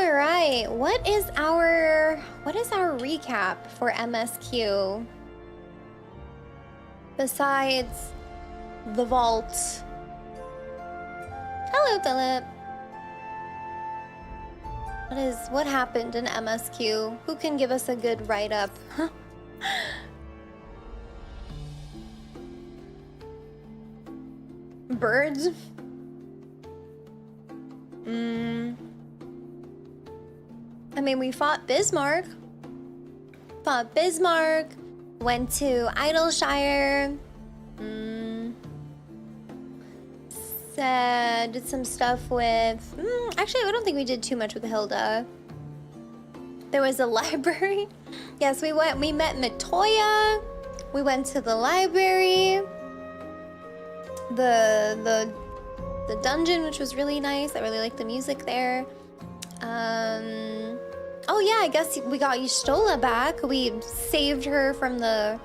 All right, what is our recap for MSQ? Besides the vault. Hello, Philip. What happened in MSQ? Who can give us a good write-up? Birds? I mean, we fought Bismarck. Went to Idleshire. Did some stuff with... actually, I don't think we did too much with Hilda. There was a library. Yes, we met Matoya. We went to the library. The dungeon, which was really nice. I really liked the music there. Oh yeah, I guess we got Y'shtola back. We saved her from the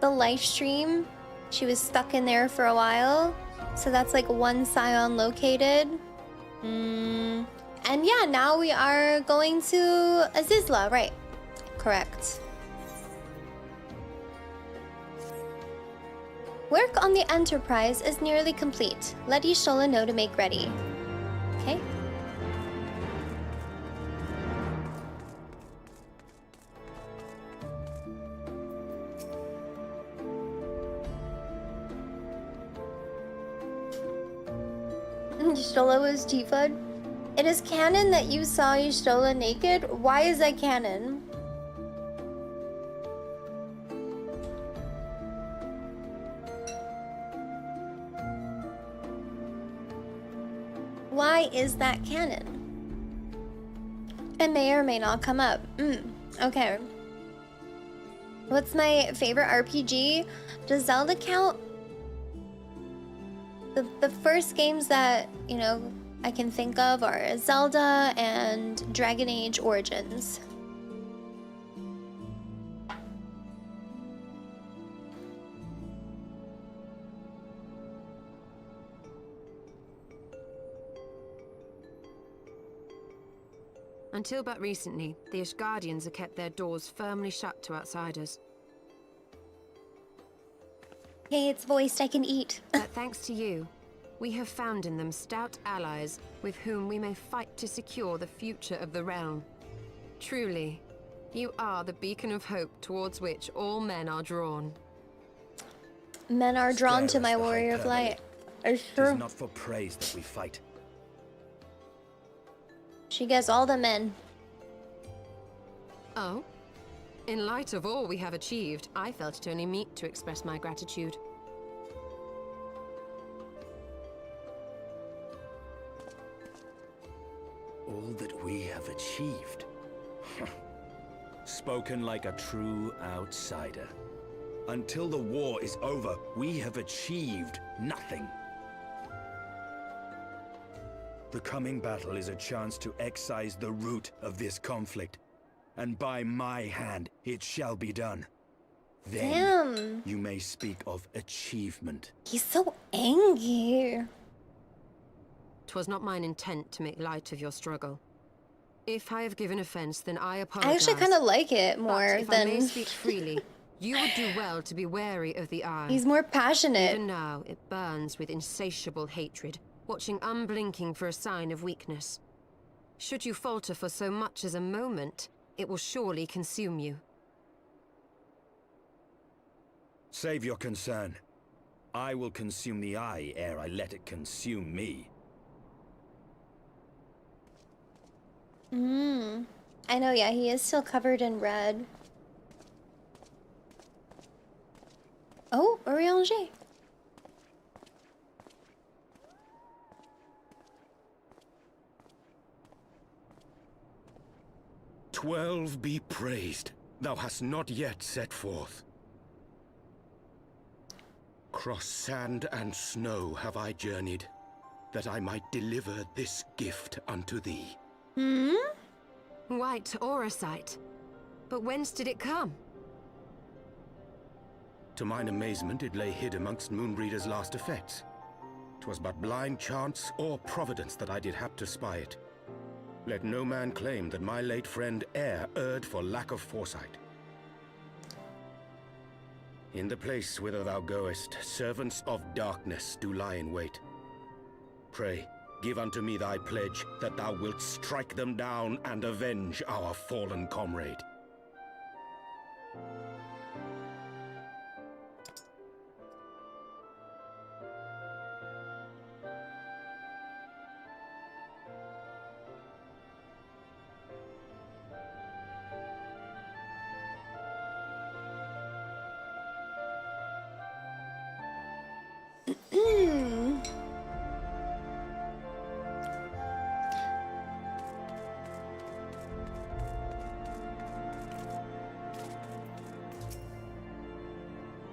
live stream. She was stuck in there for a while. So that's like one scion located. And yeah, now we are going to Azizla, right? Correct. Work on the Enterprise is nearly complete. Let Y'shtola know to make ready. Okay. Y'shtola was Tifa. It is canon that you saw Y'shtola naked. Why is that canon? Why is that canon? It may or may not come up. Okay. What's my favorite RPG? Does Zelda count? The first games that, you know, I can think of are Zelda and Dragon Age Origins. Until but recently, the Ashgardians have kept their doors firmly shut to outsiders. Hey, it's voiced, I can eat. But thanks to you, we have found in them stout allies with whom we may fight to secure the future of the realm. Truly, you are the beacon of hope towards which all men are drawn. Men are drawn to my warrior of light. It's true. It is not for praise that we fight. She gets all the men. Oh? In light of all we have achieved, I felt it only meet to express my gratitude. All that we have achieved. Spoken like a true outsider. Until the war is over, we have achieved nothing. The coming battle is a chance to excise the root of this conflict. And by my hand, it shall be done. Then Damn. you may speak of achievement. He's so angry. 'Twas not mine intent to make light of your struggle. If I have given offense, then I apologize. I actually kind of like it more but if than... I may speak freely, you would do well to be wary of the eye. He's more passionate. Even now, it burns with insatiable hatred, watching unblinking for a sign of weakness. Should you falter for so much as a moment, it will surely consume you. Save your concern. I will consume the eye ere I let it consume me. I know, yeah, he is still covered in red. Oh, Orianger. "12 be praised, thou hast not yet set forth. Cross sand and snow have I journeyed, that I might deliver this gift unto thee." White Auracite. But whence did it come? To mine amazement, it lay hid amongst Moonbreeder's last effects. 'Twas but blind chance or providence that I did hap to spy it. Let no man claim that my late friend erred for lack of foresight. In the place whither thou goest, servants of darkness do lie in wait. Pray, give unto me thy pledge that thou wilt strike them down and avenge our fallen comrade.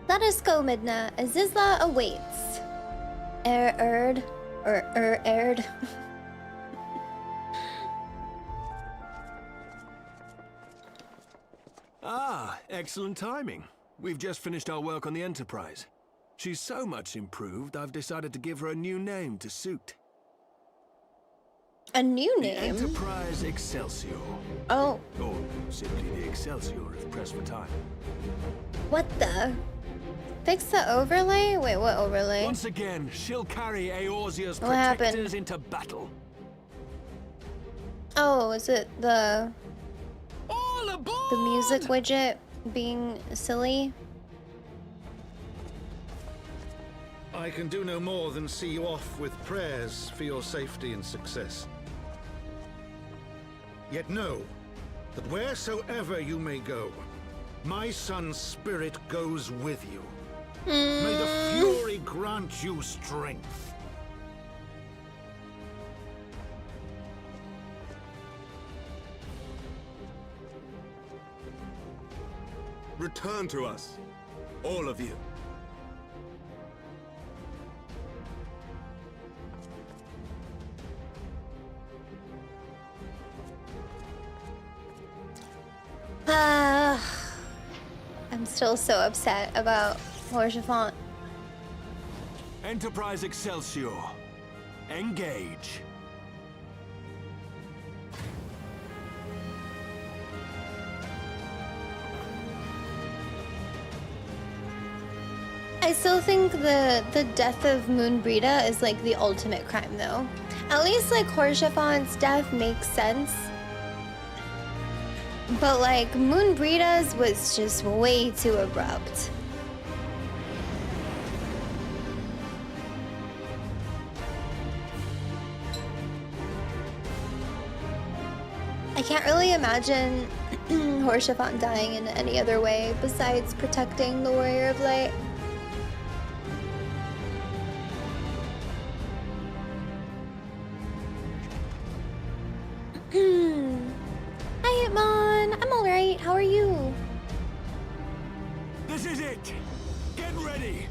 Let us go, Midna. Azizla awaits. Erd. Ah, excellent timing. We've just finished our work on the Enterprise. She's so much improved, I've decided to give her a new name to suit. A new The name? Enterprise Excelsior. Oh, Or simply the Excelsior, if pressed for time. what the? Fix the overlay? Wait, what overlay? Once again, she'll carry Eorzea's What happened? protectors into battle. Oh, is it the All aboard! music widget being silly? I can do no more than see you off with prayers for your safety and success. Yet know that wheresoever you may go, my son's spirit goes with you. May the Fury grant you strength. Return to us, all of you. I'm still so upset about Horchefant. Enterprise Excelsior. Engage. I still think the death of Moonbrita is like the ultimate crime though. At least like Horchefant's death makes sense. But like Moonbrita's was just way too abrupt. I can't really imagine Horchefant dying in any other way besides protecting the Warrior of Light. Hi, Hitmon. I'm alright. How are you? This is it. Get ready.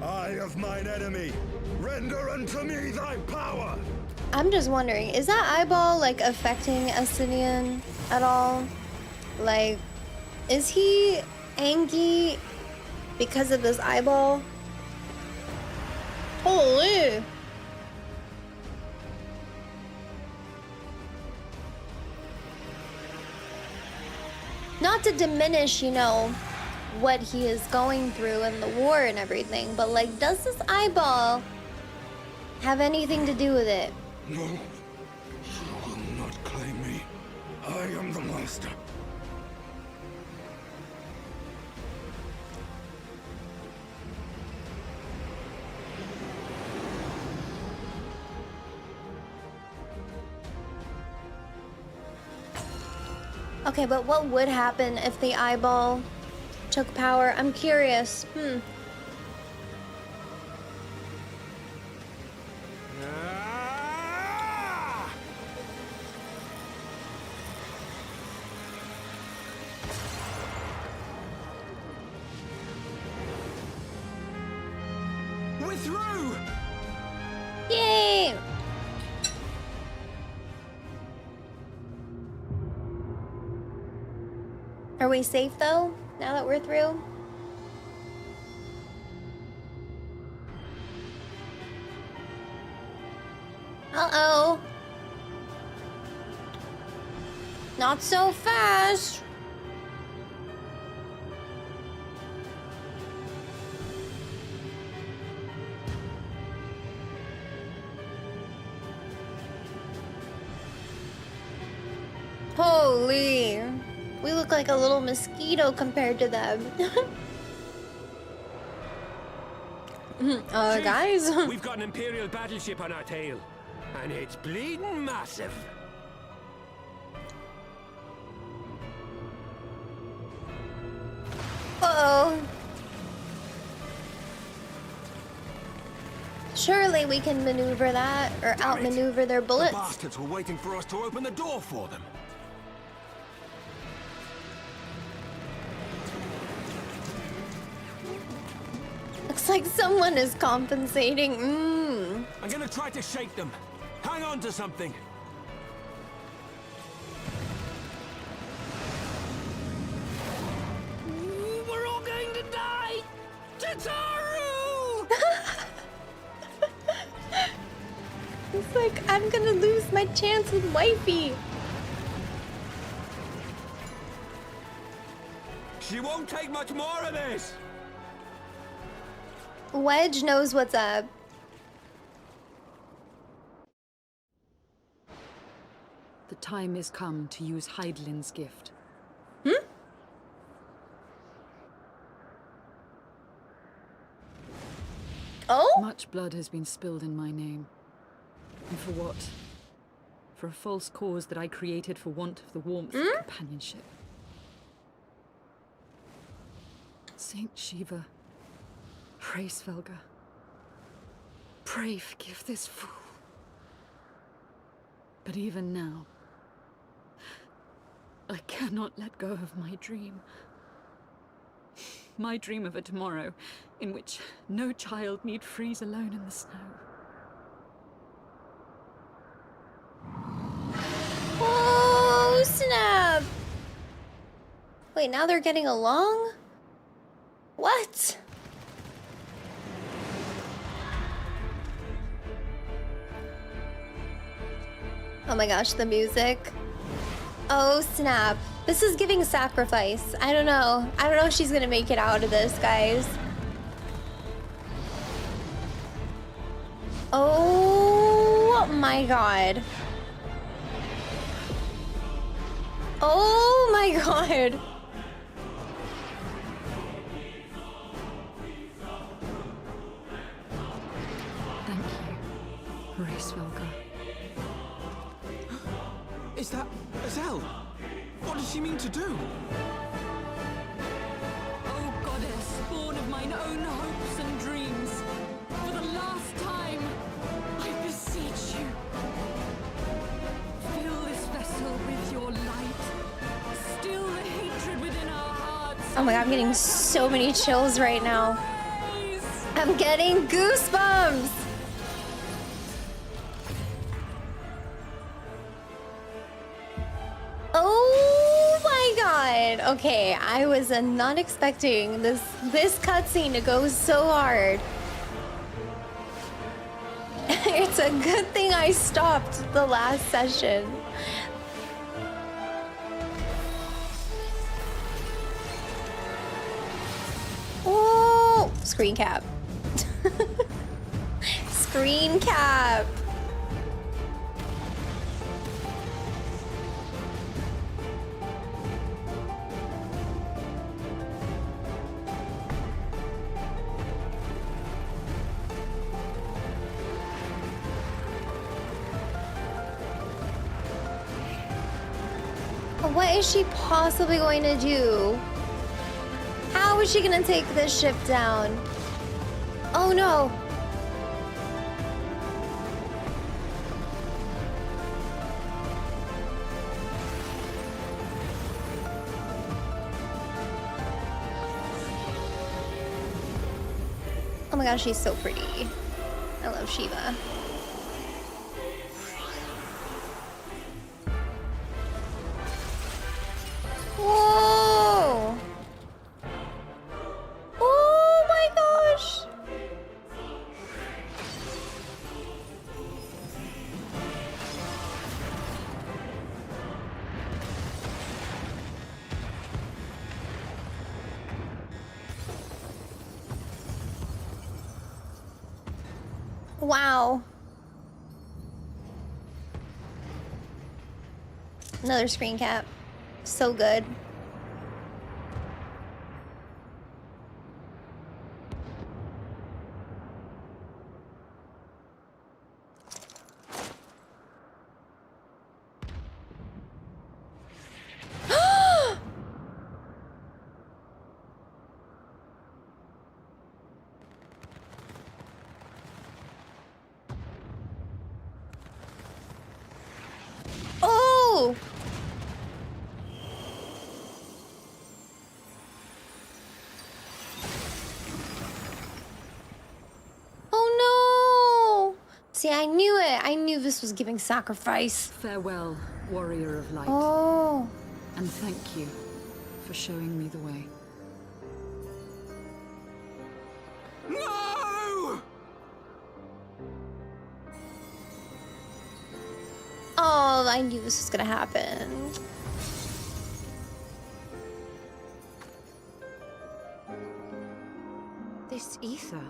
Eye of mine enemy, render unto me thy power! I'm just wondering, is that eyeball like affecting Estinian at all? Like, is he angry because of this eyeball? Holy! Not to diminish, you know, what he is going through in the war and everything, but like, does this eyeball have anything to do with it? No, you will not claim me. I am the master. Okay, but what would happen if the eyeball took power? I'm curious. We're through! Yay! Are we safe though, now that we're through? Uh-oh. Not so fast. Holy. We look like a little mosquito compared to them. Chief, Guys. we've got an Imperial battleship on our tail. And it's bleeding massive. Uh-oh. Surely we can maneuver that, or Damn it. outmaneuver their The bullets. bastards were waiting for us to open the door for them. Looks like someone is compensating. I'm gonna try to shake them. Hang on to something. We're all going to die! Tataru! It's like, I'm gonna lose my chance with wifey. She won't take much more of this! Wedge knows what's up. The time is come to use Hydaelyn's gift. Oh? Much blood has been spilled in my name. And for what? For a false cause that I created for want of the warmth of companionship. Saint Shiva, pray Svelga. Pray forgive this fool. But even now, I cannot let go of my dream. My dream of a tomorrow in which no child need freeze alone in the snow. Oh, snap. Wait, now they're getting along? What? Oh my gosh, the music. Oh, snap. This is giving sacrifice. I don't know. I don't know if she's gonna make it out of this, guys. Oh my god. Oh my god. Thank you, Svelga. Is that Azelle? What does she mean to do? Oh goddess, born of mine own hopes and dreams, for the last time, I beseech you, fill this vessel with your light, still the hatred within our hearts. Oh my god, I'm getting so many chills right now. I'm getting goosebumps. Oh my god. Okay, I was not expecting this cutscene to go so hard. It's a good thing I stopped the last session. Oh, screen cap. Screen cap. What is she possibly going to do? How is she gonna take this ship down? Oh no. Oh my gosh, she's so pretty. I love Shiva. Whoa! Wow. Another screen cap. So good. Oh! Oh no! See, I knew it. I knew this was giving sacrifice. Farewell, warrior of light. Oh. And thank you for showing me the way. No! Oh, I knew this was gonna happen. This ether.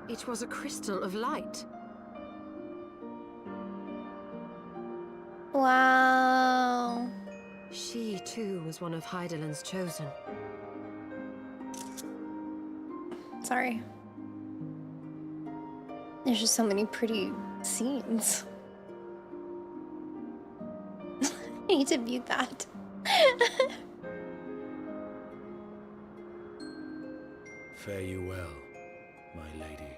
It was a crystal of light. Wow. She, too, was one of Heidelin's chosen. Sorry. There's just so many pretty scenes. I need to mute that. Fare you well, my lady.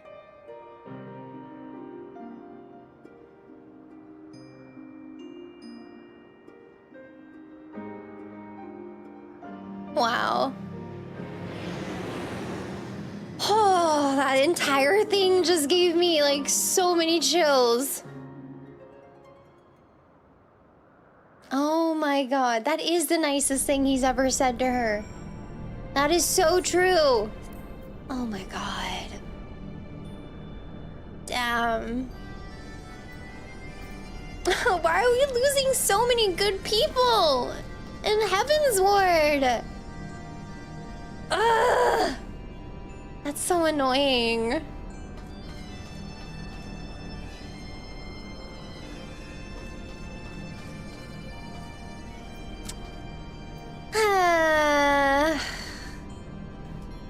Wow. Oh, that entire thing just gave me like so many chills. Oh my god, that is the nicest thing he's ever said to her. That is so true. Oh my god. Damn. Why are we losing so many good people in Heavensward? Ugh. That's so annoying.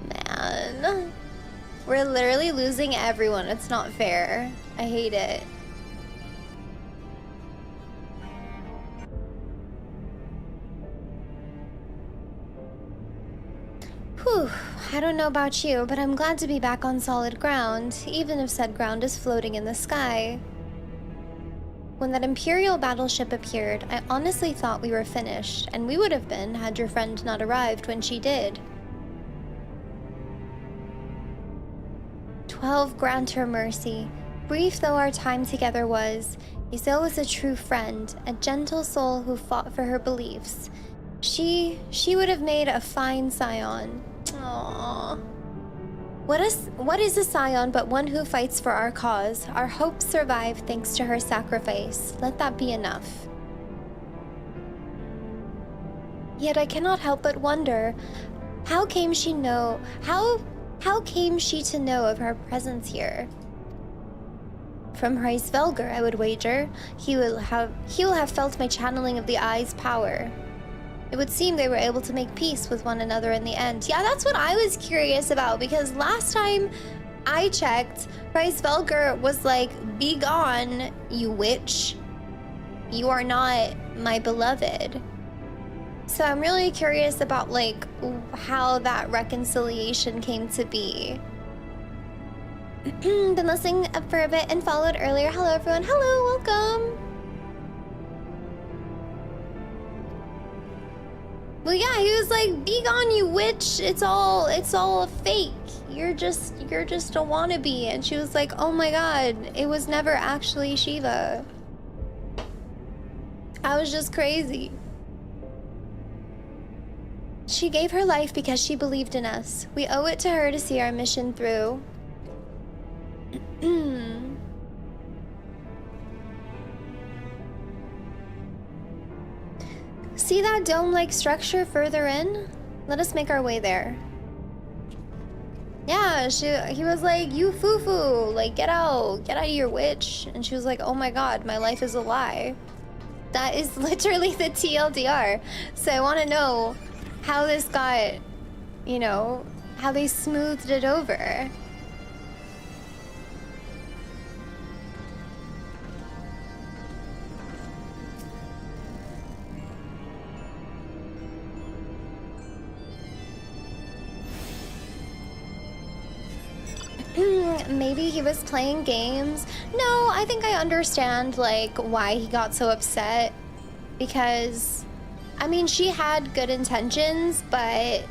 Man. We're literally losing everyone. It's not fair. I hate it. Whew. I don't know about you, but I'm glad to be back on solid ground, even if said ground is floating in the sky. When that Imperial battleship appeared, I honestly thought we were finished, and we would have been had your friend not arrived when she did. 12 grant her mercy. Brief though our time together was, Isel was a true friend, a gentle soul who fought for her beliefs. She would have made a fine scion. Aww. What is a scion but one who fights for our cause? Our hopes survive thanks to her sacrifice. Let that be enough. Yet I cannot help but wonder, how came she to know of her presence here? From Heivensward, I would wager. He will have felt my channeling of the eye's power. It would seem they were able to make peace with one another in the end. Yeah, that's what I was curious about, because last time I checked, Heivensward was like, "Be gone, you witch. You are not my beloved." So I'm really curious about like how that reconciliation came to be. Been listening for a bit and followed earlier. Hello everyone. Hello, welcome. Well, yeah, he was like, "Be gone, you witch. It's all a fake. You're just a wannabe." And she was like, "Oh my god, it was never actually Shiva. I was just crazy." She gave her life because she believed in us. We owe it to her to see our mission through. See that dome-like structure further in? Let us make our way there. Yeah, he was like, you foo-foo, like, get out of here, witch. And she was like, oh my god, my life is a lie. That is literally the TLDR. So I want to know how this got, you know, how they smoothed it over. Maybe he was playing games. No, I think I understand, like, why he got so upset. Because, I mean, she had good intentions, but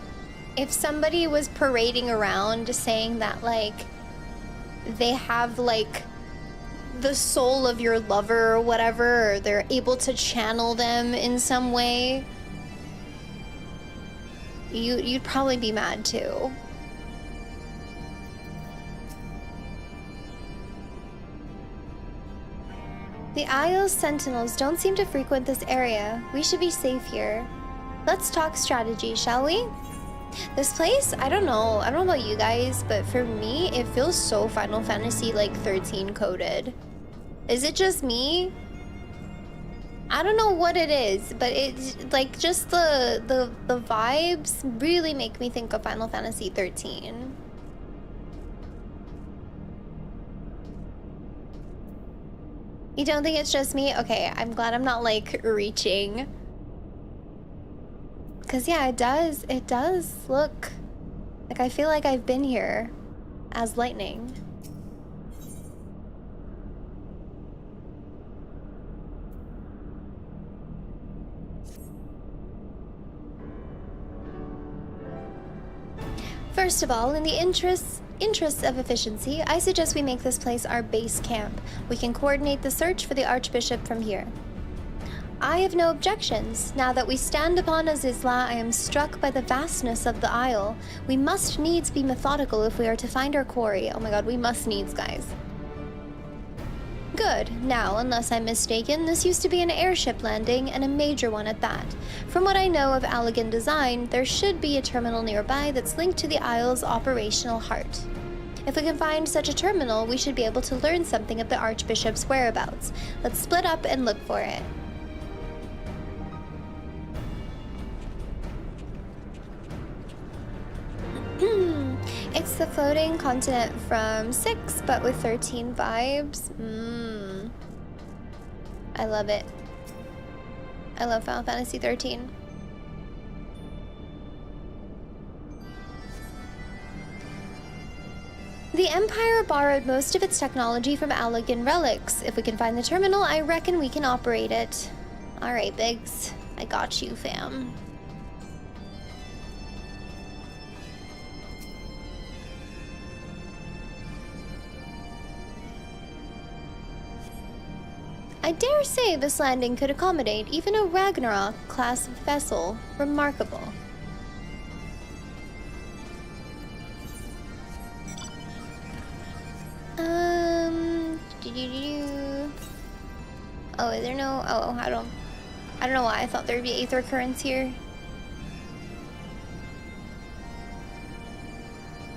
if somebody was parading around saying that, like, they have, like, the soul of your lover or whatever, or they're able to channel them in some way, you'd probably be mad too. The Isle's sentinels don't seem to frequent this area. We should be safe here. Let's talk strategy, shall we? This place, I don't know about you guys, but for me, it feels so Final Fantasy like 13 coded. Is it just me? I don't know what it is, but it's like just the vibes really make me think of Final Fantasy 13. You don't think it's just me? Okay, I'm glad I'm not like reaching. Cause yeah, it does look like I feel like I've been here as lightning. First of all, in the interests of efficiency, I suggest we make this place our base camp. We can coordinate the search for the Archbishop from here. I have no objections. Now that we stand upon Azizla, I am struck by the vastness of the Isle. We must needs be methodical if we are to find our quarry. Oh my god, we must needs, guys. Good. Now, unless I'm mistaken, this used to be an airship landing, and a major one at that. From what I know of Allegan design, there should be a terminal nearby that's linked to the Isle's operational heart. If we can find such a terminal, we should be able to learn something of the Archbishop's whereabouts. Let's split up and look for it. It's the floating continent from 6, but with 13 vibes. I love it. I love Final Fantasy 13. The Empire borrowed most of its technology from Allegan relics. If we can find the terminal, I reckon we can operate it. Alright, Biggs. I got you, fam. I dare say this landing could accommodate even a Ragnarok-class vessel. Remarkable. Oh, is there no... Oh, I don't know why I thought there'd be aether currents here.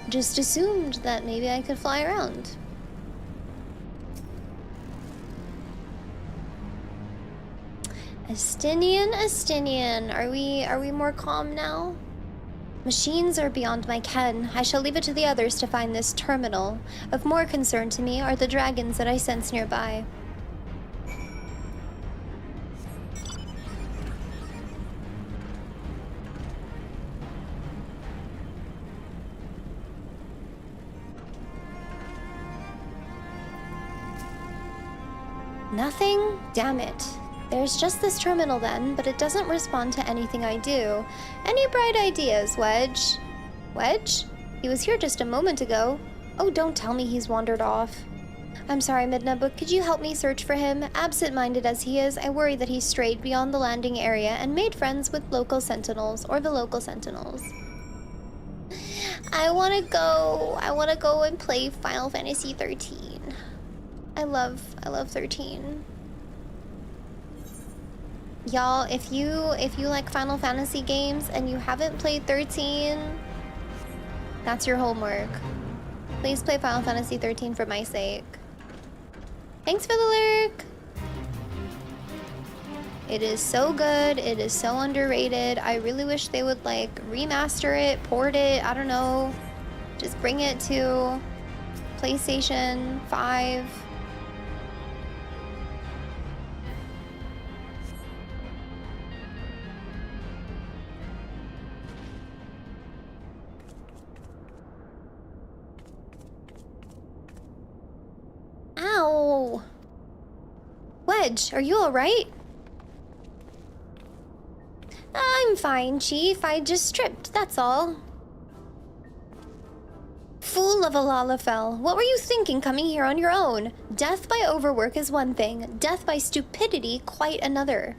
Just assumed that maybe I could fly around. Astinian, are we more calm now? Machines are beyond my ken. I shall leave it to the others to find this terminal. Of more concern to me are the dragons that I sense nearby. Nothing? Damn it. There's just this terminal then, but it doesn't respond to anything I do. Any bright ideas, Wedge? Wedge? He was here just a moment ago. Oh, don't tell me he's wandered off. I'm sorry, Midna, but could you help me search for him? Absent-minded as he is, I worry that he strayed beyond the landing area and made friends with local sentinels, or the local sentinels. I wanna go and play Final Fantasy 13. I love 13. Y'all, if you like Final Fantasy games and you haven't played 13, That's your homework. Please play Final Fantasy 13 for my sake. Thanks for the lurk! It is so good. It is so underrated. I really wish they would like remaster it, port it, I don't know. Just bring it to PlayStation 5. Ow! Wedge, are you alright? I'm fine, Chief. I just tripped, that's all. Fool of a Lalafell, what were you thinking coming here on your own? Death by overwork is one thing, death by stupidity quite another.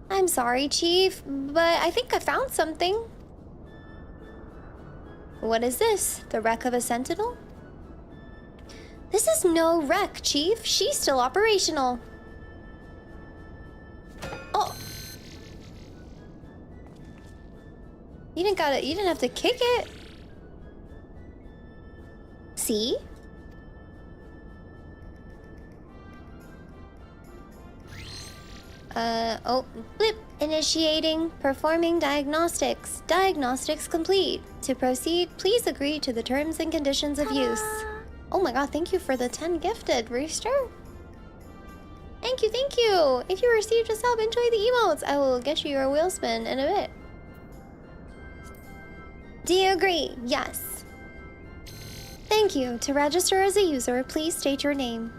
I'm sorry, Chief, but I think I found something. What is this? The wreck of a sentinel? This is no wreck, Chief. She's still operational. Oh! You didn't have to kick it. See? Oh, blip. Initiating, performing diagnostics. Diagnostics complete. To proceed, please agree to the terms and conditions of use. Oh my god, thank you for the 10 gifted, Rooster. Thank you, thank you. If you received a sub, enjoy the emotes. I will get you your wheel spin in a bit. Do you agree? Yes. Thank you. To register as a user, please state your name.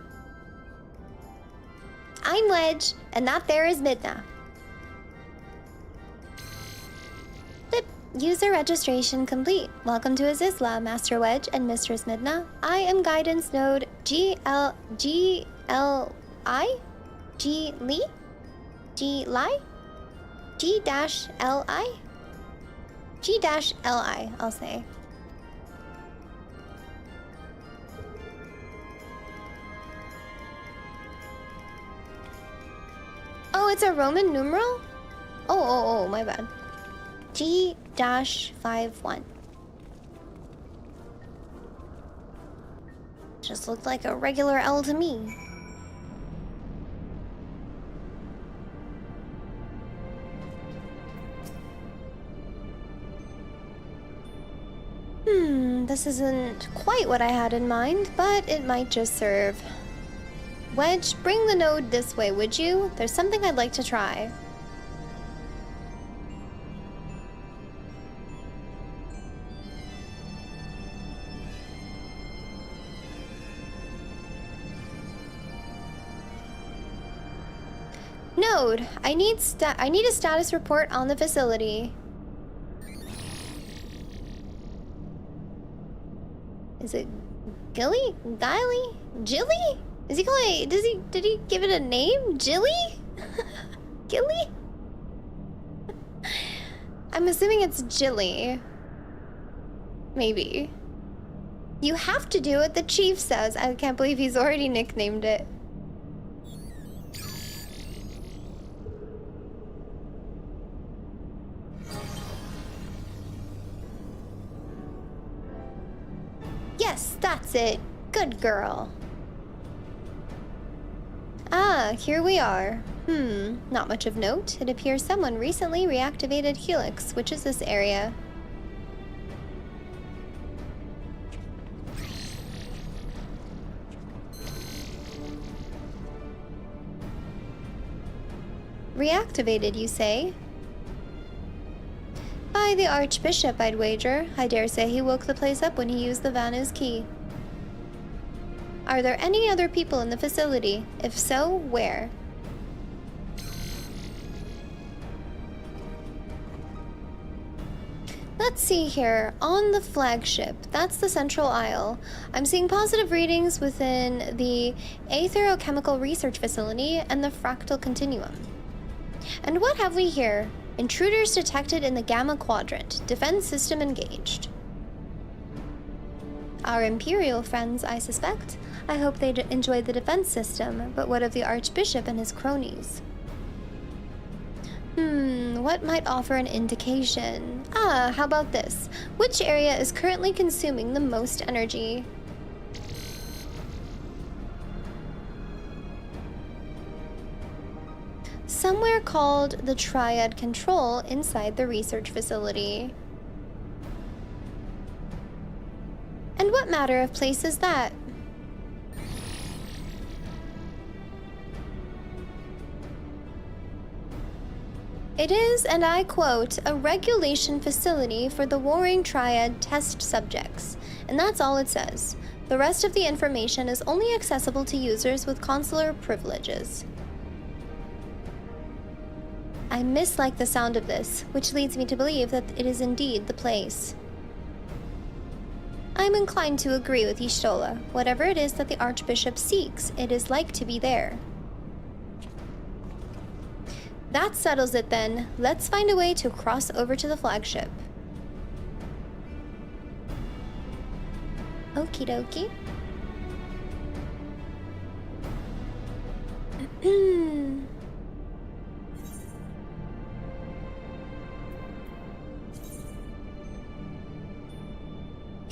I'm Wedge, and that there is Midna. Flip. User registration complete. Welcome to Azizla, Master Wedge and Mistress Midna. I am guidance node G-Li? G-Li? G-Li? G-Li? G-Li, I'll say. Oh, it's a Roman numeral? Oh, my bad. G-51. Just looked like a regular L to me. This isn't quite what I had in mind, but it might just serve. Wedge, bring the node this way, would you? There's something I'd like to try. Node, I need a status report on the facility. Is it Gilly? Gilly? Jilly? Is he calling it, did he give it a name? Jilly? Gilly? I'm assuming it's Jilly. Maybe. You have to do what the chief says. I can't believe he's already nicknamed it. Yes, that's it. Good girl. Ah, here we are. Not much of note. It appears someone recently reactivated Helix, which is this area. Reactivated, you say? By the Archbishop, I'd wager. I dare say he woke the place up when he used the Vanu's key. Are there any other people in the facility? If so, where? Let's see here. On the flagship, that's the central aisle. I'm seeing positive readings within the Aetherochemical Research Facility and the Fractal Continuum. And what have we here? Intruders detected in the Gamma Quadrant. Defense system engaged. Our Imperial friends, I suspect. I hope they enjoy the defense system, but what of the Archbishop and his cronies? What might offer an indication? Ah, how about this? Which area is currently consuming the most energy? Somewhere called the Triad Control inside the research facility. And what matter of place is that? It is, and I quote, a regulation facility for the Warring Triad test subjects. And that's all it says. The rest of the information is only accessible to users with consular privileges. I mislike the sound of this, which leads me to believe that it is indeed the place. I'm inclined to agree with Y'shtola. Whatever it is that the Archbishop seeks, it is like to be there. That settles it then. Let's find a way to cross over to the flagship. Okie dokie.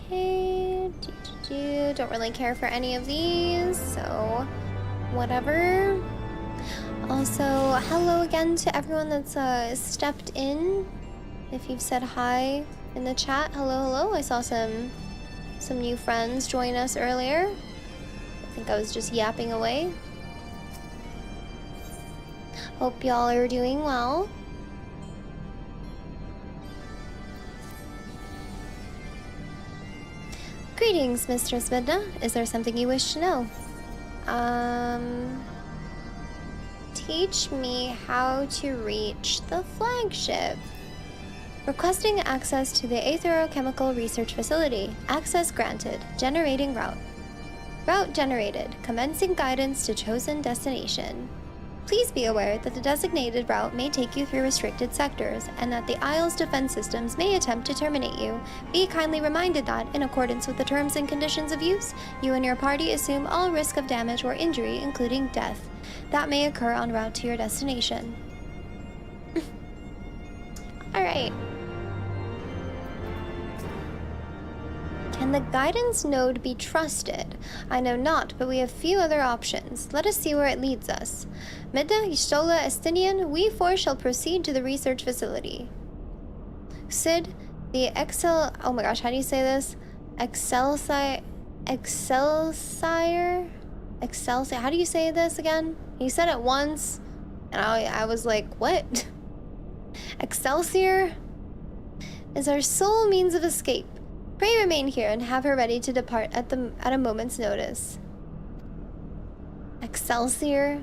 Okay. Don't really care for any of these, so whatever. Also, hello again to everyone that's stepped in. If you've said hi in the chat, hello. I saw some new friends join us earlier. I think I was just yapping away. Hope y'all are doing well. Greetings, Mistress Midna. Is there something you wish to know? Teach me how to reach the flagship. Requesting access to the Aetherochemical Research Facility. Access granted. Generating route. Route generated. Commencing guidance to chosen destination. Please be aware that the designated route may take you through restricted sectors, and that the Isle's defense systems may attempt to terminate you. Be kindly reminded that, in accordance with the terms and conditions of use, you and your party assume all risk of damage or injury, including death, that may occur en route to your destination. Alright. Can the guidance node be trusted? I know not, but we have few other options. Let us see where it leads us. Midna, Y'shtola, Estinian, we four shall proceed to the research facility. Sid, the oh my gosh, how do you say this? Excelsior? How do you say this again? He said it once, and I was like, what? Excelsior is our sole means of escape. Pray remain here and have her ready to depart at a moment's notice. Excelsior?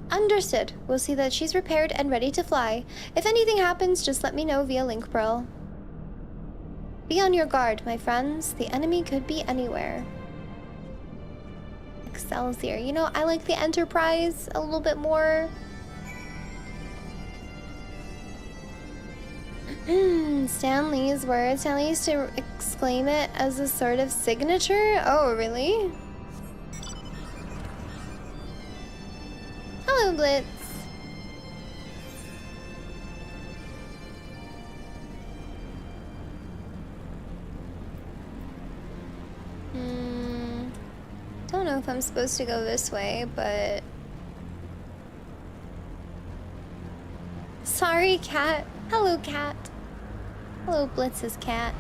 Understood. We'll see that she's repaired and ready to fly. If anything happens, just let me know via link pearl. Be on your guard, my friends. The enemy could be anywhere. Excelsior. You know, I like the Enterprise a little bit more. Stan Lee's words. Stan Lee used to exclaim it as a sort of signature. Oh, really? Hello, Blitz. Don't know if I'm supposed to go this way, but... Sorry, cat. Hello, cat. Hello, Blitz's cat.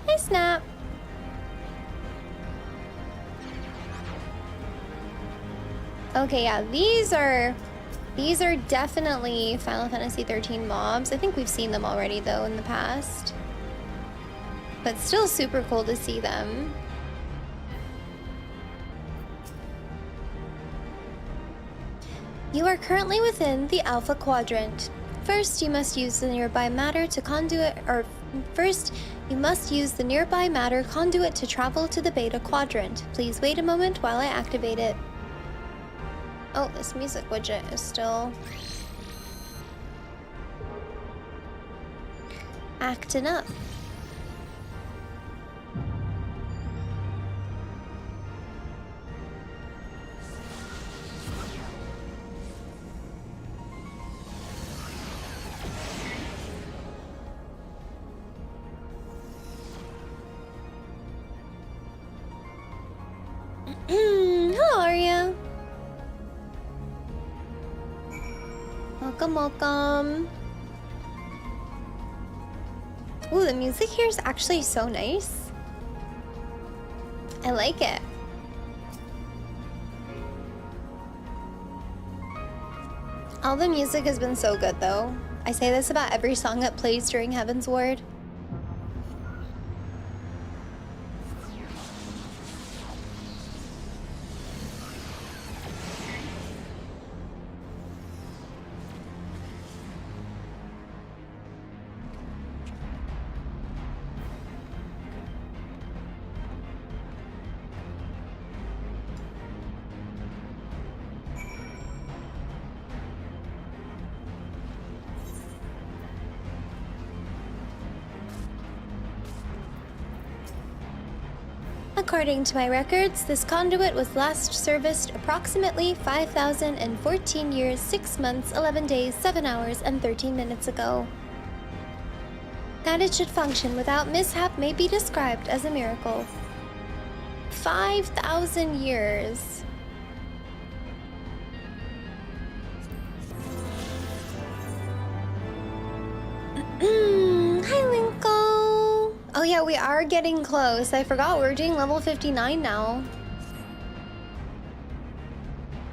Hey, Snap. Okay, yeah, these are definitely Final Fantasy XIII mobs. I think we've seen them already, though, in the past. But still super cool to see them. You are currently within the Alpha Quadrant. First, you must use the nearby matter to travel to the Beta Quadrant. Please wait a moment while I activate it. Oh, this music widget is still acting up. Hello, Arya. Welcome, welcome. Ooh, the music here is actually so nice. I like it. All the music has been so good, though. I say this about every song that plays during Heavensward. According to my records, this conduit was last serviced approximately 5,014 years, 6 months, 11 days, 7 hours, and 13 minutes ago. That it should function without mishap may be described as a miracle. 5,000 years. Hi, Linkle. Oh yeah, we are getting close. I forgot we're doing level 59 now.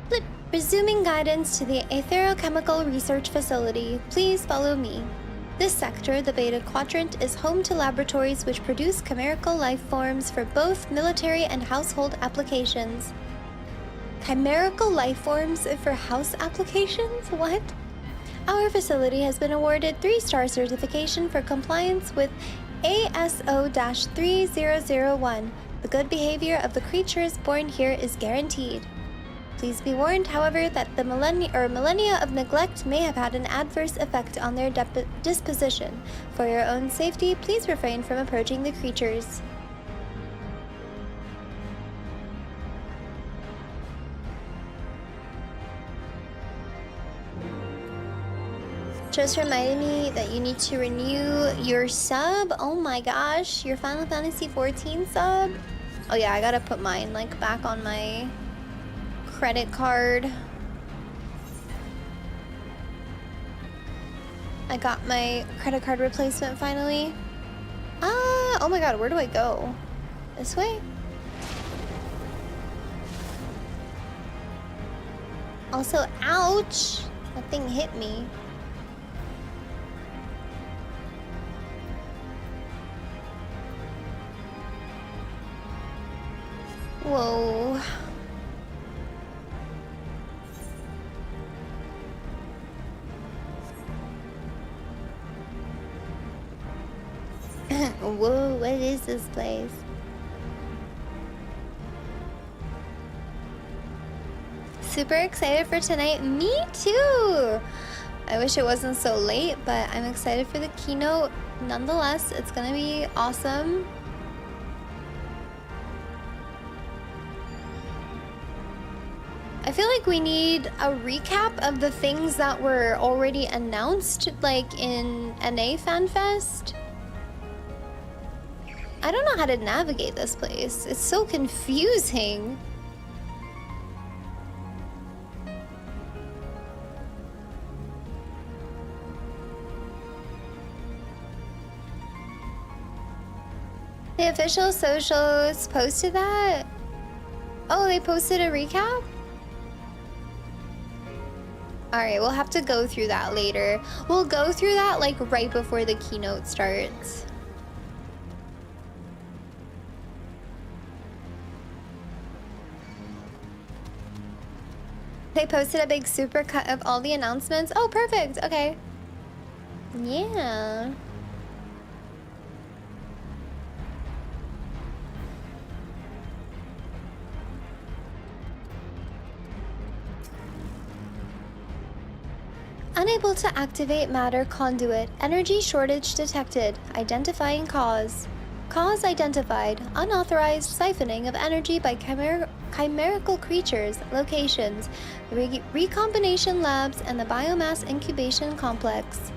Flip. Resuming guidance to the Aetherochemical Research Facility. Please follow me. This sector, the Beta Quadrant, is home to laboratories which produce chimerical life forms for both military and household applications. Chimerical life forms for house applications? What? Our facility has been awarded 3-star certification for compliance with ASO-3001. The good behavior of the creatures born here is guaranteed. Please be warned, however, that the millennia of neglect may have had an adverse effect on their disposition. For your own safety, please refrain from approaching the creatures. Just reminded me that you need to renew your sub. Oh my gosh, your Final Fantasy XIV sub. Oh yeah, I gotta put mine like back on my credit card. I got my credit card replacement finally. Oh my god, where do I go? This way? Also, ouch! That thing hit me. Whoa. Whoa, what is this place? Super excited for tonight. Me too! I wish it wasn't so late, but I'm excited for the keynote. Nonetheless, it's gonna be awesome. I feel like we need a recap of the things that were already announced, like in NA FanFest. I don't know how to navigate this place. It's so confusing. The official socials posted that? Oh, they posted a recap? Alright, we'll have to go through that later. We'll go through that like right before the keynote starts. They posted a big supercut of all the announcements. Oh, perfect. Okay. Yeah. Unable to activate matter conduit. Energy shortage detected. Identifying cause. Cause identified. Unauthorized siphoning of energy by chimerical creatures. Locations. Recombination labs and the biomass incubation complex.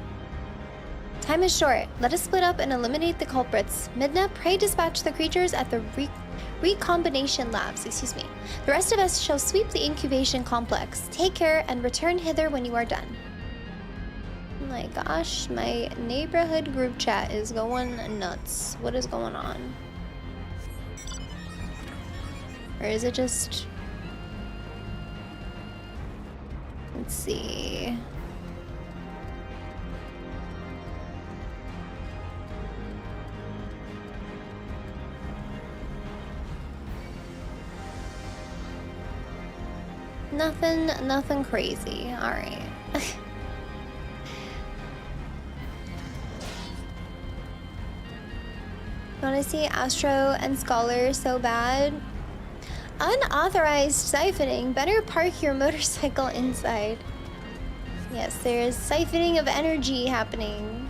Time is short. Let us split up and eliminate the culprits. Midna, pray dispatch the creatures at the recombination labs. Excuse me. The rest of us shall sweep the incubation complex. Take care and return hither when you are done. Oh my gosh, my neighborhood group chat is going nuts. What is going on? Or is it just... Let's see... Nothing crazy. All right. Want to see Astro and Scholar so bad? Unauthorized siphoning. Better park your motorcycle inside. Yes, there's siphoning of energy happening.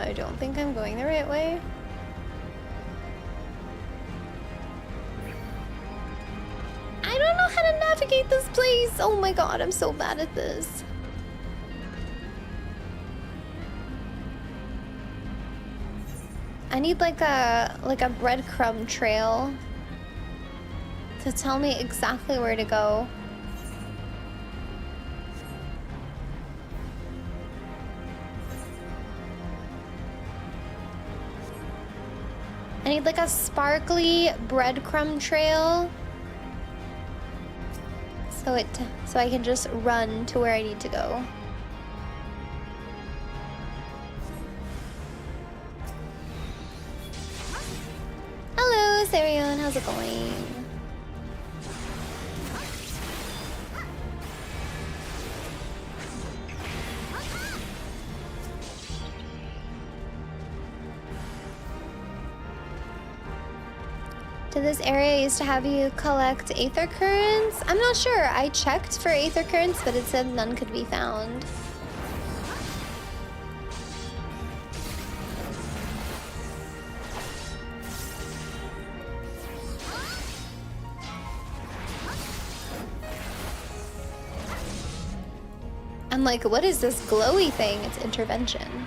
I don't think I'm going the right way. I don't know how to navigate this place. Oh my god, I'm so bad at this. I need like a breadcrumb trail to tell me exactly where to go. I need like a sparkly breadcrumb trail so I can just run to where I need to go. Hello, Sarion, how's it going? Did this area used to have you collect aether currents? I'm not sure. I checked for aether currents, but it said none could be found. I'm like, what is this glowy thing? It's intervention.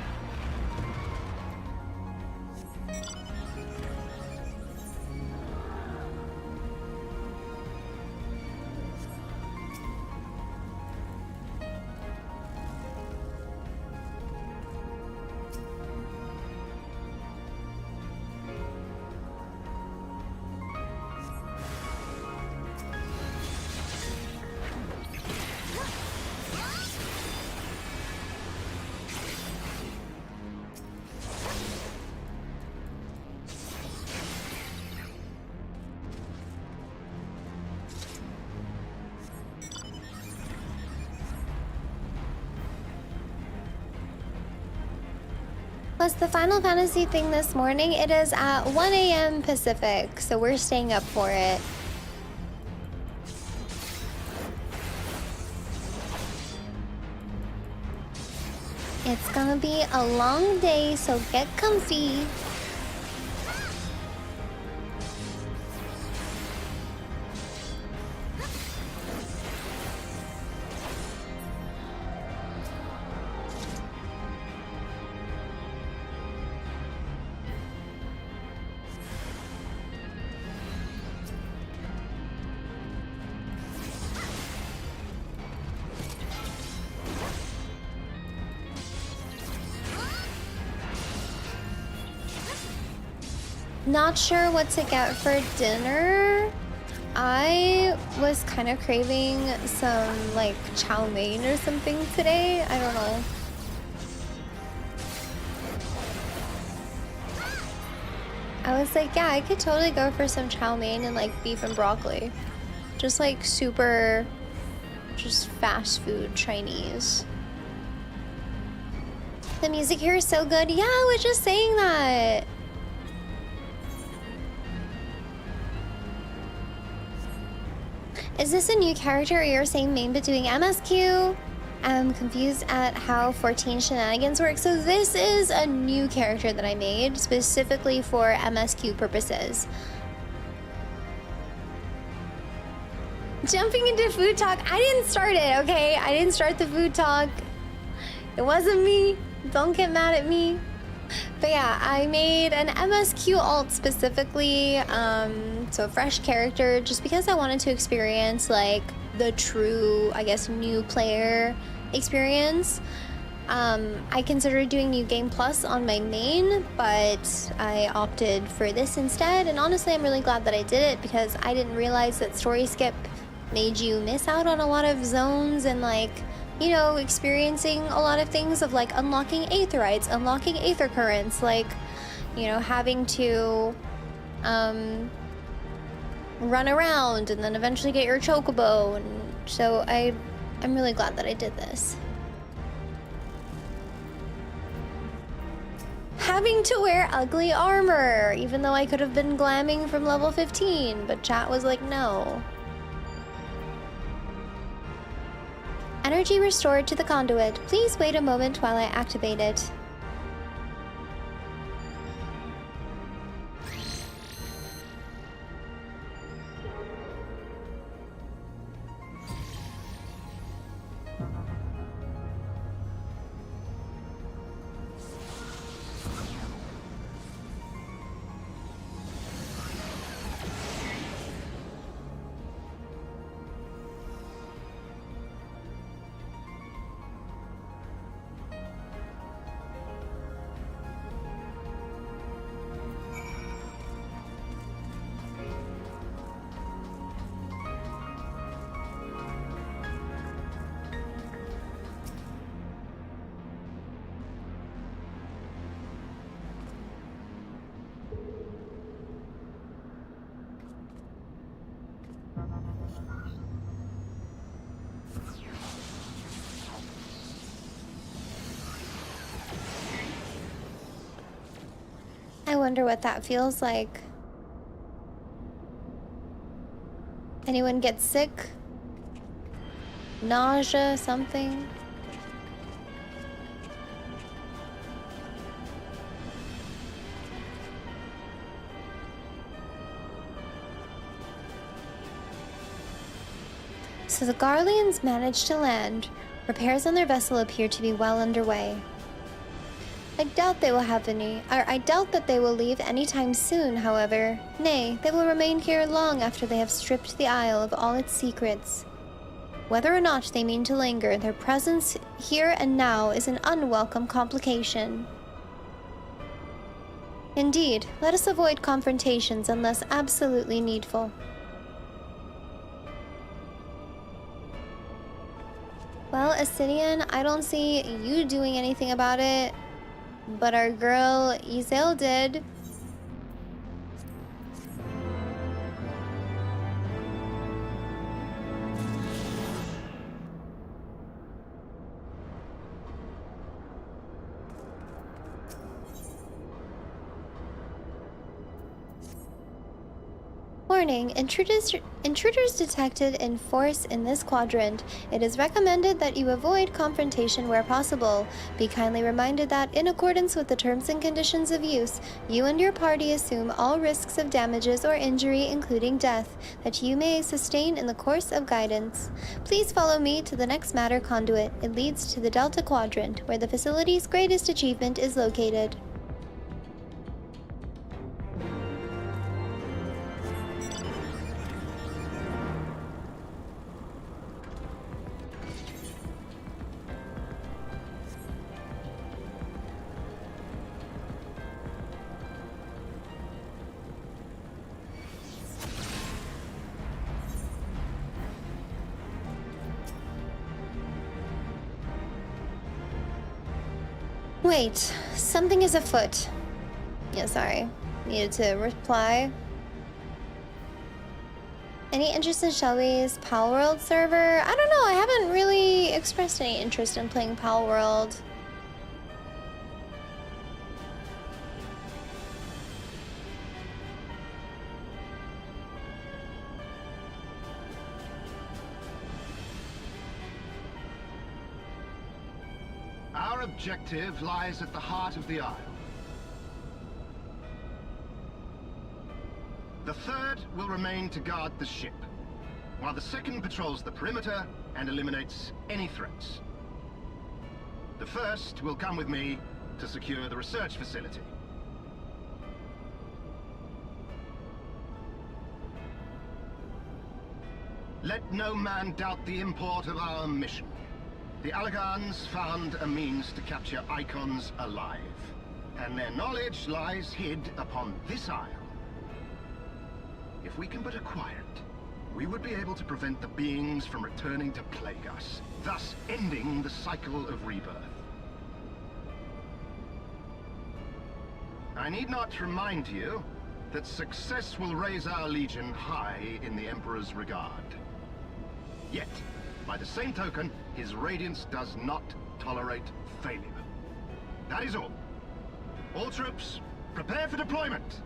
Was the Final Fantasy thing this morning? It is at 1 a.m. Pacific, so we're staying up for it. It's gonna be a long day, so get comfy. Not sure what to get for dinner. I was kind of craving some like chow mein or something today. I don't know. I was like, yeah, I could totally go for some chow mein and like beef and broccoli. Just like super, just fast food Chinese. The music here is so good. Yeah, I was just saying that. Is this a new character or you're saying main but doing MSQ? I'm confused at how 14 shenanigans work. So this is a new character that I made specifically for MSQ purposes. Jumping into food talk. I didn't start it, okay? I didn't start the food talk. It wasn't me. Don't get mad at me. But yeah, I made an MSQ alt specifically, so a fresh character, just because I wanted to experience like the true, I guess, new player experience. I considered doing New Game Plus on my main, but I opted for this instead, and honestly I'm really glad that I did it because I didn't realize that Story Skip made you miss out on a lot of zones and like, you know, experiencing a lot of things of like unlocking aetherites, unlocking aether currents, like, you know, having to run around and then eventually get your chocobo. And so I'm really glad that I did this. Having to wear ugly armor, even though I could have been glamming from level 15, but chat was like, no. Energy restored to the conduit. Please wait a moment while I activate it. I wonder what that feels like. Anyone get sick? Nausea, something? So the Garleans managed to land. Repairs on their vessel appear to be well underway. I doubt that they will leave anytime soon, however. Nay, they will remain here long after they have stripped the Isle of all its secrets. Whether or not they mean to linger, their presence here and now is an unwelcome complication. Indeed, let us avoid confrontations unless absolutely needful. Well, Ascidian, I don't see you doing anything about it. But our girl Izel did. Warning, intruders detected in force in this quadrant. It is recommended that you avoid confrontation where possible. Be kindly reminded that, in accordance with the terms and conditions of use, you and your party assume all risks of damages or injury, including death, that you may sustain in the course of guidance. Please follow me to the next matter conduit. It leads to the Delta Quadrant, where the facility's greatest achievement is located. Wait, something is afoot. Yeah, sorry. Needed to reply. Any interest in Shelby's Pal World server? I don't know, I haven't really expressed any interest in playing Pal World. objective lies at the heart of the Isle. The third will remain to guard the ship, while the second patrols the perimeter and eliminates any threats. The first will come with me to secure the research facility. Let no man doubt the import of our mission. The Allagans found a means to capture icons alive, and their knowledge lies hid upon this isle. If we can but acquire it, we would be able to prevent the beings from returning to plague us, thus ending the cycle of rebirth. I need not remind you that success will raise our Legion high in the Emperor's regard. Yet, by the same token, his Radiance does not tolerate failure. That is all. All troops, prepare for deployment!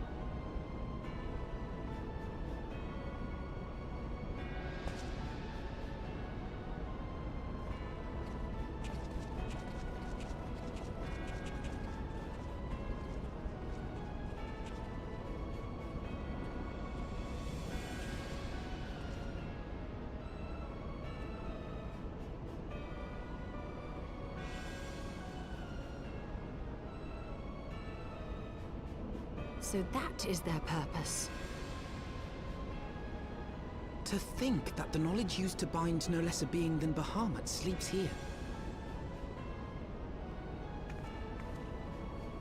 So that is their purpose. To think that the knowledge used to bind no less a being than Bahamut sleeps here.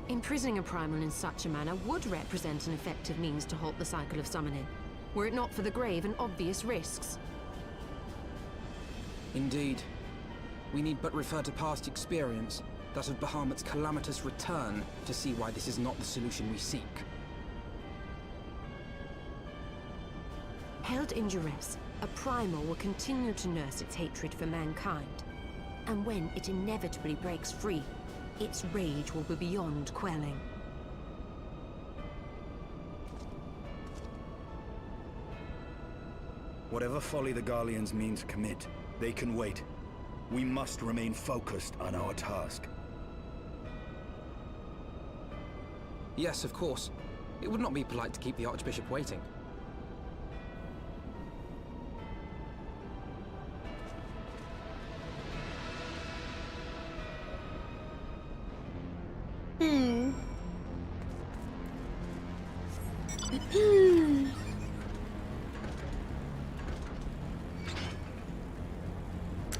Imprisoning a primal in such a manner would represent an effective means to halt the cycle of summoning, were it not for the grave and obvious risks. Indeed. We need but refer to past experience, that of Bahamut's calamitous return, to see why this is not the solution we seek. Held in duress, a primal will continue to nurse its hatred for mankind. And when it inevitably breaks free, its rage will be beyond quelling. Whatever folly the Garleans mean to commit, they can wait. We must remain focused on our task. Yes, of course. It would not be polite to keep the Archbishop waiting.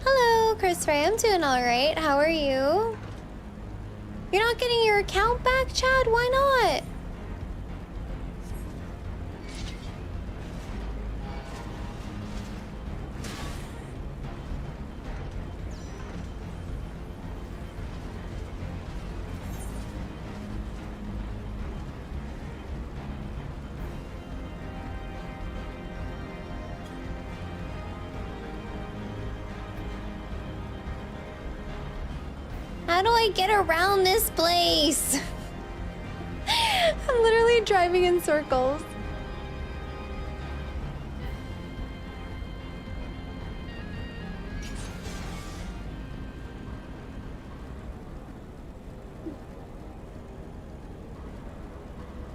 Hello, Christopher. I'm doing alright. How are you? You're not getting your account back, Chad? Why not? How do I get around this place? I'm literally driving in circles.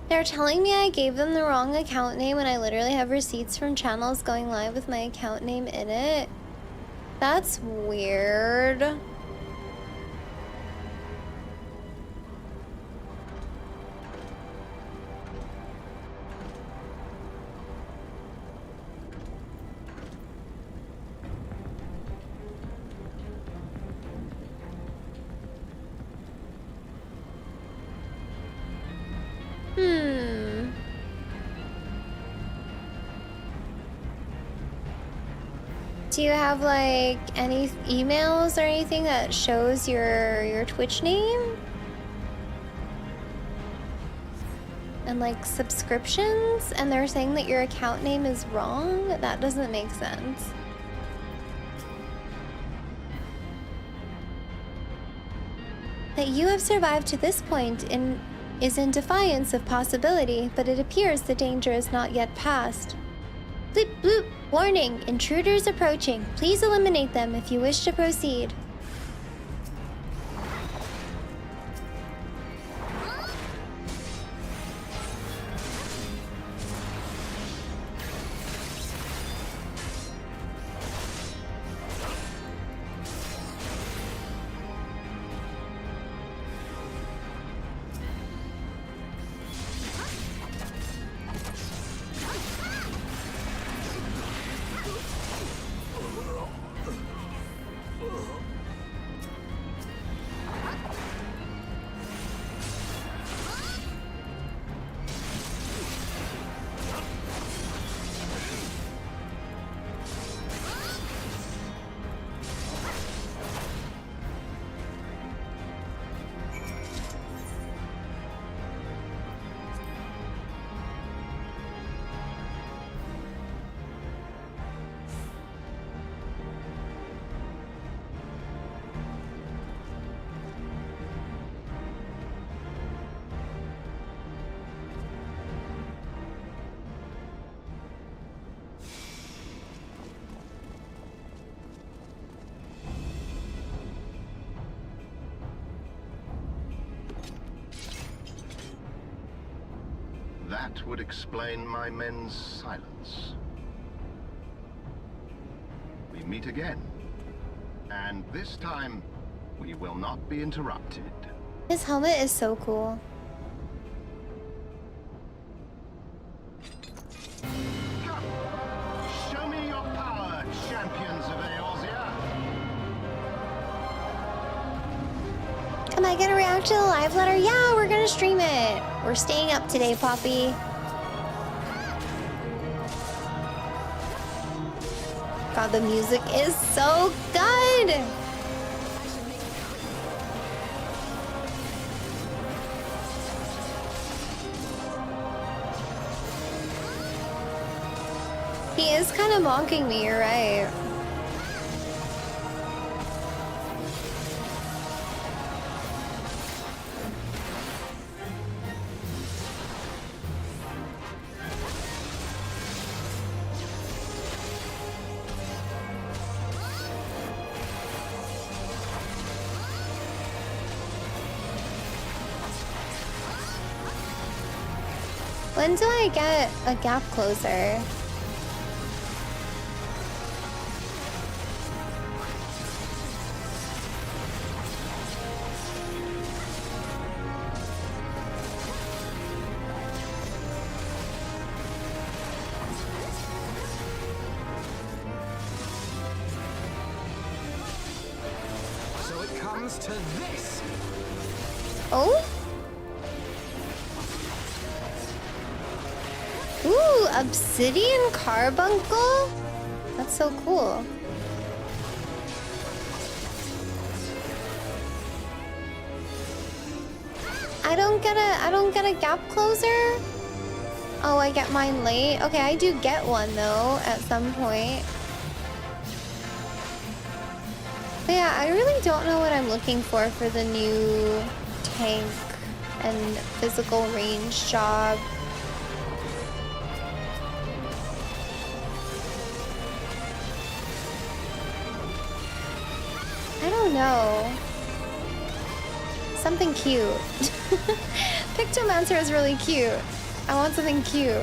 They're telling me I gave them the wrong account name when I literally have receipts from channels going live with my account name in it. That's weird. Do you have like any emails or anything that shows your Twitch name? And like subscriptions? And they're saying that your account name is wrong? That doesn't make sense. That you have survived to this point is in defiance of possibility, but it appears the danger is not yet past. Bloop bloop! Warning! Intruders approaching. Please eliminate them if you wish to proceed. that would explain my men's silence. We meet again. And this time, we will not be interrupted. His helmet is so cool. Come! Show me your power, champions of Eorzea! Can I get a reaction to the live letter? Yeah, we're gonna stream it. We're staying up today, Poppy. God, the music is so good! He is kind of mocking me, you're right. When do I get a gap closer? So it comes to this! Oh? Ooh, obsidian carbuncle? That's so cool. I don't get a gap closer? Oh, I get mine late? Okay, I do get one though at some point. But yeah, I really don't know what I'm looking for the new tank and physical range job. I don't know. Something cute. Pictomancer is really cute. I want something cute.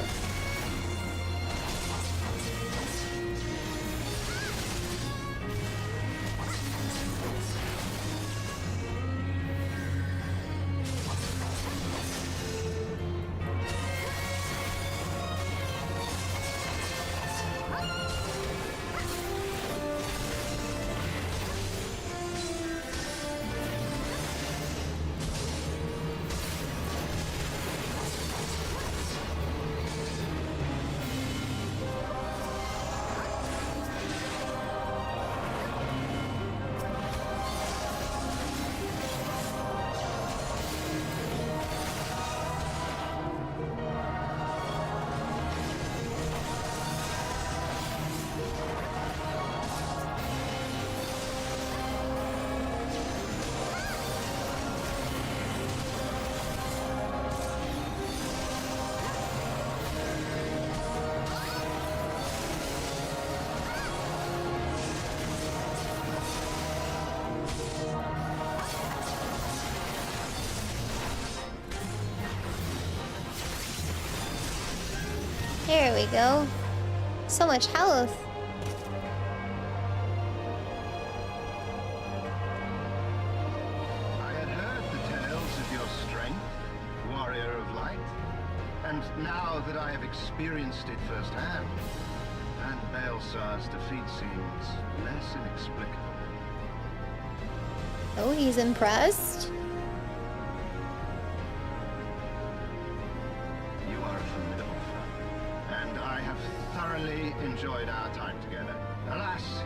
There we go. So much health. I had heard the tales of your strength, warrior of light, and now that I have experienced it firsthand, that Baelsar's defeat seems less inexplicable. Oh, he's impressed. You are a formidable foe, and I have thoroughly enjoyed our time together. Alas,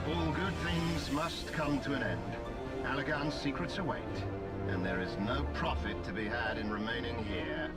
all good things must come to an end. Allagan's secrets await, and there is no profit to be had in remaining here.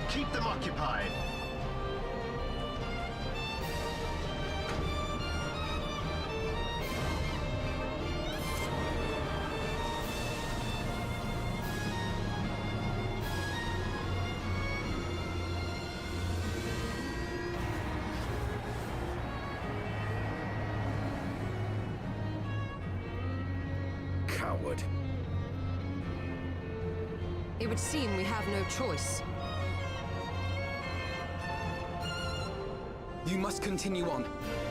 Keep them occupied. Coward. It would seem we have no choice. You must continue on.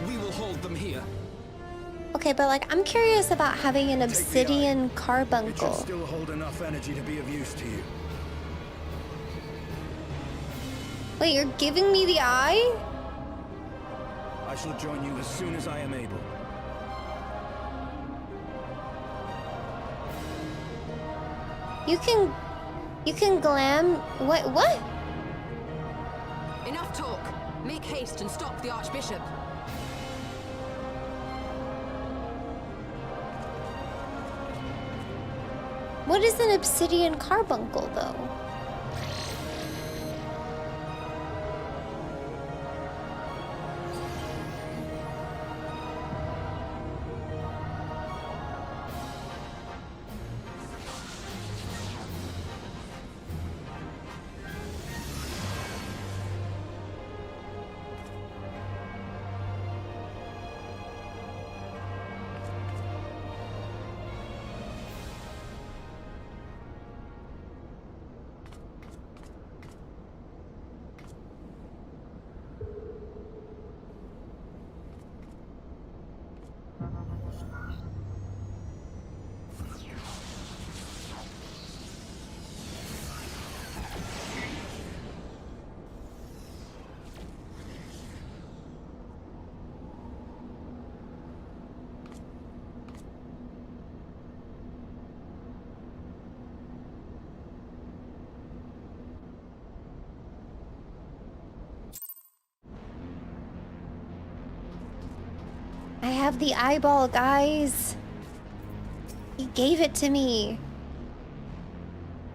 We will hold them here. Okay, but like, I'm curious about having an Take the obsidian eye. It should carbuncle. still hold enough energy to be of use to you. Wait, you're giving me the eye? I shall join you as soon as I am able. You can glam. What? Enough talk! Make haste and stop the Archbishop. What is an obsidian carbuncle, though? I have the eyeball, guys. He gave it to me.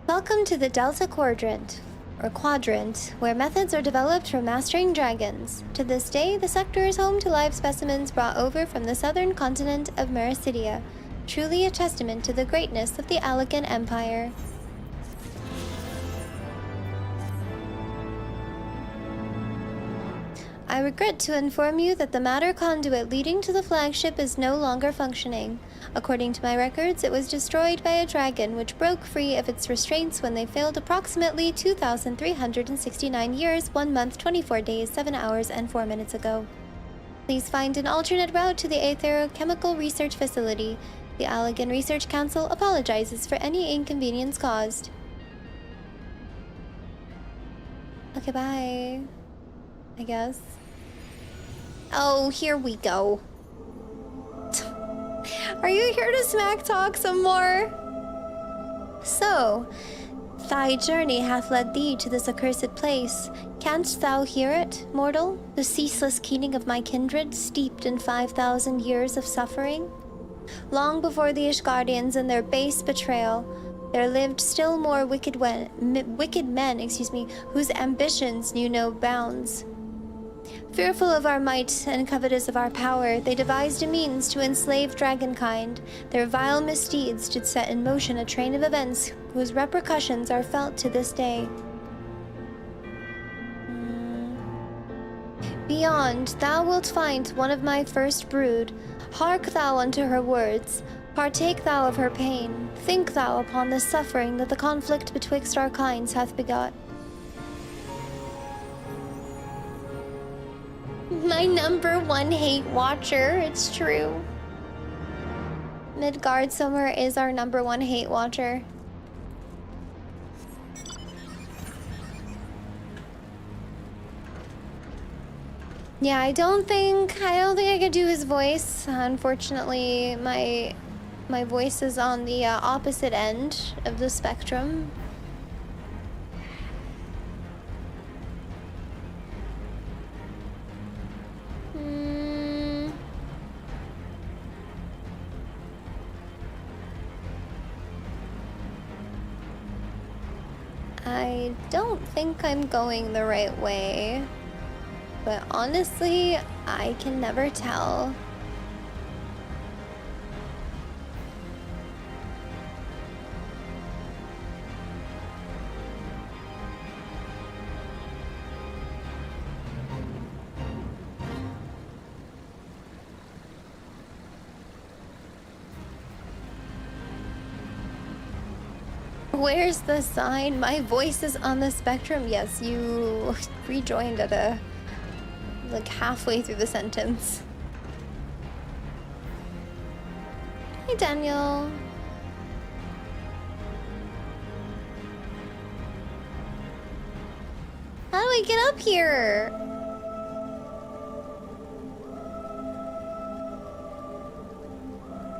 Welcome to the Delta Quadrant, or Quadrant, where methods are developed for mastering dragons. To this day, the sector is home to live specimens brought over from the southern continent of Mericidia, truly a testament to the greatness of the Allegan Empire. I regret to inform you that the matter conduit leading to the flagship is no longer functioning. According to my records, it was destroyed by a dragon which broke free of its restraints when they failed approximately 2,369 years, 1 month, 24 days, 7 hours, and 4 minutes ago. Please find an alternate route to the Aetherochemical Research Facility. The Allegan Research Council apologizes for any inconvenience caused. Okay, bye. I guess. Oh, here we go. Are you here to smack talk some more? So, thy journey hath led thee to this accursed place. Canst thou hear it, mortal? The ceaseless keening of my kindred, steeped in 5,000 years of suffering? Long before the Ishgardians and their base betrayal, there lived still more wicked men, whose ambitions knew no bounds. Fearful of our might and covetous of our power, they devised a means to enslave dragonkind. Their vile misdeeds did set in motion a train of events whose repercussions are felt to this day. Beyond, thou wilt find one of my first brood. Hark thou unto her words. Partake thou of her pain. Think thou upon the suffering that the conflict betwixt our kinds hath begot. My #1 hate watcher, it's true. Midgard somewhere is our #1 hate watcher. Yeah, I don't think I could do his voice. Unfortunately, my voice is on the opposite end of the spectrum. I don't think I'm going the right way, but honestly, I can never tell. Where's the sign? My voice is on the spectrum. Yes, you rejoined at a like halfway through the sentence. Hey, Daniel. How do I get up here?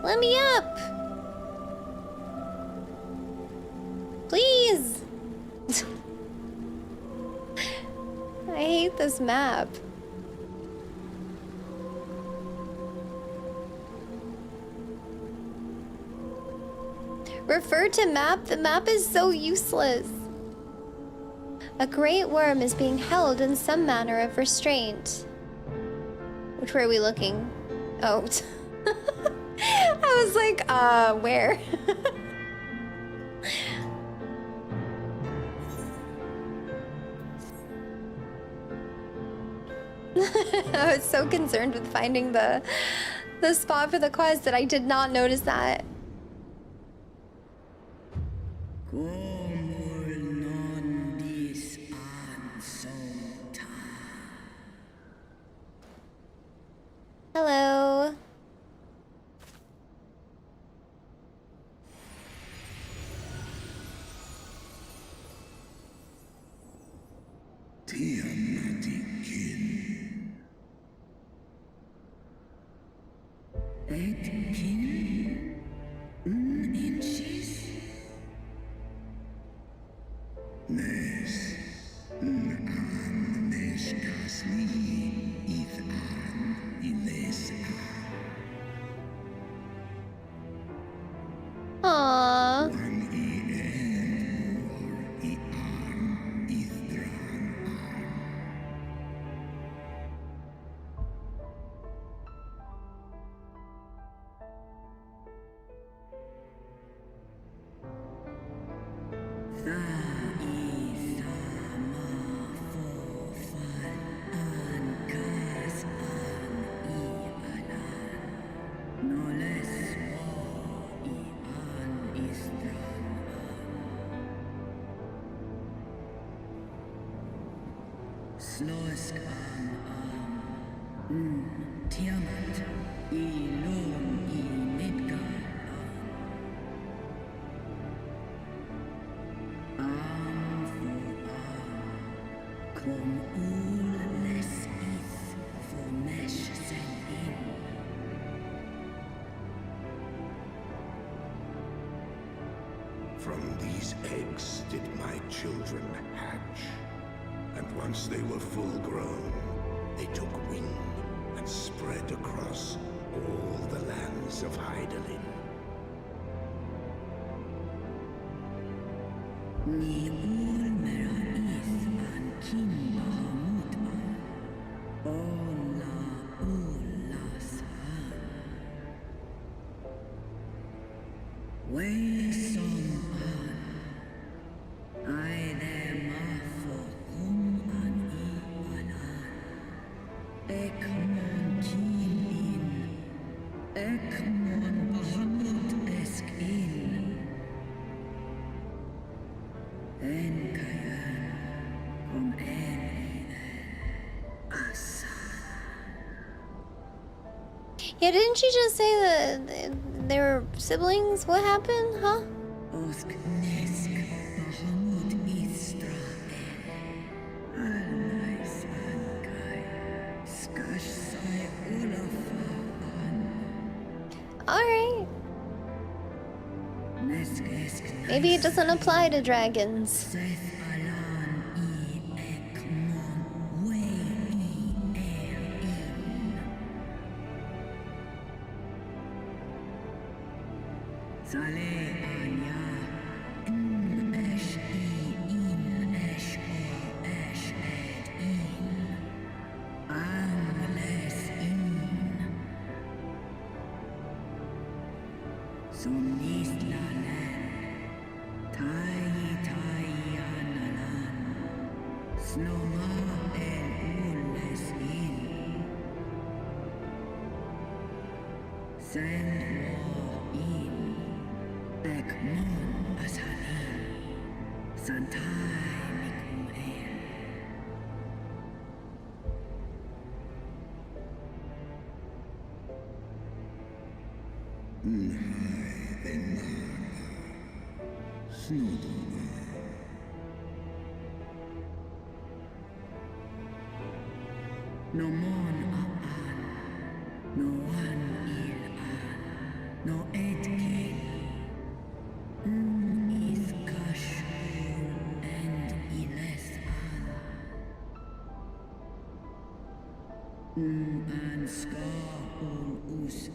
Let me up. Please! I hate this map. Refer to map? The map is so useless. A great worm is being held in some manner of restraint. Which way are we looking? Oh. I was like, where? I was so concerned with finding the spot for the quest that I did not notice that. Hello. Aww. From these eggs did my children hatch. And once they were full grown, they took wing and spread across all the lands of Hydaelyn. Yeah, didn't you just say that they were siblings? What happened, huh? Alright. Maybe it doesn't apply to dragons. No mon aan, no one il aan, no et kin. Is kashur and iles aan. An ska us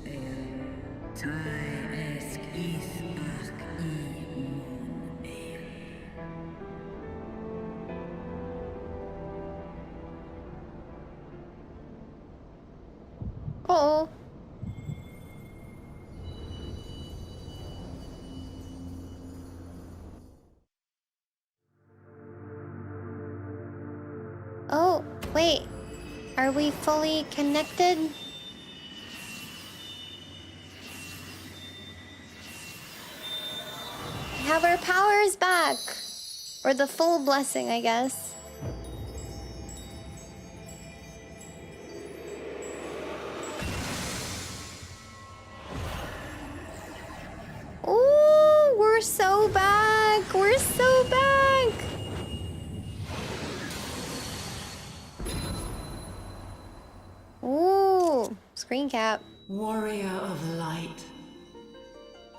tai esk is ach I mon el. Oh. Oh, wait. Are we fully connected? We have our powers back. Or the full blessing, I guess. Ooh, we're so back. We're so back. Ooh, screen cap. Warrior of light,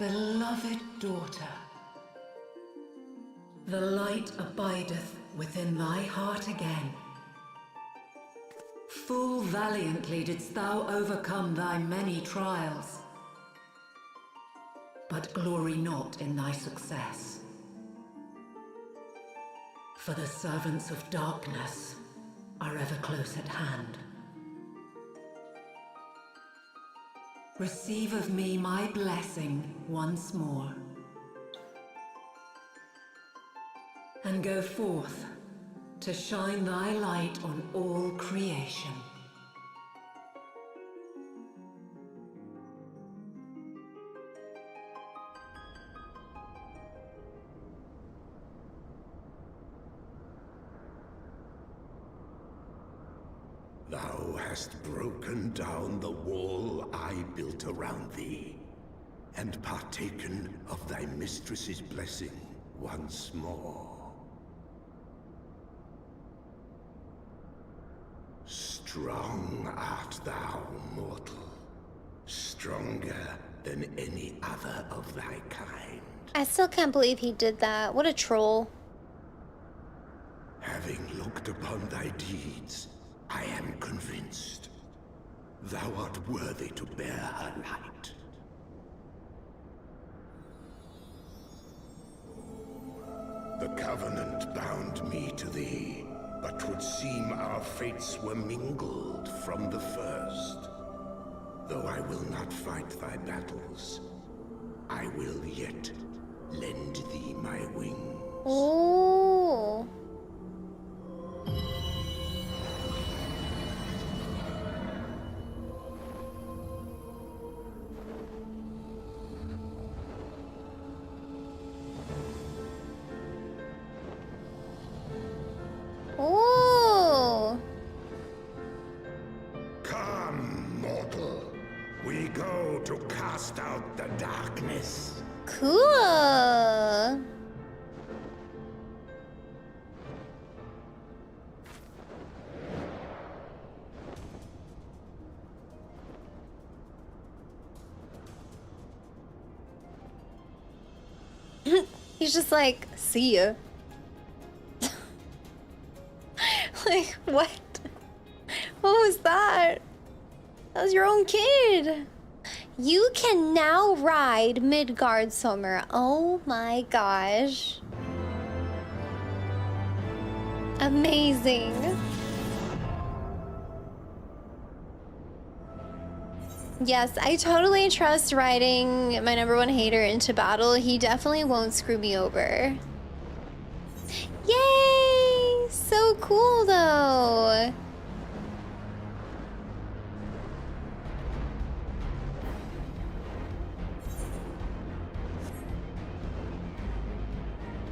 beloved daughter, the light abideth within thy heart again. Full valiantly didst thou overcome thy many trials, but glory not in thy success. For the servants of darkness are ever close at hand. Receive of me my blessing once more, and go forth to shine thy light on all creation. Thou hast broken down the wall I built around thee, and partaken of thy mistress's blessing once more. Strong art thou, mortal, stronger than any other of thy kind. I still can't believe he did that. What a troll. Having looked upon thy deeds, I am convinced thou art worthy to bear her light. The Covenant bound me to thee, but 'twould seem our fates were mingled from the first. Though I will not fight thy battles, I will yet lend thee my wings. Ooh. Ooh. Come, mortal. We go to cast out the darkness. Cool. He's just like, see ya. Like, what? What was that? That was your own kid. You can now ride Midgardsormr. Oh my gosh. Amazing. Yes, I totally trust riding my #1 hater into battle. He definitely won't screw me over. Yay! So cool though.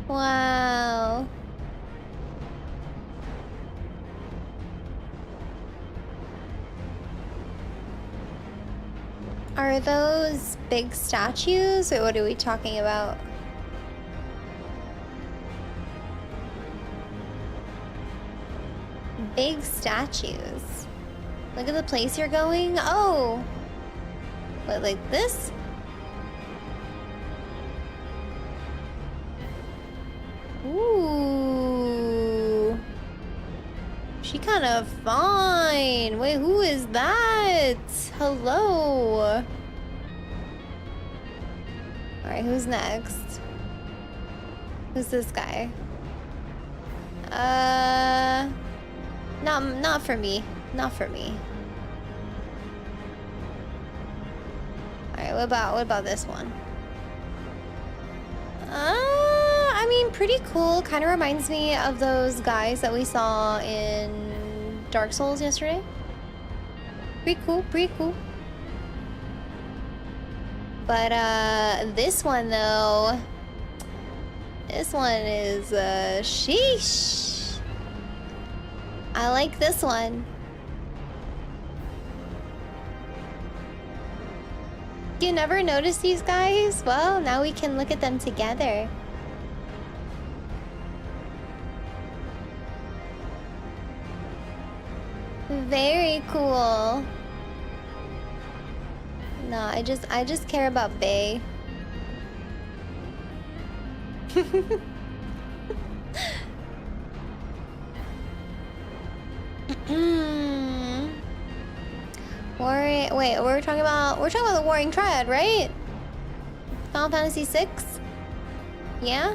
Wow. Are those big statues, or what are we talking about? Big statues. Look at the place you're going. Oh! What, like this? Ooh. She kind of fine. Wait, who is that? Hello. Alright, who's next? Who's this guy? Not for me. Not for me. Alright, what about this one? I mean, pretty cool. Kind of reminds me of those guys that we saw in Dark Souls yesterday. Pretty cool, pretty cool. But, this one, though... This one is, sheesh. I like this one. You never noticed these guys? Well, now we can look at them together. Very cool. No, I just care about Bae. Wait, we're talking about the Warring Triad, right? Final Fantasy VI? Yeah?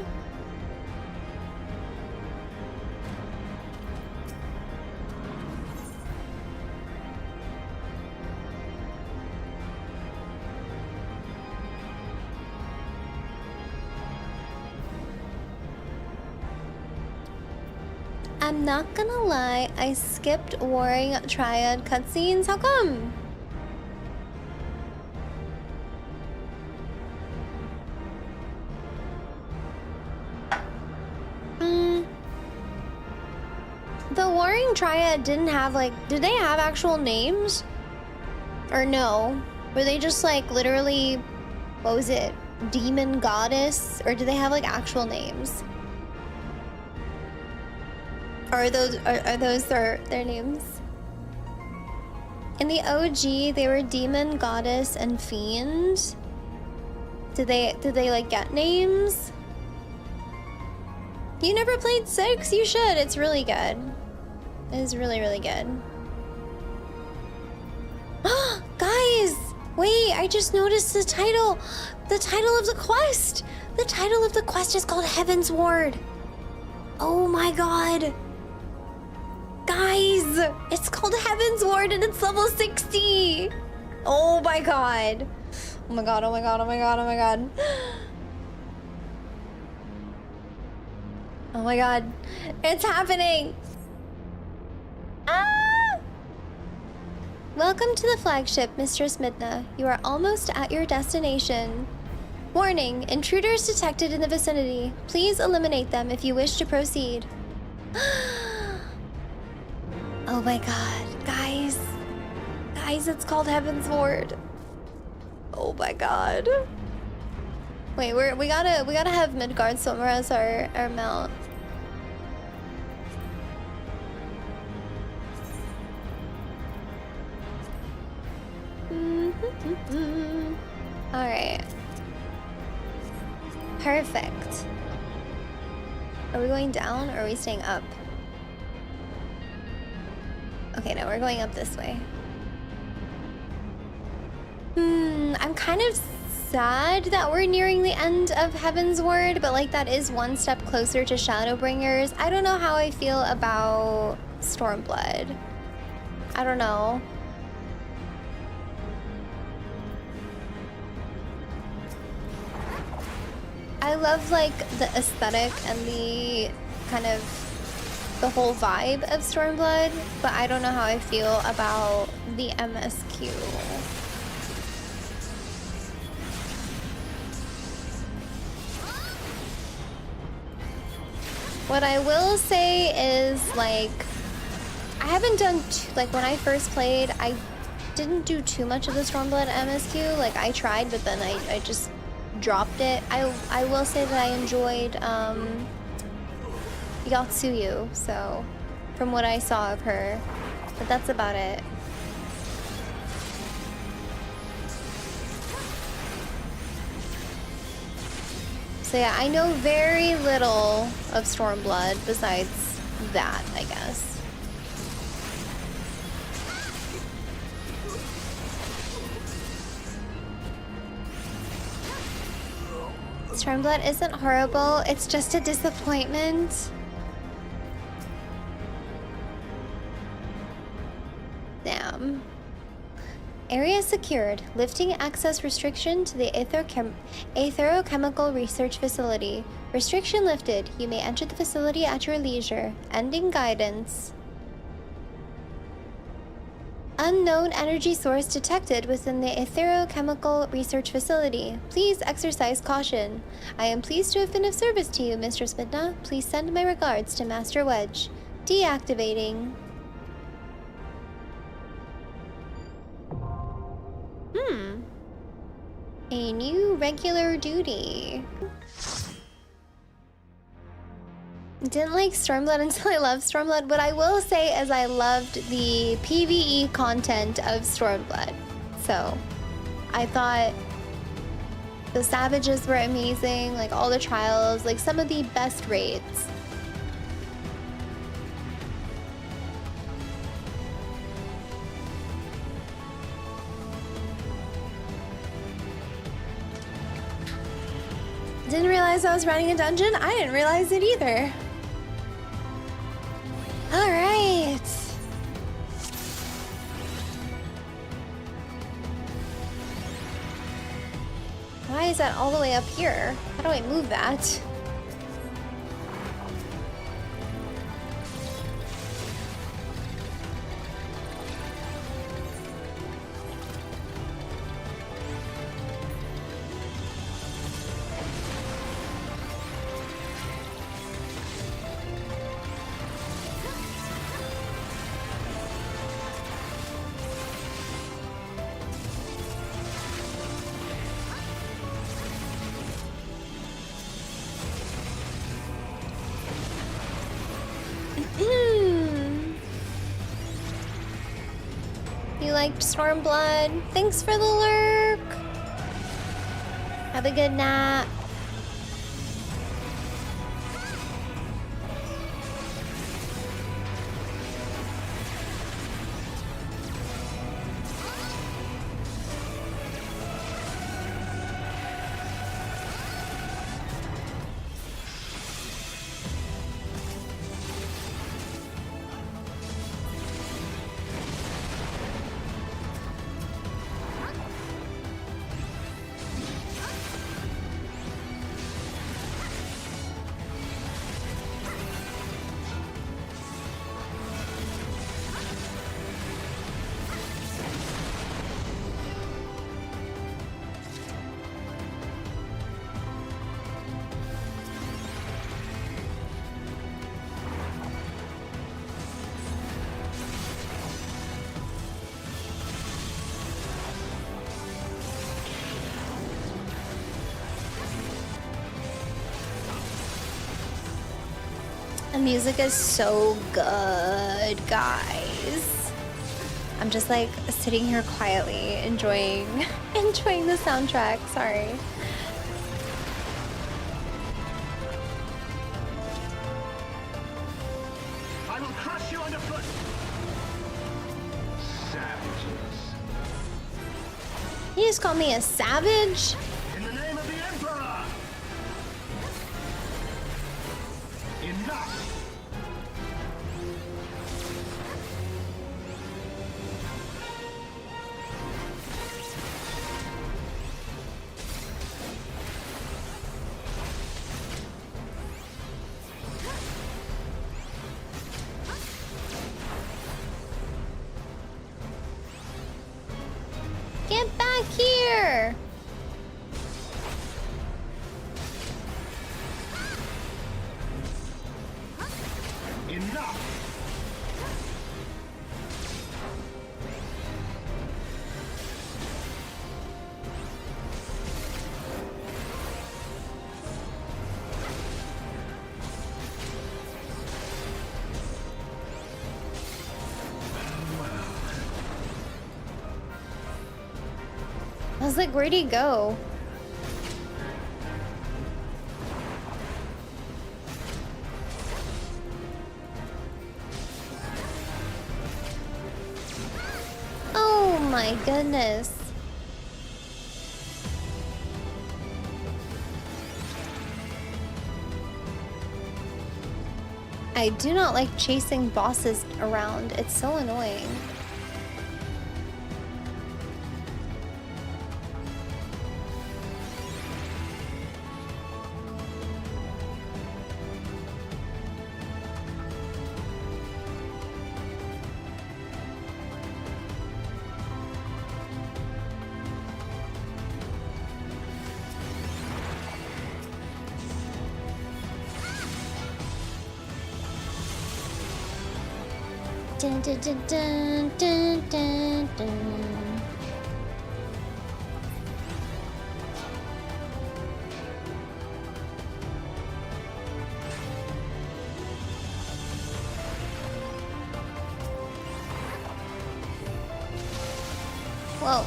I'm not gonna lie, I skipped Warring Triad cutscenes. How come? The Warring Triad didn't have, like, did they have actual names? Or no? Were they just, like, literally, what was it? Demon Goddess? Or did they have, like, actual names? Or are those their names? In the OG, they were Demon, Goddess, and Fiend. Did they like get names? You never played 6? You should. It's really good. It is really, really good. Guys! Wait, I just noticed the title. The title of the quest. The title of the quest is called Heavensward. Oh my god. Guys, it's called Heavensward and it's level 60. Oh my god. Oh my god, oh my god, oh my god, oh my god. Oh my god. It's happening. Ah! Welcome to the flagship, Mistress Midna. You are almost at your destination. Warning, intruders detected in the vicinity. Please eliminate them if you wish to proceed. Oh my god, guys. Guys, it's called Heavensward. Oh my god. Wait, we gotta have Midgard somewhere as our mount. Alright. Perfect. Are we going down or are we staying up? Okay, no, we're going up this way. I'm kind of sad that we're nearing the end of Heavensward, but like that is one step closer to Shadowbringers. I don't know how I feel about Stormblood. I don't know. I love like the aesthetic and the kind of the whole vibe of Stormblood, but I don't know how I feel about the MSQ. What I will say is, like, I haven't done like when I first played, I didn't do too much of the Stormblood MSQ. Like I tried, but then I just dropped it. I will say that I enjoyed Yotsuyu, so from what I saw of her, but that's about it. So yeah, I know very little of Stormblood besides that, I guess. Stormblood isn't horrible, it's just a disappointment. Damn. Area secured. Lifting access restriction to the Aetherochemical Research Facility. Restriction lifted. You may enter the facility at your leisure. Ending guidance. Unknown energy source detected within the Aetherochemical Research Facility. Please exercise caution. I am pleased to have been of service to you, Mistress Midna. Please send my regards to Master Wedge. Deactivating. A new regular duty. Didn't like Stormblood until I loved Stormblood. What I will say is I loved the PvE content of Stormblood. So I thought the Savages were amazing, like all the trials, like some of the best raids. Didn't realize I was running a dungeon. I didn't realize it either. All right. Why is that all the way up here? How do I move that? You liked Stormblood? Thanks for the lurk. Have a good nap. The music is so good, guys. I'm just like sitting here quietly enjoying the soundtrack. Sorry. I will crush you underfoot. Savages. You just called me a savage? In the name of the Emperor. Enough. was like, where'd he go? Oh my goodness. I do not like chasing bosses around. It's so annoying. Dun, dun, dun, dun, dun, dun, dun. Whoa.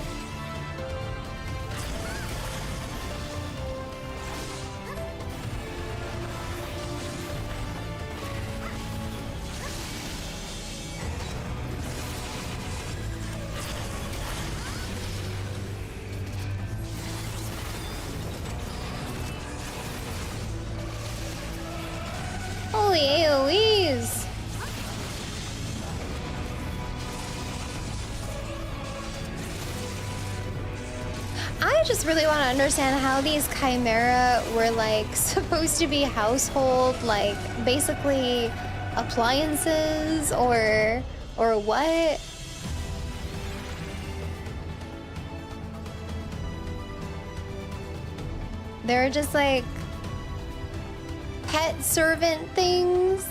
Holy AoEs! I just really want to understand how these chimera were like supposed to be household, like basically appliances or what? They're just like pet servant things.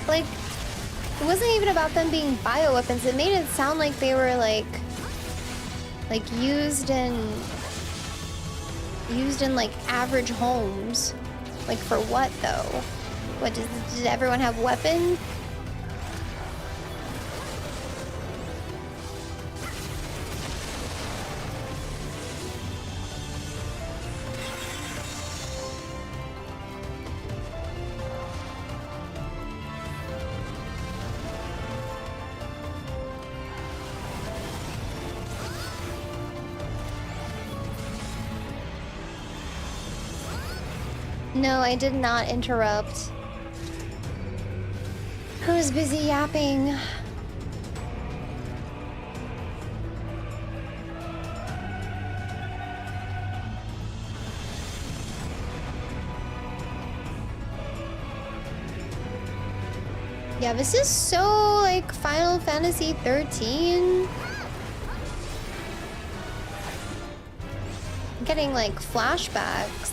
Like, it wasn't even about them being bioweapons. It made it sound like they were like used in like average homes. Like for what though? What did everyone have weapons? No, I did not interrupt. I was busy yapping. Yeah, this is so like Final Fantasy 13. I'm getting like flashbacks.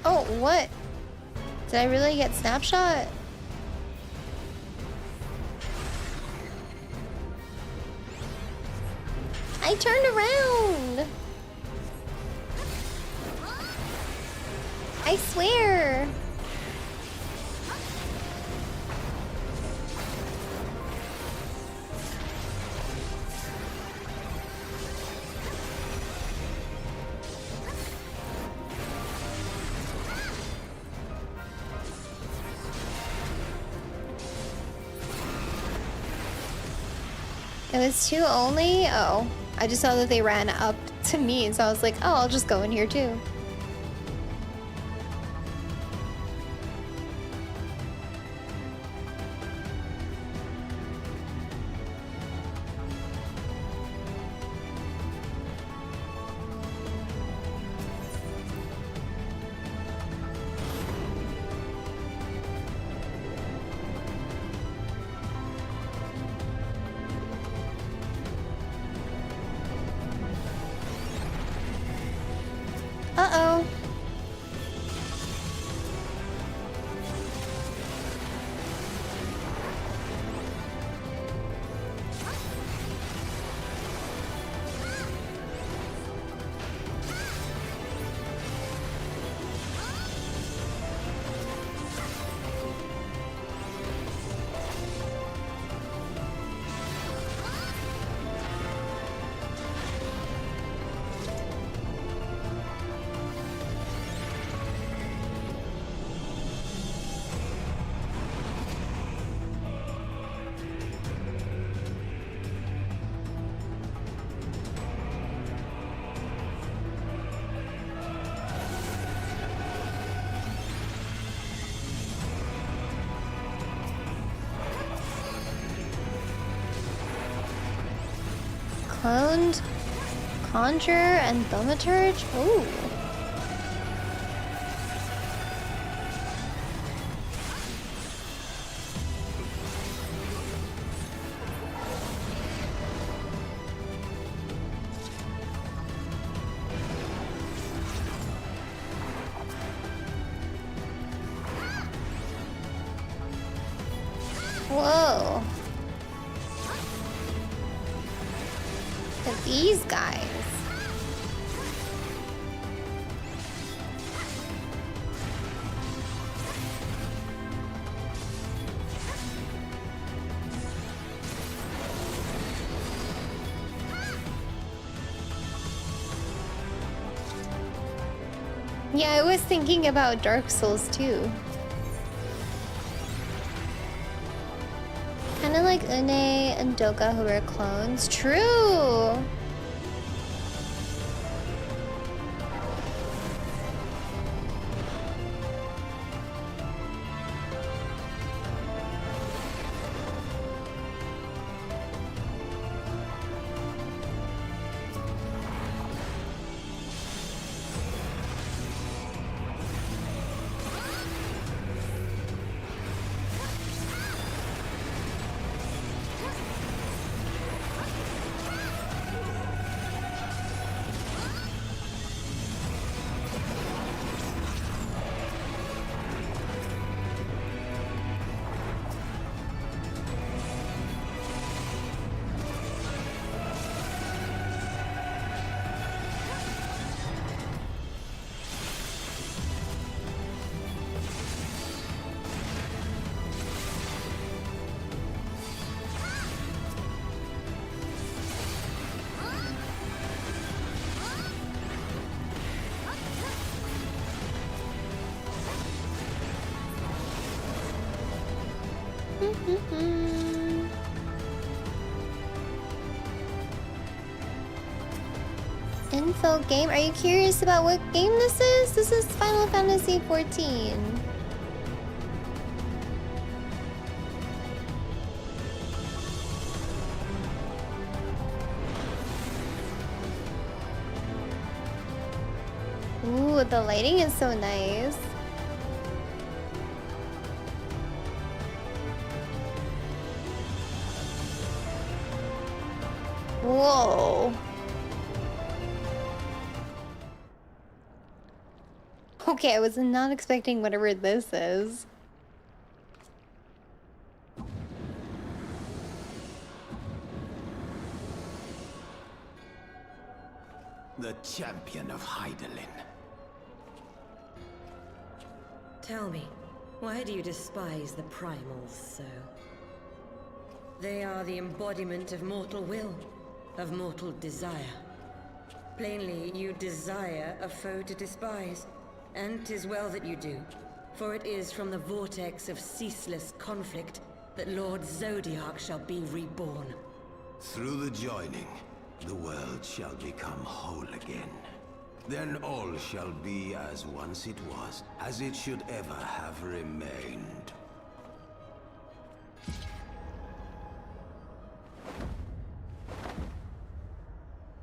Oh, what? Did I really get snapshot? I turned around! I swear! It was two only? Oh. I just saw that they ran up to me, so I was like, oh, I'll just go in here too. Uh-oh. Cloned, Conjure, and Thaumaturge? Ooh. Whoa. These guys. Yeah, I was thinking about Dark Souls too. Kind of like Une and Doga who are clones. True! Info game? Are you curious about what game this is? This is Final Fantasy XIV. Ooh, the lighting is so nice. Whoa. Okay, I was not expecting whatever this is. The champion of Hydaelyn. Tell me, why do you despise the primals so? They are the embodiment of mortal will, of mortal desire. Plainly, you desire a foe to despise. And 'tis well that you do, for it is from the vortex of ceaseless conflict that Lord Zodiac shall be reborn. Through the joining, the world shall become whole again. Then all shall be as once it was, as it should ever have remained.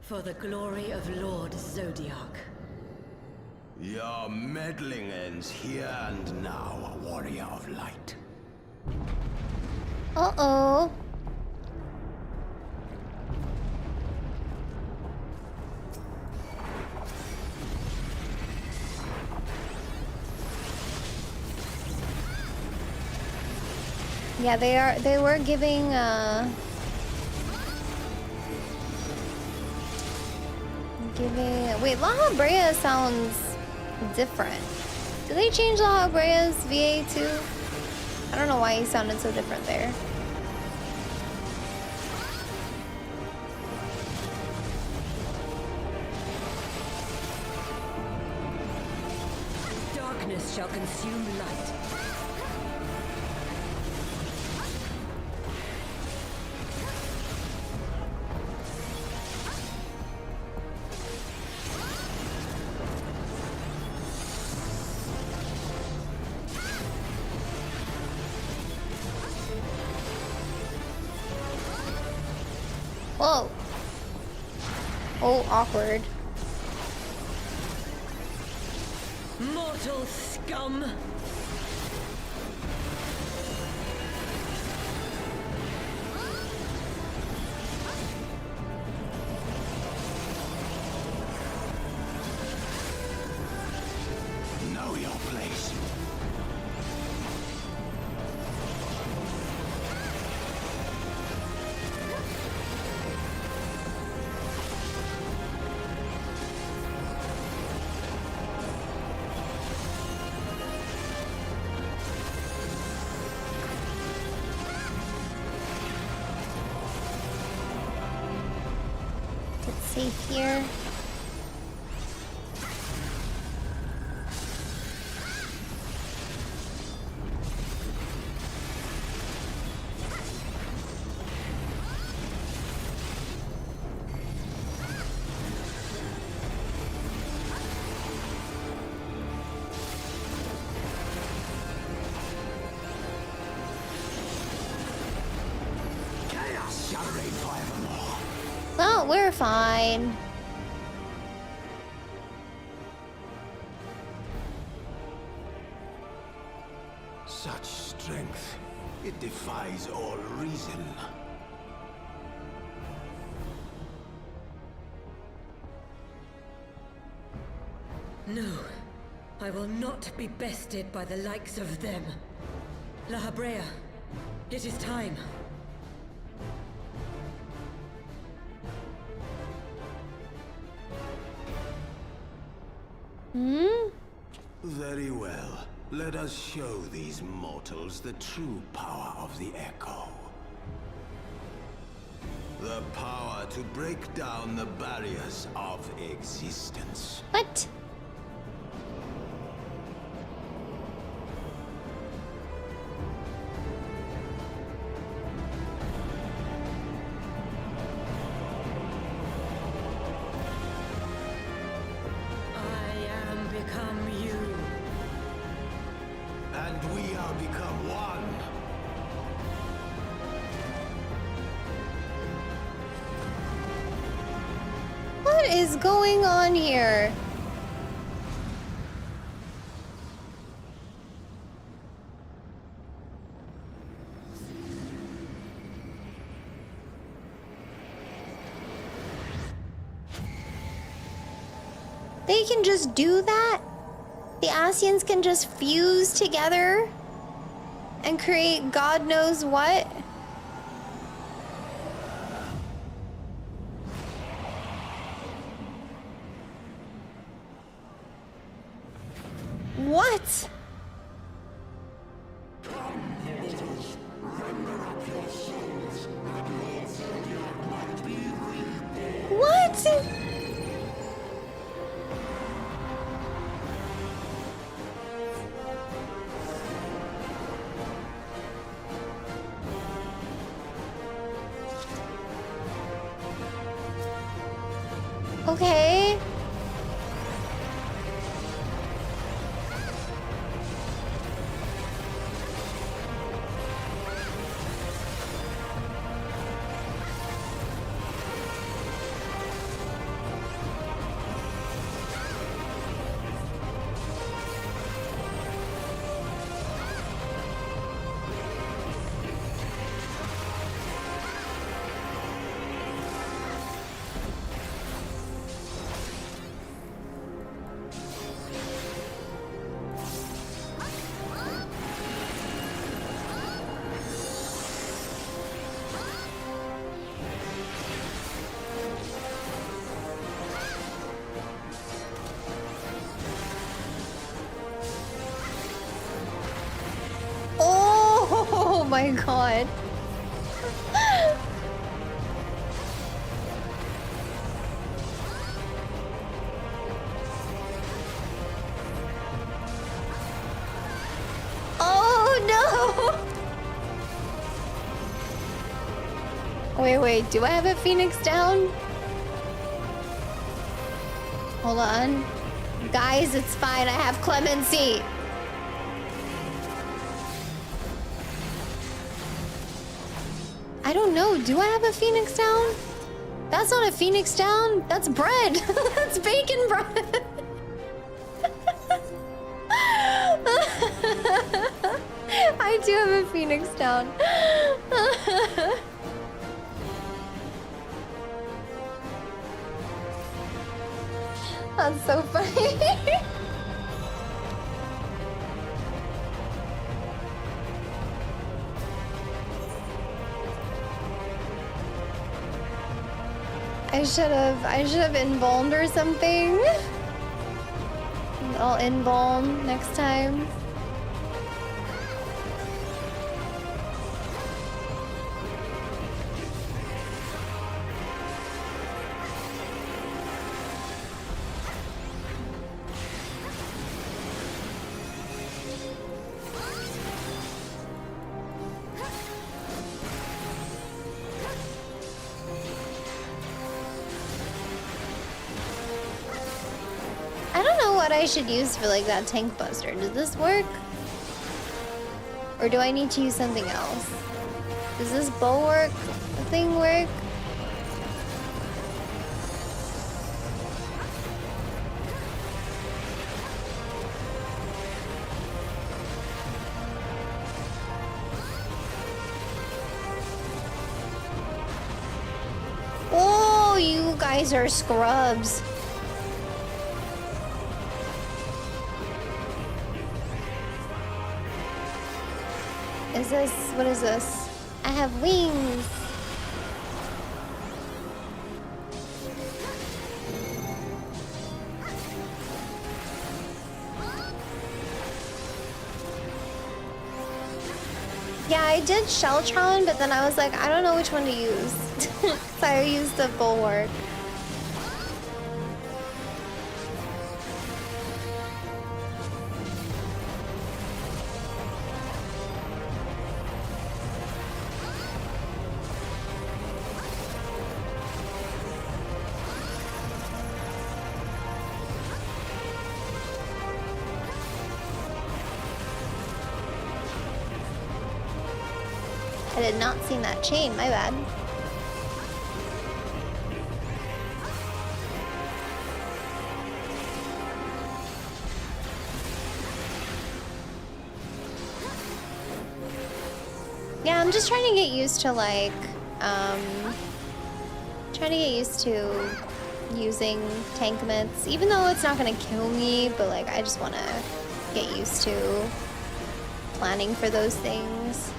For the glory of Lord Zodiac. Your meddling ends here and now, warrior of light. Uh-oh. Yeah, they were giving wait, La Habrea sounds different. Did they change La Habrea's VA too? I don't know why he sounded so different there. Darkness shall consume light. Whoa. Oh, awkward. Mortal scum! Know your place. It's safe here. Chaos shall reign forevermore. Well, we're fine. Such strength, it defies all reason. No, I will not be bested by the likes of them. La Habrea, it is time. Very well. Let us show these mortals the true power of the Echo. The power to break down the barriers of existence. What? I am become you. And we are become one. What is going on here? They can just do that? The Asians can just fuse together and create God knows what? What? What? Okay. my god. Oh no! Wait, do I have a phoenix down? Hold on. Guys, it's fine, I have clemency. I don't know, do I have a phoenix down? That's not a phoenix down, that's bread. That's bacon bread. I do have a phoenix down. That's so funny. I should have embalmed or something. I'll embalm next time. I should use for like that tank buster. Does this work? Or do I need to use something else? Does this bulwark thing work? Oh, you guys are scrubs. Is this, what is this? I have wings. Yeah, I did Sheltron, but then I was like, I don't know which one to use. So I used the bulwark. I did not see that chain, my bad. Yeah, I'm just trying to get used to like, using tank mitts, even though it's not gonna kill me, but like I just wanna get used to planning for those things.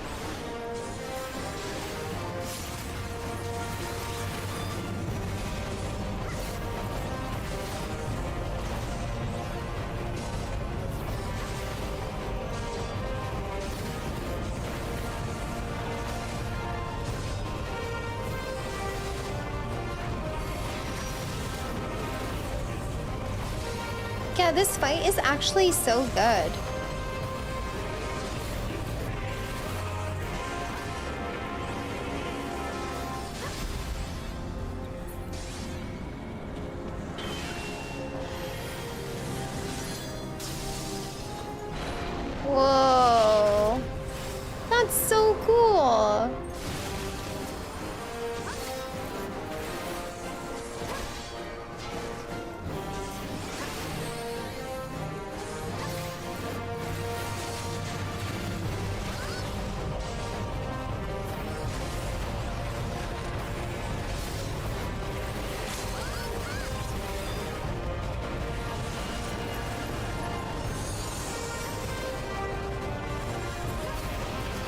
Yeah, this fight is actually so good. Whoa. That's so cool.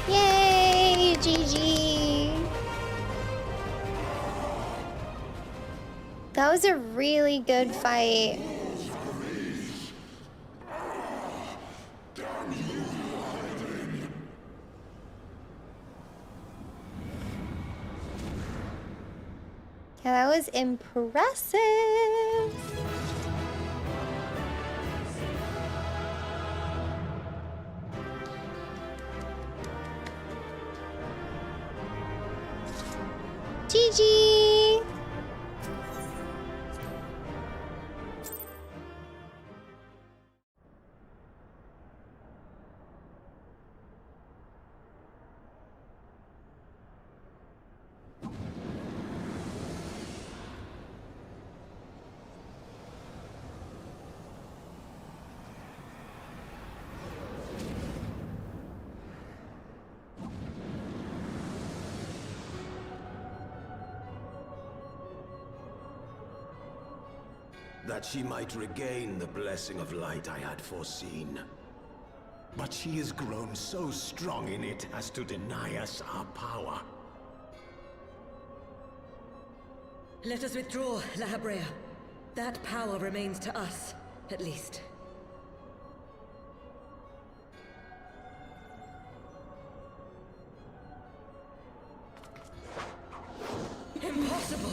Yay, GG. That was a really good fight. Yeah, that was impressive. GG! That she might regain the blessing of light I had foreseen. But she has grown so strong in it as to deny us our power. Let us withdraw, La Habrea. That power remains to us, at least. Impossible!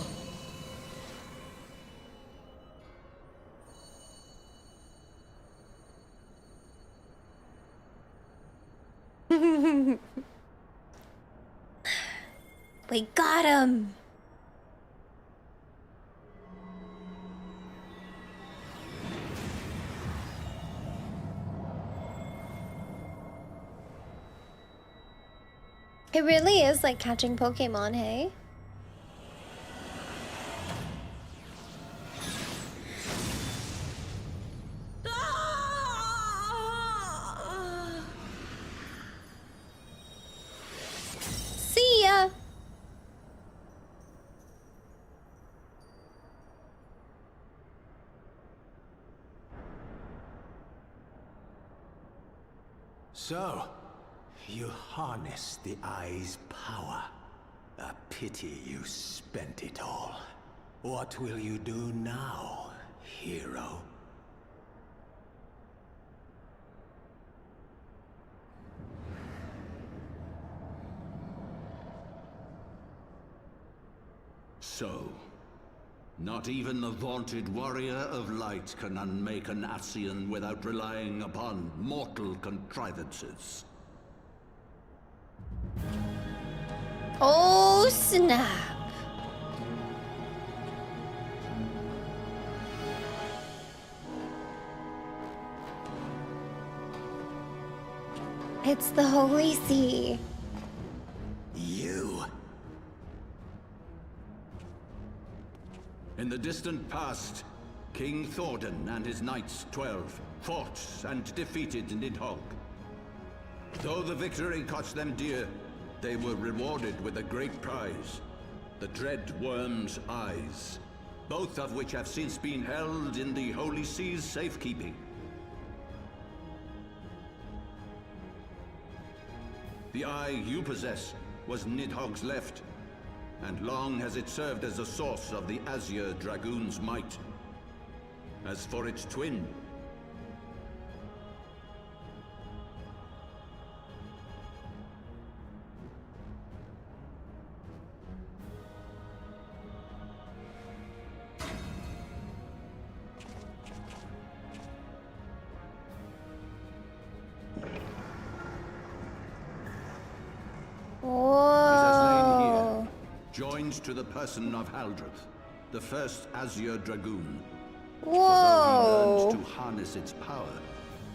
We got him! It really is like catching Pokemon, hey? See ya! So, you harnessed the eye's power. A pity you spent it all. What will you do now, hero? So, not even the vaunted warrior of light can unmake an Ascian without relying upon mortal contrivances. Oh, snap. It's the Holy See. You. In the distant past, King Thordan and his Knights 12 fought and defeated Nidhogg. Though the victory cost them dear, they were rewarded with a great prize, the Dread Worm's Eyes, both of which have since been held in the Holy See's safekeeping. The eye you possess was Nidhogg's left, and long has it served as a source of the Azure Dragoon's might. As for its twin, Whoa. joined to the person of Haldreth, the first Azure Dragoon. Whoa. For though he learned to harness its power,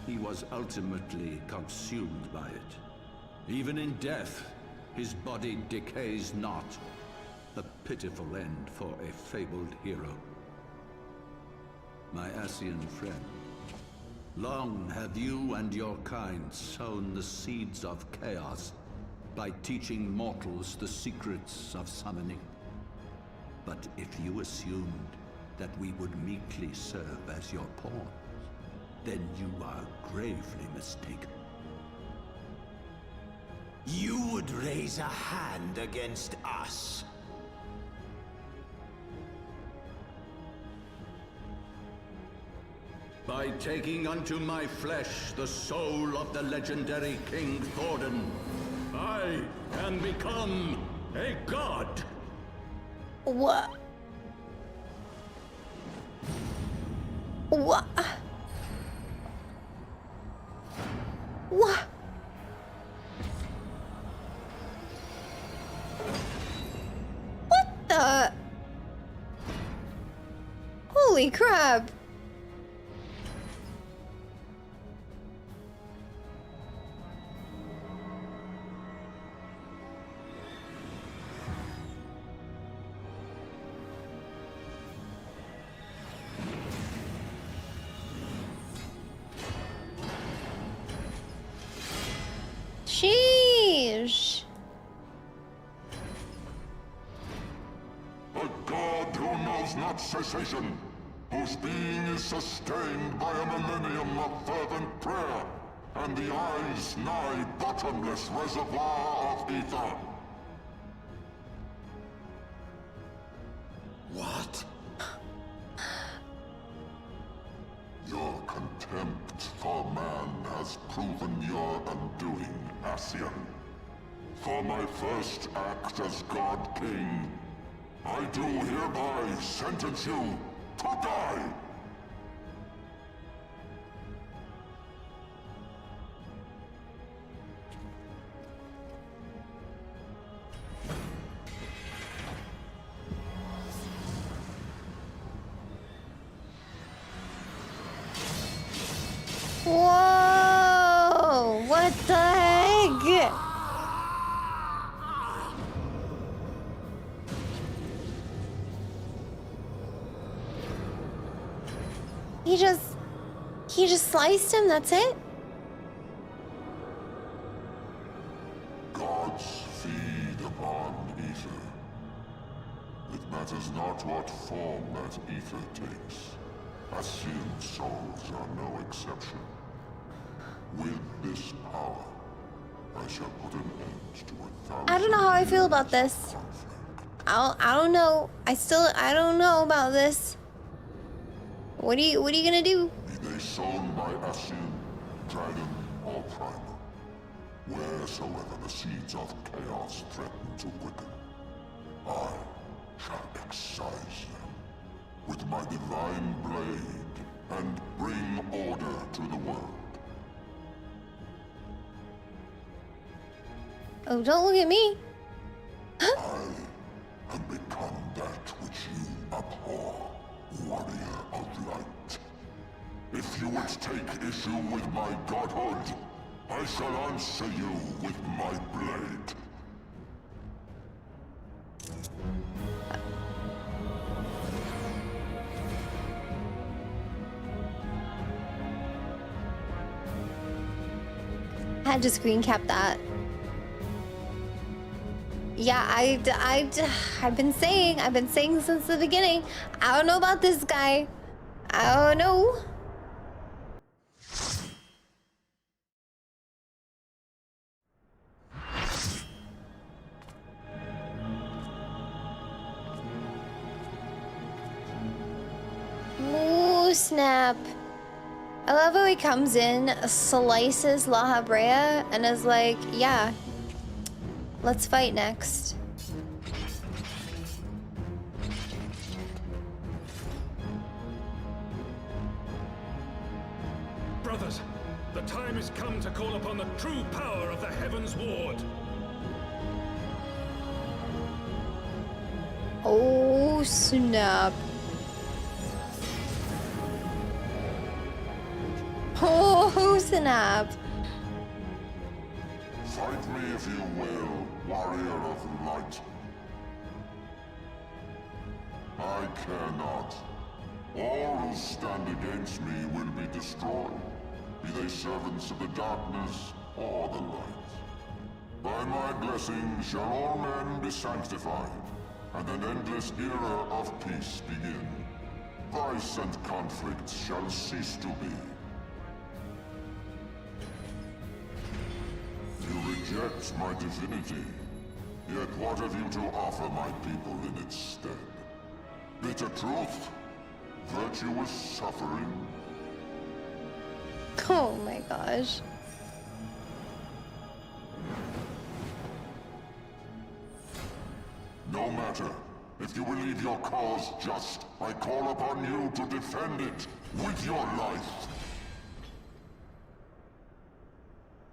he was ultimately consumed by it. Even in death, his body decays not. A pitiful end for a fabled hero. My Ascian friend, long have you and your kind sown the seeds of chaos by teaching mortals the secrets of summoning. But if you assumed that we would meekly serve as your pawns, then you are gravely mistaken. You would raise a hand against us. By taking unto my flesh the soul of the legendary King Thordan, I can become a god! What? What? What? What the? Holy crap. Sheesh. A god who knows not cessation, whose being is sustained by a millennium of fervent prayer, and the eye's nigh bottomless reservoir of ether. What? Your contempt for man has proven your undoing, Ascian. For my first act as God King, I do hereby sentence you to die! Whoa! What the heck? He just sliced him, that's it? Gods feed upon ether. It matters not what form that ether takes. Ascian souls are no exception. With this power, I shall put an end to 1,000 I don't know how I feel about this. I don't know. I don't know about this. What are you gonna do? Be they sown by Ascian, Dragon, or Primal. Wheresoever the seeds of chaos threaten to quicken, I shall excise them with my divine blade and bring order to the world. Oh, don't look at me. I have become that which you abhor, warrior of light. If you would take issue with my godhood, I shall answer you with my blade. I had to screen cap that. Yeah, I've been saying since the beginning, I don't know about this guy. I don't know. Ooh, snap. I love how he comes in, slices La Habrea, and is like, yeah, let's fight next. Brothers, the time has come to call upon the true power of the Heavensward. Oh, snap. Oh, snap. Fight me if you will, warrior of light. I care not. All who stand against me will be destroyed, be they servants of the darkness or the light. By my blessing shall all men be sanctified, and an endless era of peace begin. Vice and conflict shall cease to be. You reject my divinity, yet what have you to offer my people in its stead? Bitter truth? Virtuous suffering? Oh my gosh. No matter. If you believe your cause just, I call upon you to defend it with your life.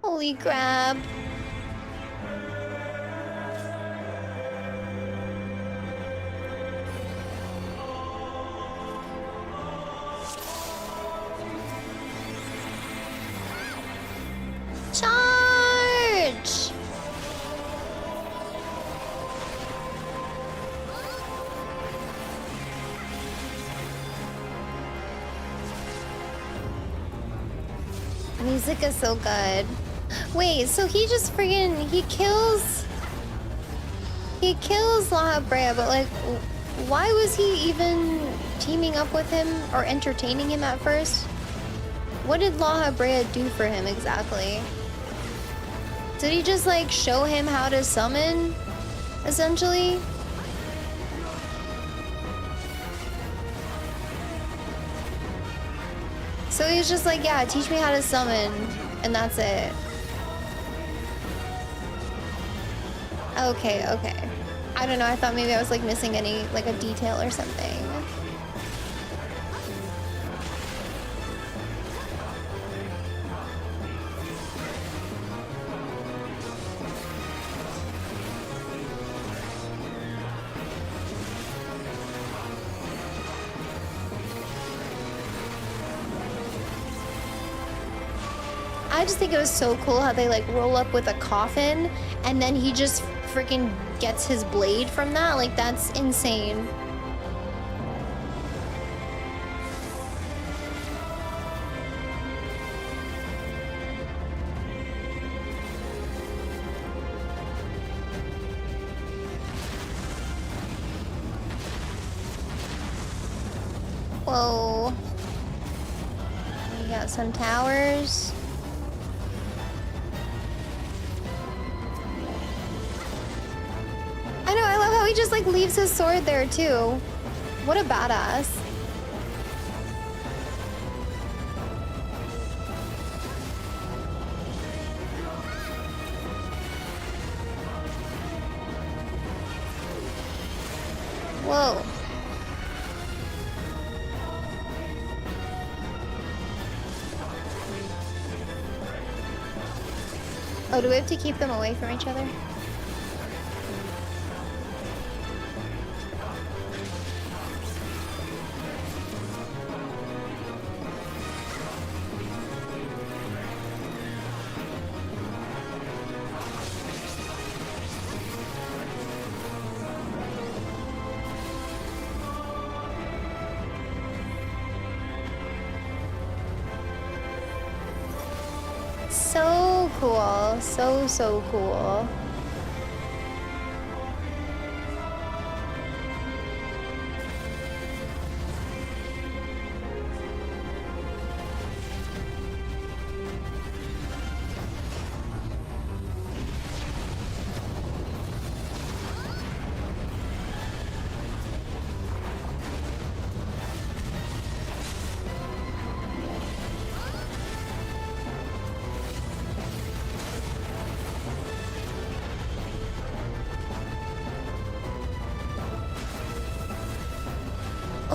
Holy crap. Charge! Music is so good. Wait, so he just friggin' he kills La Habrea, but like why was he even teaming up with him or entertaining him at first? What did La Habrea do for him exactly? Did he just like show him how to summon, essentially? So he's just like, yeah, teach me how to summon, and that's it. Okay, okay. I don't know, I thought maybe I was like missing any, like a detail or something. I just think it was so cool how they like roll up with a coffin and then he just freaking gets his blade from that. Like, that's insane. Whoa. We got some towers. I know, I love how he just like leaves his sword there too. What a badass. Whoa. Oh, do we have to keep them away from each other? So cool. So cool.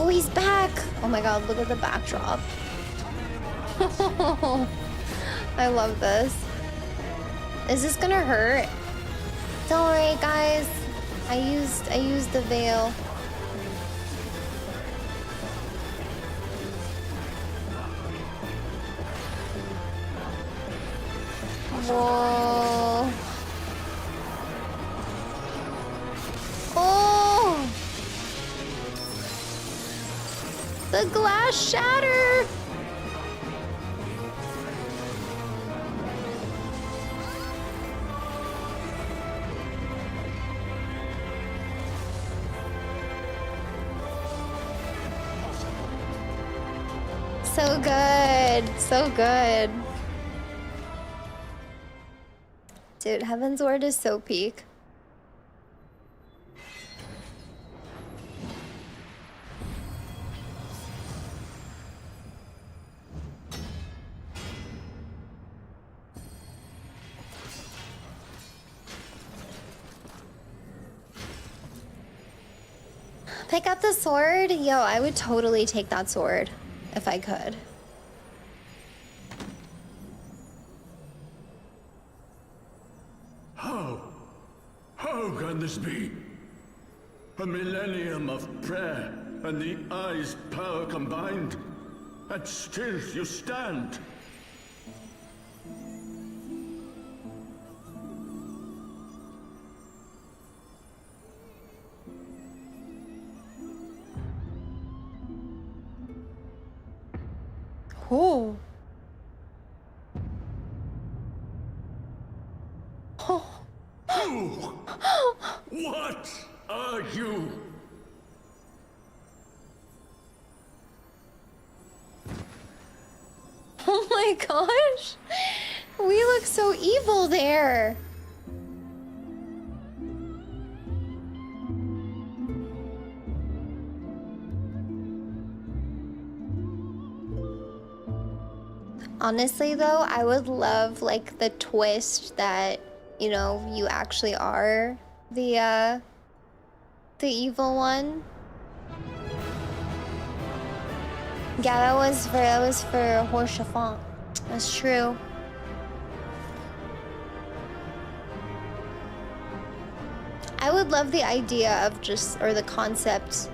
Oh, he's back! Oh my god, look at the backdrop. I love this. Is this gonna hurt? Don't worry, guys. I used the veil. Whoa. Oh! The glass shatter! So good. So good. Dude, Heavensward is so peak. Pick up the sword? Yo, I would totally take that sword if I could. How? How can this be? A millennium of prayer and the eye's power combined, and still you stand. Oh. Oh. Who? What are you? Oh my gosh. We look so evil there. Honestly though, I would love like the twist that, you know, you actually are the evil one. Yeah, that was for Horsefant. That's true. I would love the idea of just, or the concept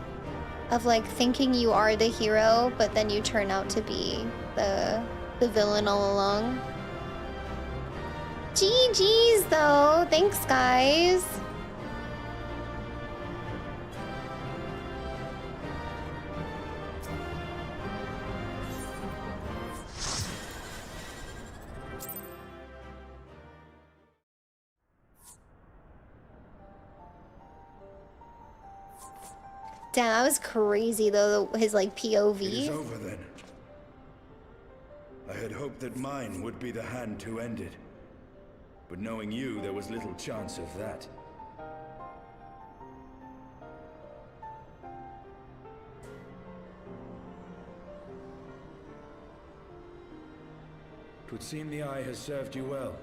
of like thinking you are the hero, but then you turn out to be the villain all along. GG's though. Thanks, guys. Damn, that was crazy though, his like POV. It is over then. I had hoped that mine would be the hand to end it. But knowing you, there was little chance of that. Twould seem the eye has served you well.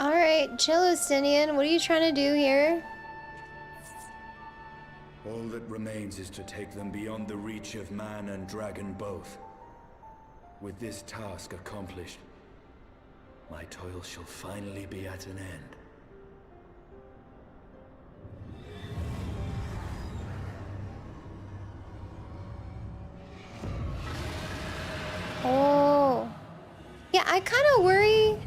Alright, chill, Justinian. What are you trying to do here? All that remains is to take them beyond the reach of man and dragon both. With this task accomplished, my toil shall finally be at an end. Oh. Yeah, I kind of worry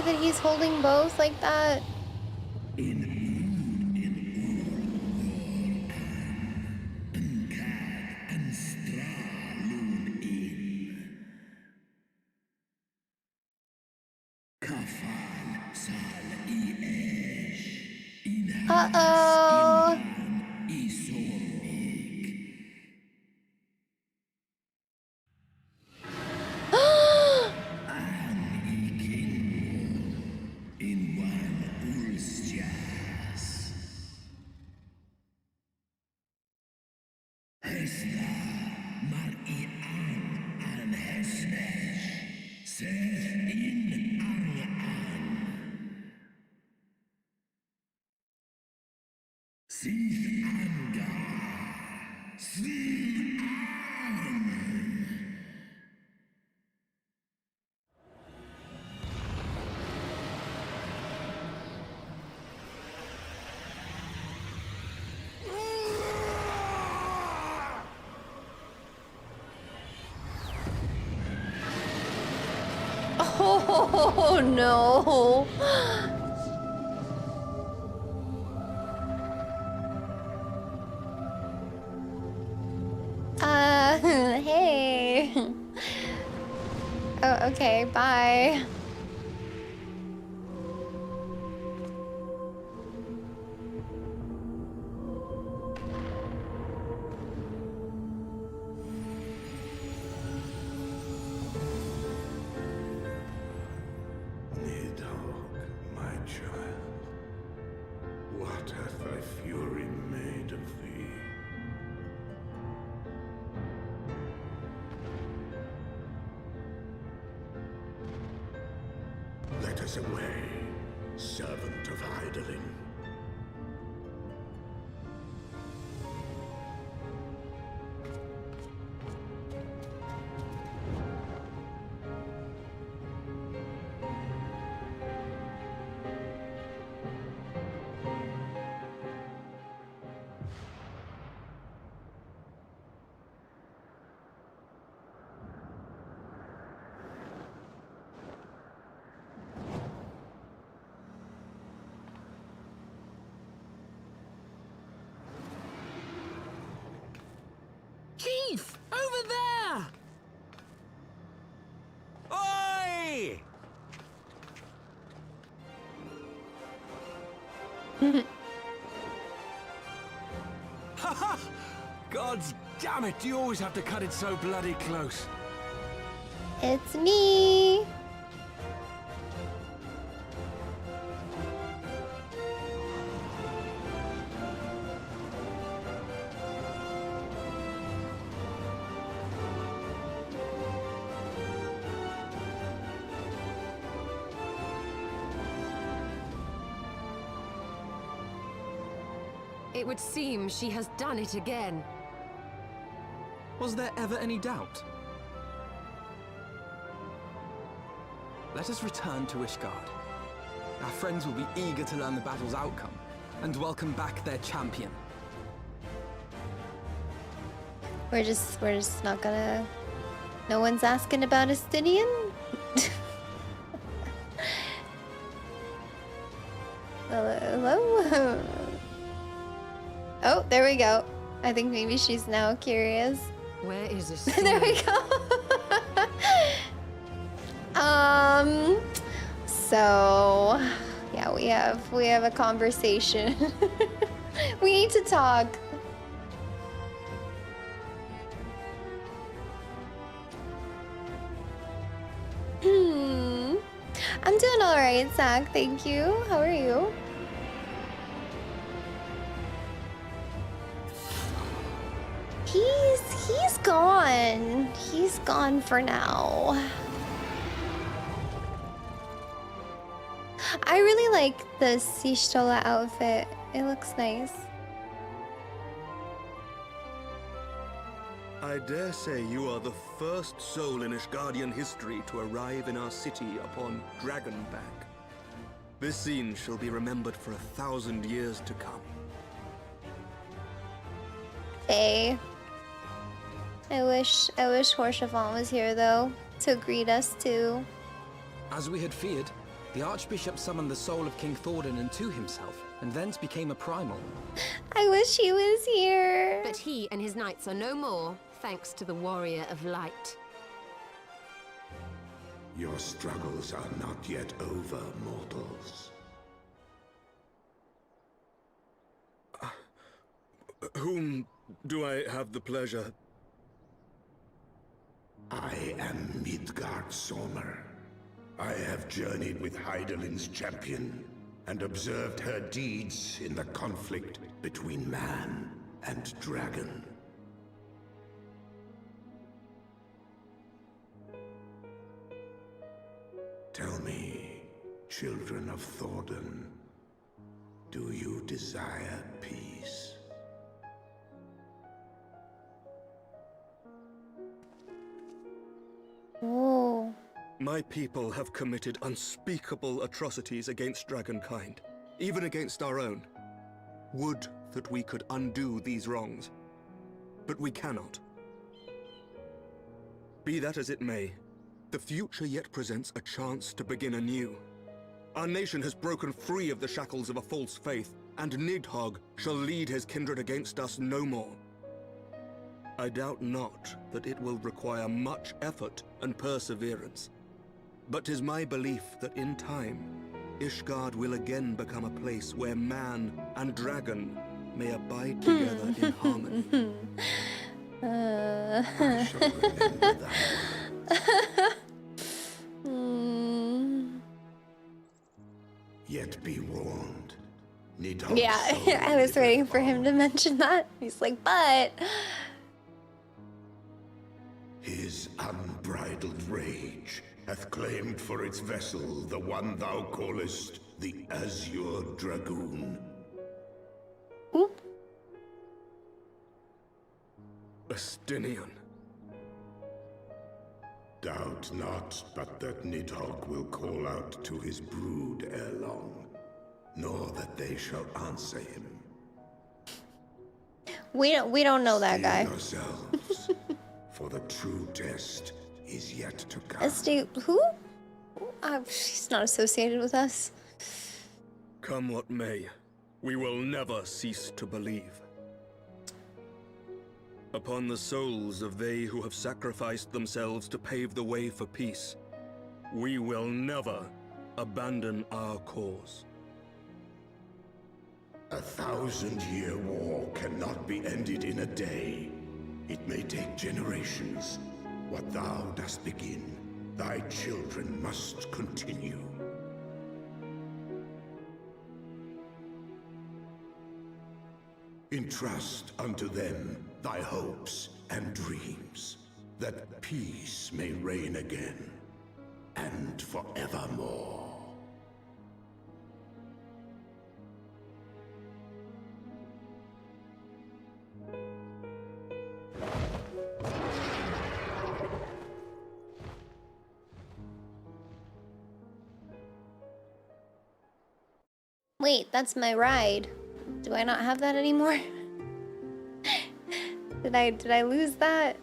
that he's holding both like that. Uh-oh. Oh no. Hey. Oh, okay, bye. Let us away, servant of Hydaelyn. Keith! Over there! Oi! Haha! Gods damn it, you always have to cut it so bloody close. It's me. It would seem she has done it again. Was there ever any doubt? Let us return to Ishgard. Our friends will be eager to learn the battle's outcome, and welcome back their champion. We're just not gonna... No one's asking about Estinian? Hello? Oh, there we go. I think maybe she's now curious. Where is this? There we go. So yeah, we have a conversation. We need to talk. I'm doing all right, Zach. Thank you. How are you? He's gone. He's gone for now. I really like the Sishtola outfit. It looks nice. I dare say you are the first soul in Ishgardian history to arrive in our city upon Dragonback. This scene shall be remembered for 1,000 years to come. Hey. I wish Horshavant was here though, to greet us too. As we had feared, the Archbishop summoned the soul of King Thordan into himself, and thence became a primal. I wish he was here. But he and his knights are no more, thanks to the Warrior of Light. Your struggles are not yet over, mortals. Whom do I have the pleasure? I am Midgard Sommer. I have journeyed with Hydaelyn's champion and observed her deeds in the conflict between man and dragon. Tell me, children of Thordan, do you desire peace? Whoa. My people have committed unspeakable atrocities against dragonkind, even against our own. Would that we could undo these wrongs, but we cannot. Be that as it may, the future yet presents a chance to begin anew. Our nation has broken free of the shackles of a false faith, and Nidhogg shall lead his kindred against us no more. I doubt not that it will require much effort and perseverance. But 'tis my belief that in time, Ishgard will again become a place where man and dragon may abide together in harmony. I shall remember that. Yet be warned. Nidhogg's Yeah, soul I was waiting for him to mention that. He's like, but... His unbridled rage hath claimed for its vessel the one thou callest the Azure Dragoon. Oop. Estinian. Doubt not but that Nidhogg will call out to his brood ere long, nor that they shall answer him. We don't know that guy. Yourselves, for the true test is yet to come. Estate who? She's not associated with us. Come what may, we will never cease to believe. Upon the souls of they who have sacrificed themselves to pave the way for peace, we will never abandon our cause. 1,000-year war cannot be ended in a day. It may take generations. What thou dost begin, thy children must continue. Entrust unto them thy hopes and dreams, that peace may reign again, and forevermore. Wait, that's my ride. Do I not have that anymore? Did I lose that?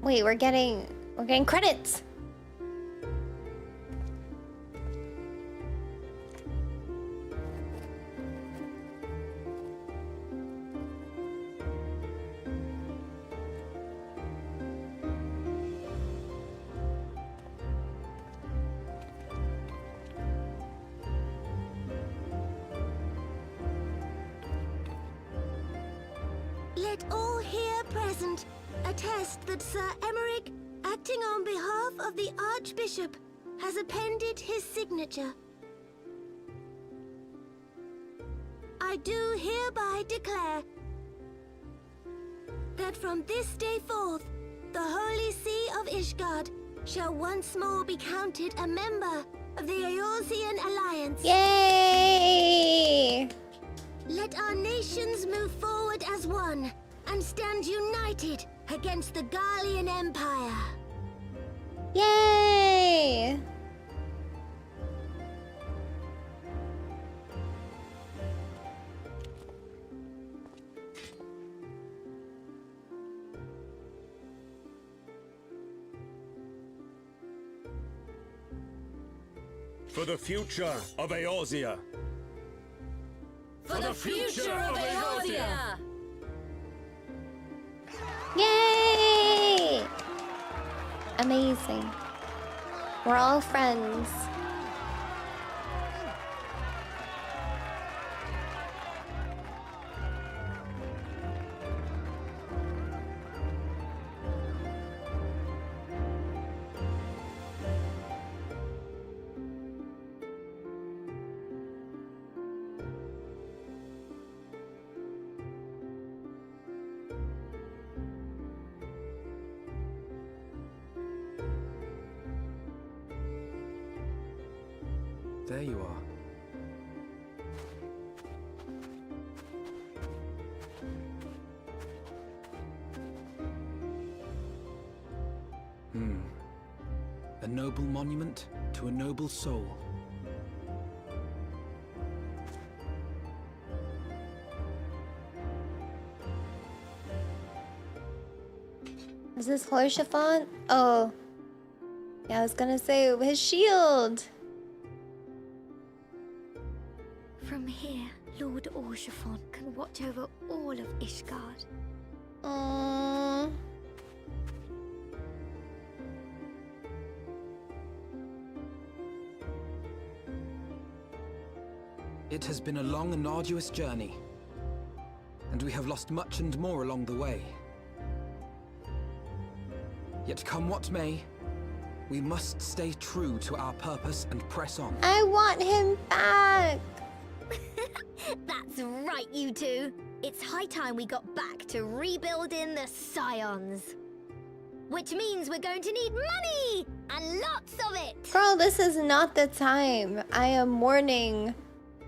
Wait, we're getting credits. Let all here present attest that Sir Emmerich, acting on behalf of the Archbishop, has appended his signature. I do hereby declare that from this day forth, the Holy See of Ishgard shall once more be counted a member of the Eorzean Alliance. Yay! Let our nations move forward as one and stand united against the Garlean Empire. Yay! For the future of Eorzea. For the future of Eorzea! Yay! Amazing. We're all friends. There you are. A noble monument to a noble soul. Is this Horshaphant? Oh. Yeah, I was gonna say his shield. From here, Lord Horshaphant can watch over all of Ishgard. Aww. It has been a long and arduous journey, and we have lost much and more along the way. Yet come what may, we must stay true to our purpose and press on. I want him back. That's right, you two. It's high time we got back to rebuilding the Scions. Which means we're going to need money! And lots of it! Girl, this is not the time. I am mourning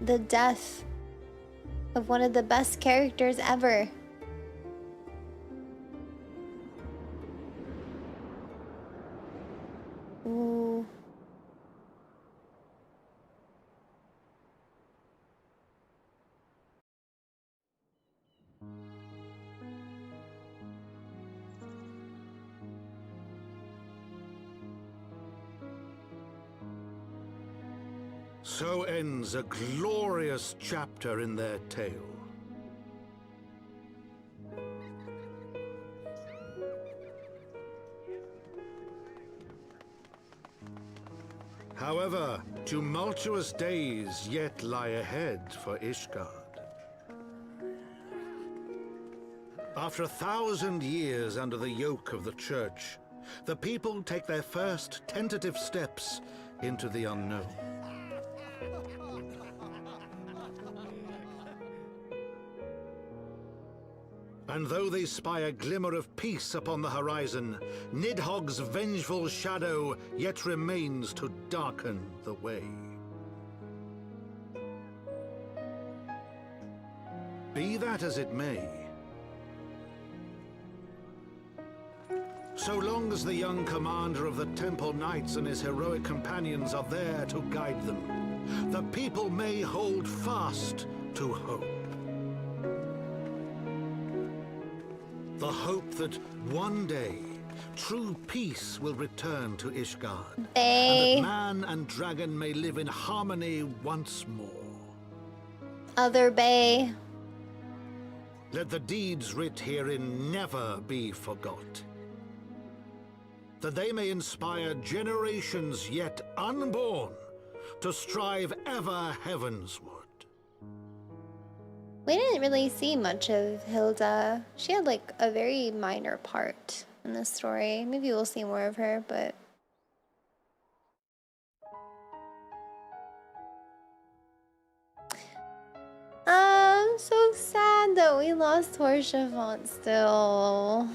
the death of one of the best characters ever. Ooh. So ends a glorious chapter in their tale. However, tumultuous days yet lie ahead for Ishgard. After 1,000 years under the yoke of the Church, the people take their first tentative steps into the unknown. And though they spy a glimmer of peace upon the horizon, Nidhogg's vengeful shadow yet remains to darken the way. Be that as it may, so long as the young commander of the Temple Knights and his heroic companions are there to guide them, the people may hold fast to hope. The hope that one day true peace will return to Ishgard, and that man and dragon may live in harmony once more. Other Bay. Let the deeds writ herein never be forgot, that they may inspire generations yet unborn to strive ever heavensward. We didn't really see much of Hilda. She had like a very minor part in this story. Maybe we'll see more of her, but... I'm so sad that we lost Torchevant still.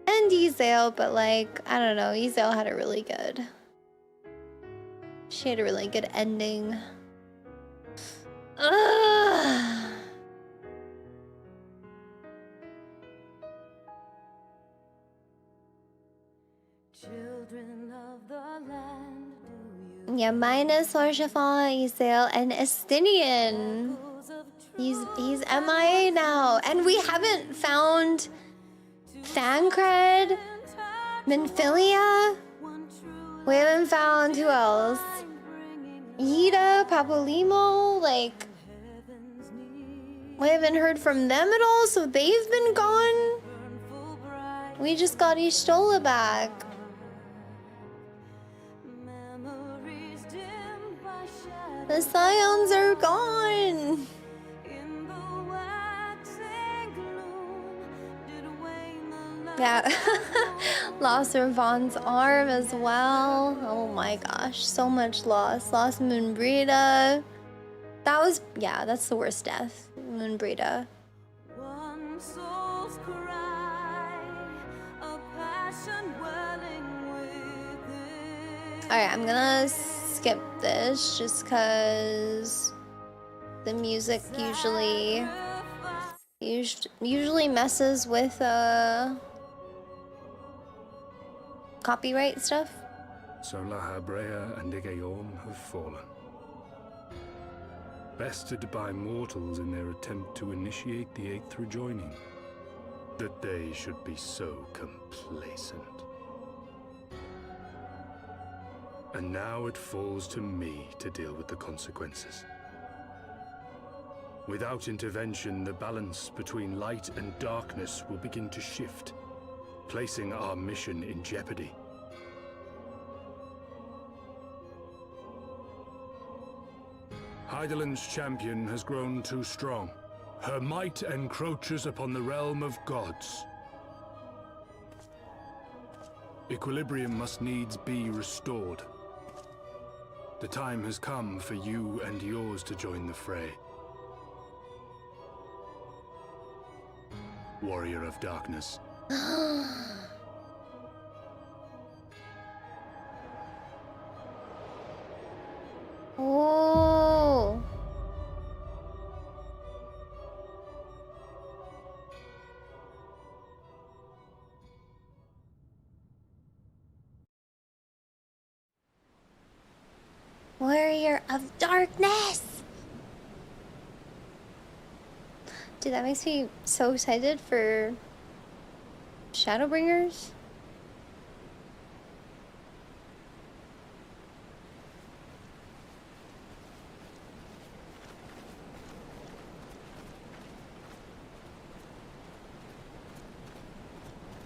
And Ysael, but like, I don't know, Ysael had a really good... She had a really good ending. Ugh. Children of the land, Yeah, minus Torchevant, Ysael, and Estinian. He's MIA now, and we haven't found Thancred, Minfilia. We haven't found who else? Yida, Papolimo, like we haven't heard from them at all, so they've been gone. We just got Y'shtola back. The Scions are gone. Yeah, lost Ravon's arm as well. Oh my gosh, so much loss. Lost Moonbrita. That was, yeah, that's the worst death. Moonbrita. Alright, I'm gonna skip this just because the music usually messes with copyright stuff. So Lahabrea and Igayorm have fallen. Bested by mortals in their attempt to initiate the Eighth Rejoining. That they should be so complacent. And now it falls to me to deal with the consequences. Without intervention, the balance between light and darkness will begin to shift, placing our mission in jeopardy. Hydaelyn's champion has grown too strong. Her might encroaches upon the realm of gods. Equilibrium must needs be restored. The time has come for you and yours to join the fray. warrior of darkness. Oh. Warrior of darkness. Dude, that makes me so excited for Shadowbringers.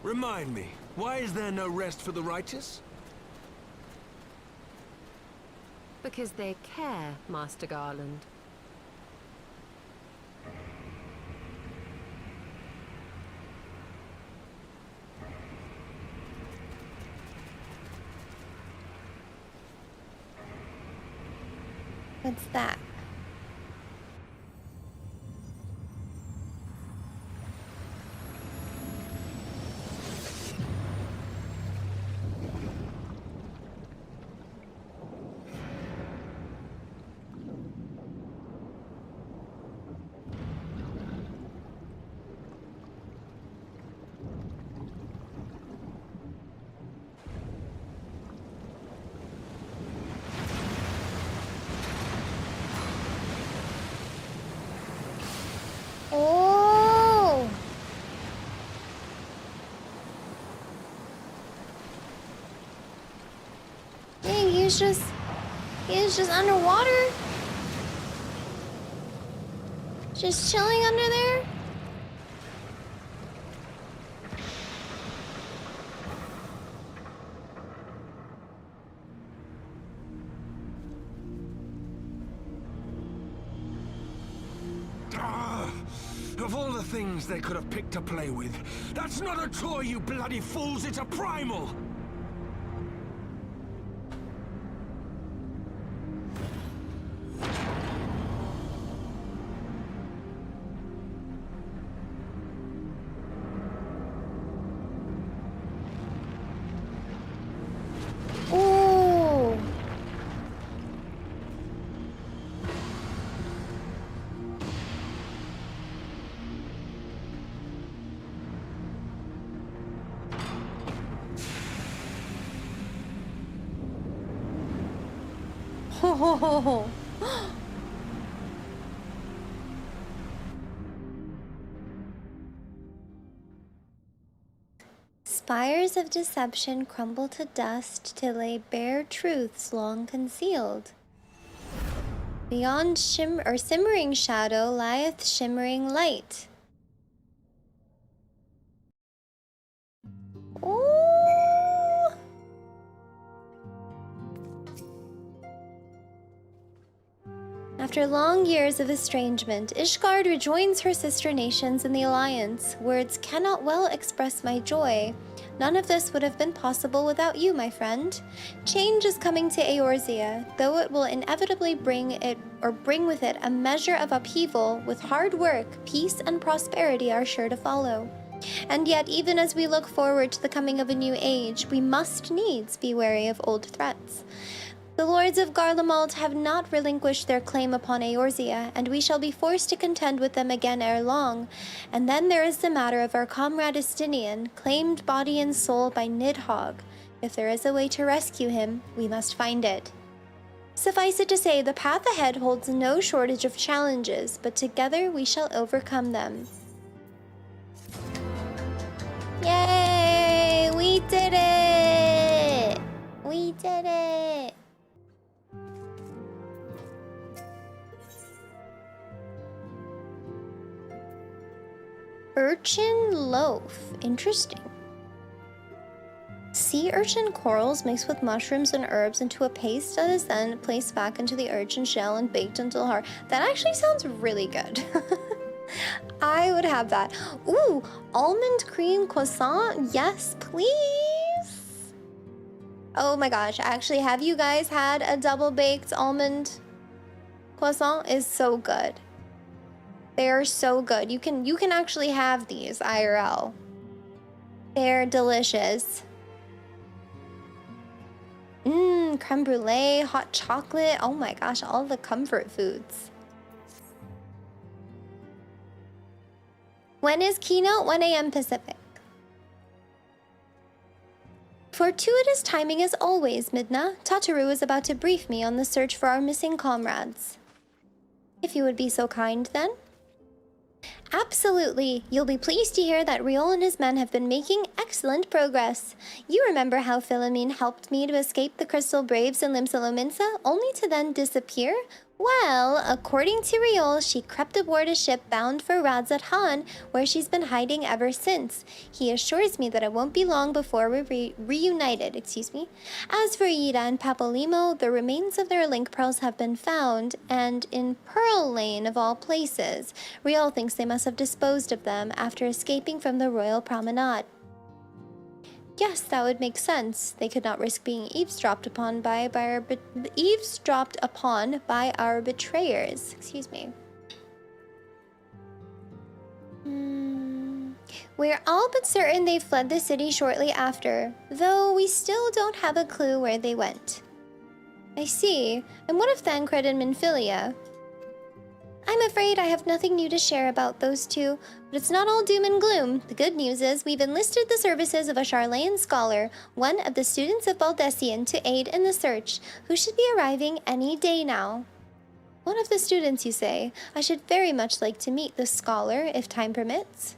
Remind me, why is there no rest for the righteous? Because they care, Master Garland. What's that? Oh! Dang, he's just underwater. Just chilling under there. Of all the things they could have picked to play with, that's not a toy, you bloody fools, it's a primal! Ooh. Oh. Spires of deception crumble to dust to lay bare truths long concealed. Beyond simmering shadow lieth shimmering light. Ooh. After long years of estrangement, Ishgard rejoins her sister nations in the Alliance. Words cannot well express my joy. None of this would have been possible without you, my friend. Change is coming to Eorzea, though it will inevitably bring with it a measure of upheaval. With hard work, peace and prosperity are sure to follow. And yet, even as we look forward to the coming of a new age, we must needs be wary of old threats. The lords of Garlemald have not relinquished their claim upon Eorzea, and we shall be forced to contend with them again ere long. And then there is the matter of our comrade Estinian, claimed body and soul by Nidhogg. If there is a way to rescue him, we must find it. Suffice it to say, the path ahead holds no shortage of challenges, but together we shall overcome them. Yay! We did it! We did it! Urchin loaf. Interesting. Sea urchin corals mixed with mushrooms and herbs into a paste that is then placed back into the urchin shell and baked until hard. That actually sounds really good. I would have that. Ooh, almond cream croissant? Yes, please. Oh my gosh, actually, have you guys had a double baked almond croissant? It's so good. They are so good. You can actually have these IRL. They're delicious. Creme brulee, hot chocolate. Oh my gosh, all the comfort foods. When is keynote? 1 a.m. Pacific. Fortuitous timing as always, Midna. Tataru is about to brief me on the search for our missing comrades. If you would be so kind, then. Absolutely. You'll be pleased to hear that Riol and his men have been making excellent progress. You remember how Philomene helped me to escape the Crystal Braves in Limsa, only to then disappear? Well, according to Riol, she crept aboard a ship bound for Radzat Han, where she's been hiding ever since. He assures me that it won't be long before we're reunited, As for Yida and Papolimo, the remains of their link pearls have been found, and in Pearl Lane of all places, Riol thinks they must have disposed of them after escaping from the Royal Promenade. Yes, that would make sense. They could not risk being eavesdropped upon by our betrayers. We're all but certain they fled the city shortly after, though we still don't have a clue where they went. I see. And what of Thancred and Minfilia? I'm afraid I have nothing new to share about those two, but it's not all doom and gloom. The good news is we've enlisted the services of a Charlayan scholar, one of the students of Baldessian, to aid in the search, who should be arriving any day now. One of the students, you say? I should very much like to meet this scholar, if time permits.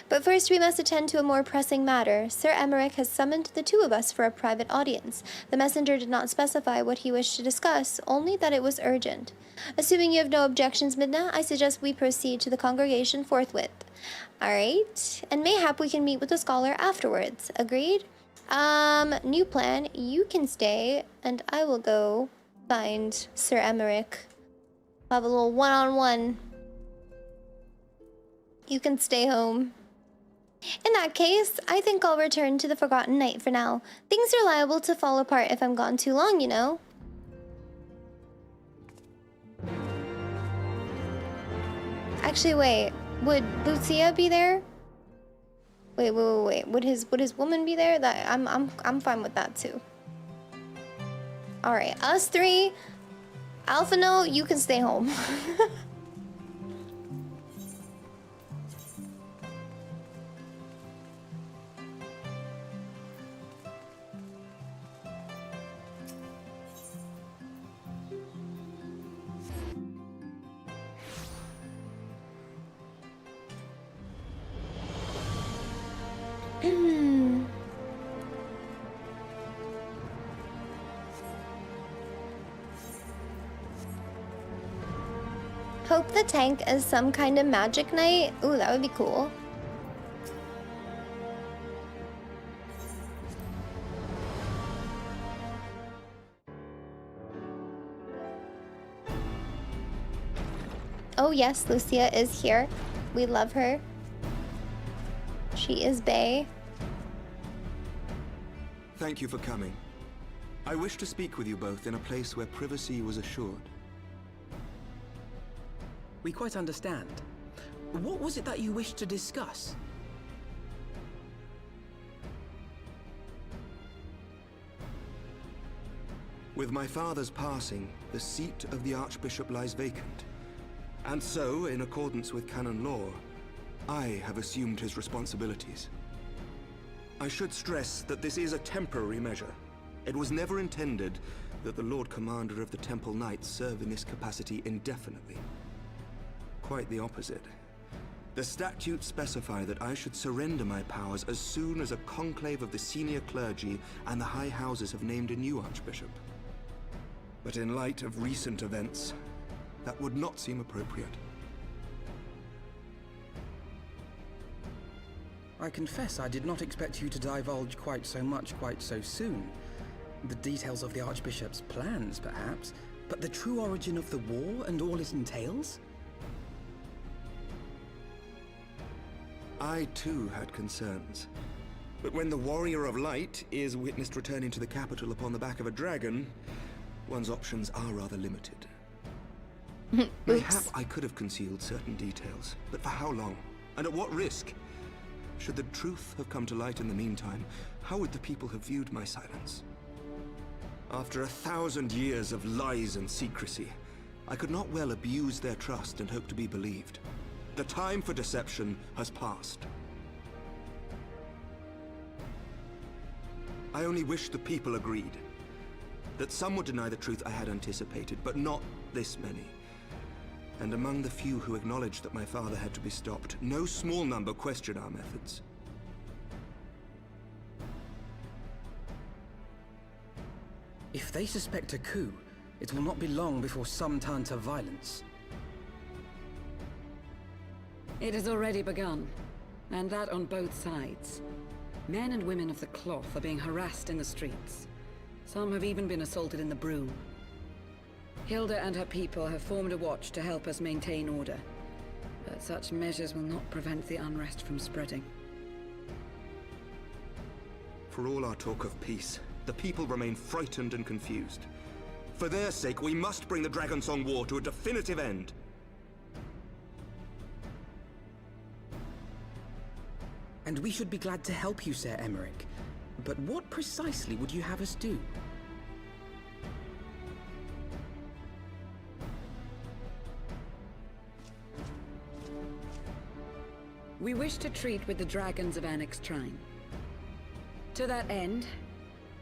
But first we must attend to a more pressing matter. Sir Emmerich has summoned the two of us for a private audience. The messenger did not specify what he wished to discuss, only that it was urgent. Assuming you have no objections, Midna, I suggest we proceed to the congregation forthwith. Alright, and mayhap we can meet with the scholar afterwards. Agreed? New plan. You can stay, and I will go find Sir Emmerich. We'll have a little one-on-one. You can stay home. In that case, I think I'll return to the Forgotten Knight for now. Things are liable to fall apart if I'm gone too long, you know. Actually, wait. Would Lucia be there? Wait. Would his woman be there? That I'm fine with that too. All right, us three. Alphino, you can stay home. Hope the tank is some kind of magic knight. Ooh, that would be cool. Oh yes, Lucia is here. We love her. She is bae. Thank you for coming. I wish to speak with you both in a place where privacy was assured. We quite understand. What was it that you wished to discuss? With my father's passing, the seat of the Archbishop lies vacant. And so, in accordance with canon law, I have assumed his responsibilities. I should stress that this is a temporary measure. It was never intended that the Lord Commander of the Temple Knights serve in this capacity indefinitely. Quite the opposite. The statutes specify that I should surrender my powers as soon as a conclave of the senior clergy and the high houses have named a new archbishop. But in light of recent events, that would not seem appropriate. I confess I did not expect you to divulge quite so much quite so soon. The details of the Archbishop's plans, perhaps, but the true origin of the war and all it entails? I too had concerns. But when the Warrior of Light is witnessed returning to the capital upon the back of a dragon, one's options are rather limited. Mayhap I could have concealed certain details, but for how long? And at what risk? Should the truth have come to light in the meantime, how would the people have viewed my silence? After 1,000 years of lies and secrecy, I could not well abuse their trust and hope to be believed. The time for deception has passed. I only wish the people agreed. That some would deny the truth I had anticipated, but not this many. And among the few who acknowledged that my father had to be stopped, no small number questioned our methods. If they suspect a coup, it will not be long before some turn to violence. It has already begun, and that on both sides. Men and women of the cloth are being harassed in the streets. Some have even been assaulted in the Broom. Hilda and her people have formed a watch to help us maintain order, but such measures will not prevent the unrest from spreading. For all our talk of peace, the people remain frightened and confused. For their sake, we must bring the Dragonsong War to a definitive end. And we should be glad to help you, Sir Emmerich. But what precisely would you have us do? We wish to treat with the dragons of Annex Trine. To that end,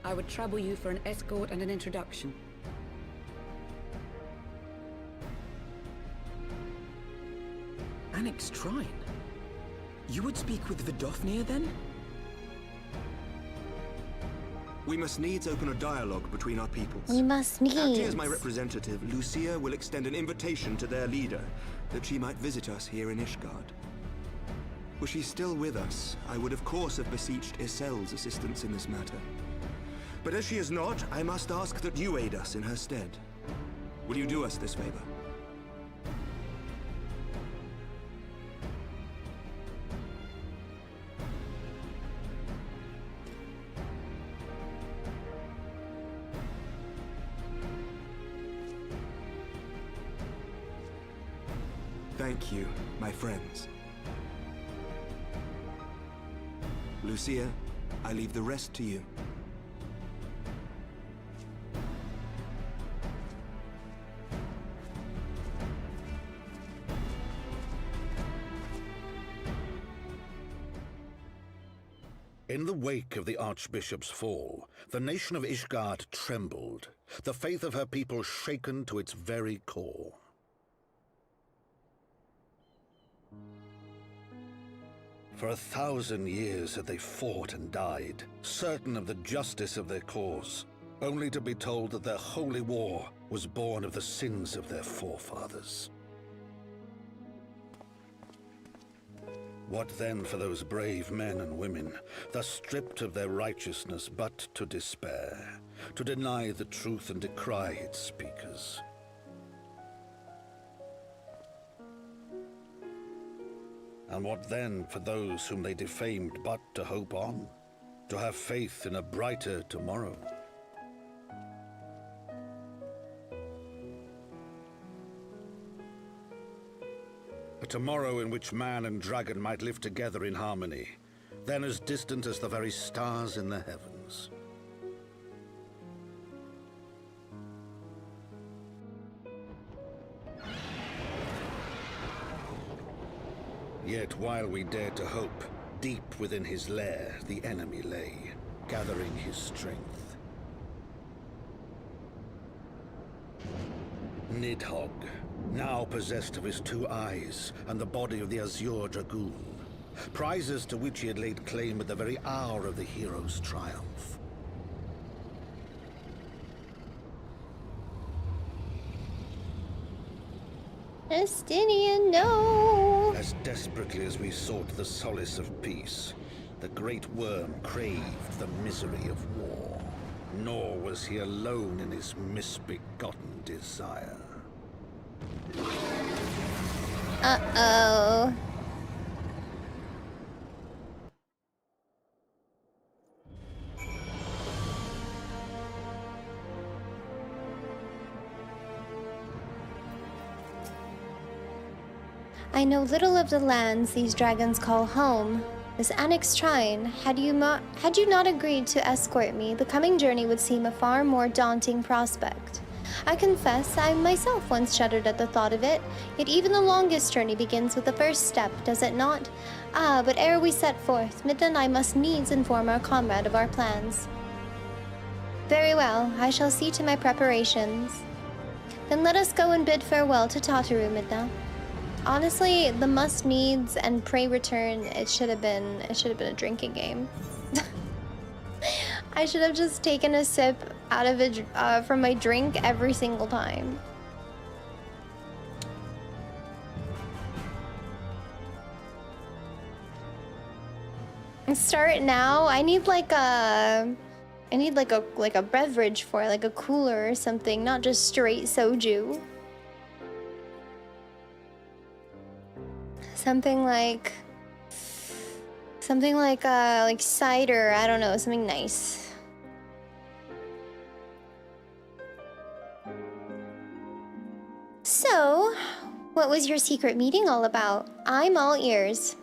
I would trouble you for an escort and an introduction. Annex Trine? You would speak with Vidofnir then? We must needs open a dialogue between our peoples. We must needs. Acting as my representative, Lucia will extend an invitation to their leader, that she might visit us here in Ishgard. Were she still with us, I would of course have beseeched Isel's assistance in this matter. But as she is not, I must ask that you aid us in her stead. Will you do us this favor? Thank you, my friends. Lucia, I leave the rest to you. In the wake of the Archbishop's fall, the nation of Ishgard trembled, the faith of her people shaken to its very core. For 1,000 years had they fought and died, certain of the justice of their cause, only to be told that their holy war was born of the sins of their forefathers. What then for those brave men and women, thus stripped of their righteousness but to despair, to deny the truth and decry its speakers? And what then for those whom they defamed but to hope on, to have faith in a brighter tomorrow? A tomorrow in which man and dragon might live together in harmony, then as distant as the very stars in the heavens. Yet while we dared to hope, deep within his lair the enemy lay, gathering his strength. Nidhogg, now possessed of his 2 eyes and the body of the Azure Dragoon, prizes to which he had laid claim at the very hour of the hero's triumph. Estinian, no! As desperately as we sought the solace of peace, the great worm craved the misery of war. Nor was he alone in his misbegotten desire. Uh-oh. I know little of the lands these dragons call home. This Annex Shrine, had you not agreed to escort me, the coming journey would seem a far more daunting prospect. I confess I myself once shuddered at the thought of it, yet even the longest journey begins with the first step, does it not? Ah, but ere we set forth, Midna and I must needs inform our comrade of our plans. Very well, I shall see to my preparations. Then let us go and bid farewell to Tataru, Midna. Honestly, the must needs and pray return, it should have been a drinking game. I should have just taken a sip out of it from my drink every single time. Start now. I need like a beverage for it, like a cooler or something, not just straight soju. Something like cider, I don't know, something nice. So, what was your secret meeting all about? I'm all ears.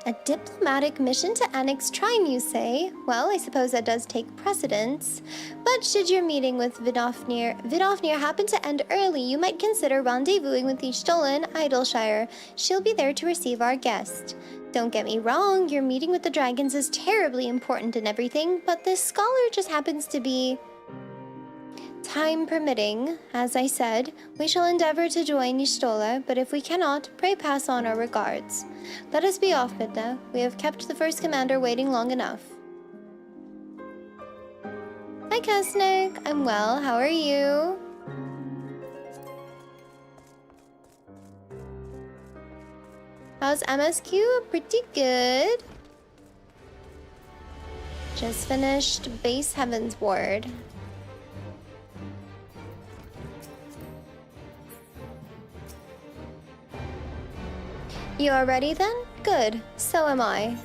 A diplomatic mission to Annex Shrine, you say? Well, I suppose that does take precedence. But should your meeting with Vidofnir happen to end early, you might consider rendezvousing with the Stolen Idleshire. She'll be there to receive our guest. Don't get me wrong, your meeting with the dragons is terribly important and everything, but this scholar just happens to be... Time permitting, as I said, we shall endeavor to join Y'shtola, but if we cannot, pray pass on our regards. Let us be off, Midna. We have kept the first commander waiting long enough. Hi, Kesnick. I'm well. How are you? How's MSQ? Pretty good. Just finished base Heavensward. You are ready then? Good. So am I.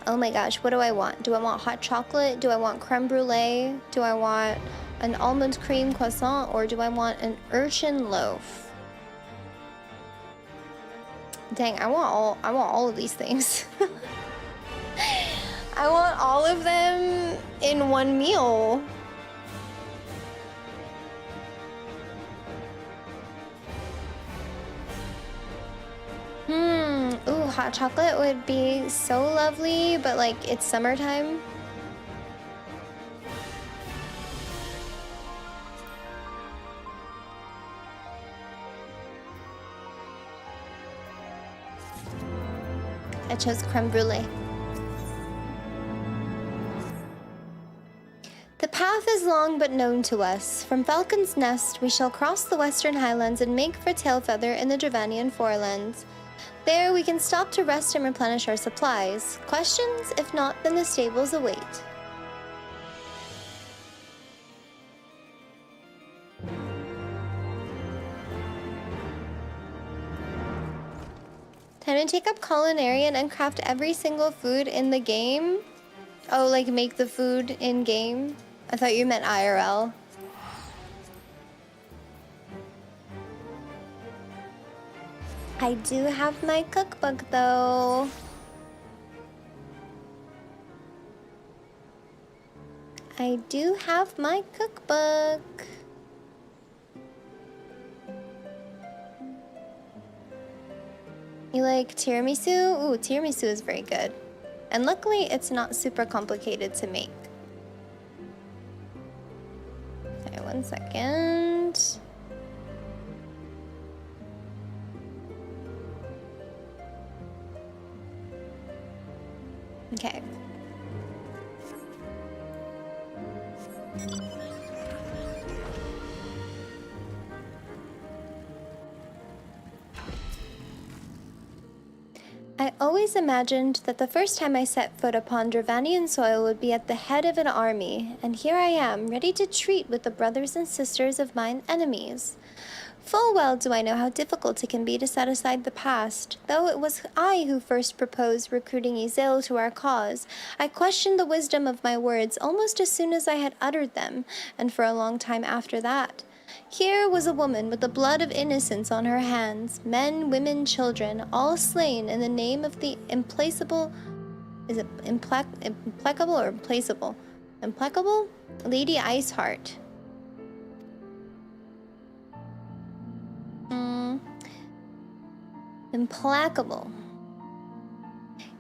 Oh my gosh, what do I want? Do I want hot chocolate? Do I want creme brulee? Do I want an almond cream croissant? Or do I want an urchin loaf? Dang, I want all of these things. I want all of them in one meal. Ooh, hot chocolate would be so lovely, but like it's summertime. I chose creme brulee. The path is long but known to us. From Falcon's Nest, we shall cross the Western Highlands and make for Tailfeather in the Dravanian Forelands. There, we can stop to rest and replenish our supplies. Questions? If not, then the stables await. Time to take up Culinarian and craft every single food in the game? Oh, like make the food in-game? I thought you meant IRL. I do have my cookbook though. I do have my cookbook. You like tiramisu? Ooh, tiramisu is very good. And luckily, it's not super complicated to make. Okay, 1 second. Okay. I always imagined that the first time I set foot upon Dravanian soil would be at the head of an army, and here I am, ready to treat with the brothers and sisters of mine enemies. Full well do I know how difficult it can be to set aside the past. Though it was I who first proposed recruiting Izael to our cause, I questioned the wisdom of my words almost as soon as I had uttered them, and for a long time after that. Here was a woman with the blood of innocence on her hands, men, women, children, all slain in the name of the implacable... Is it implacable or implaceable? Implacable? Lady Iceheart. Implacable.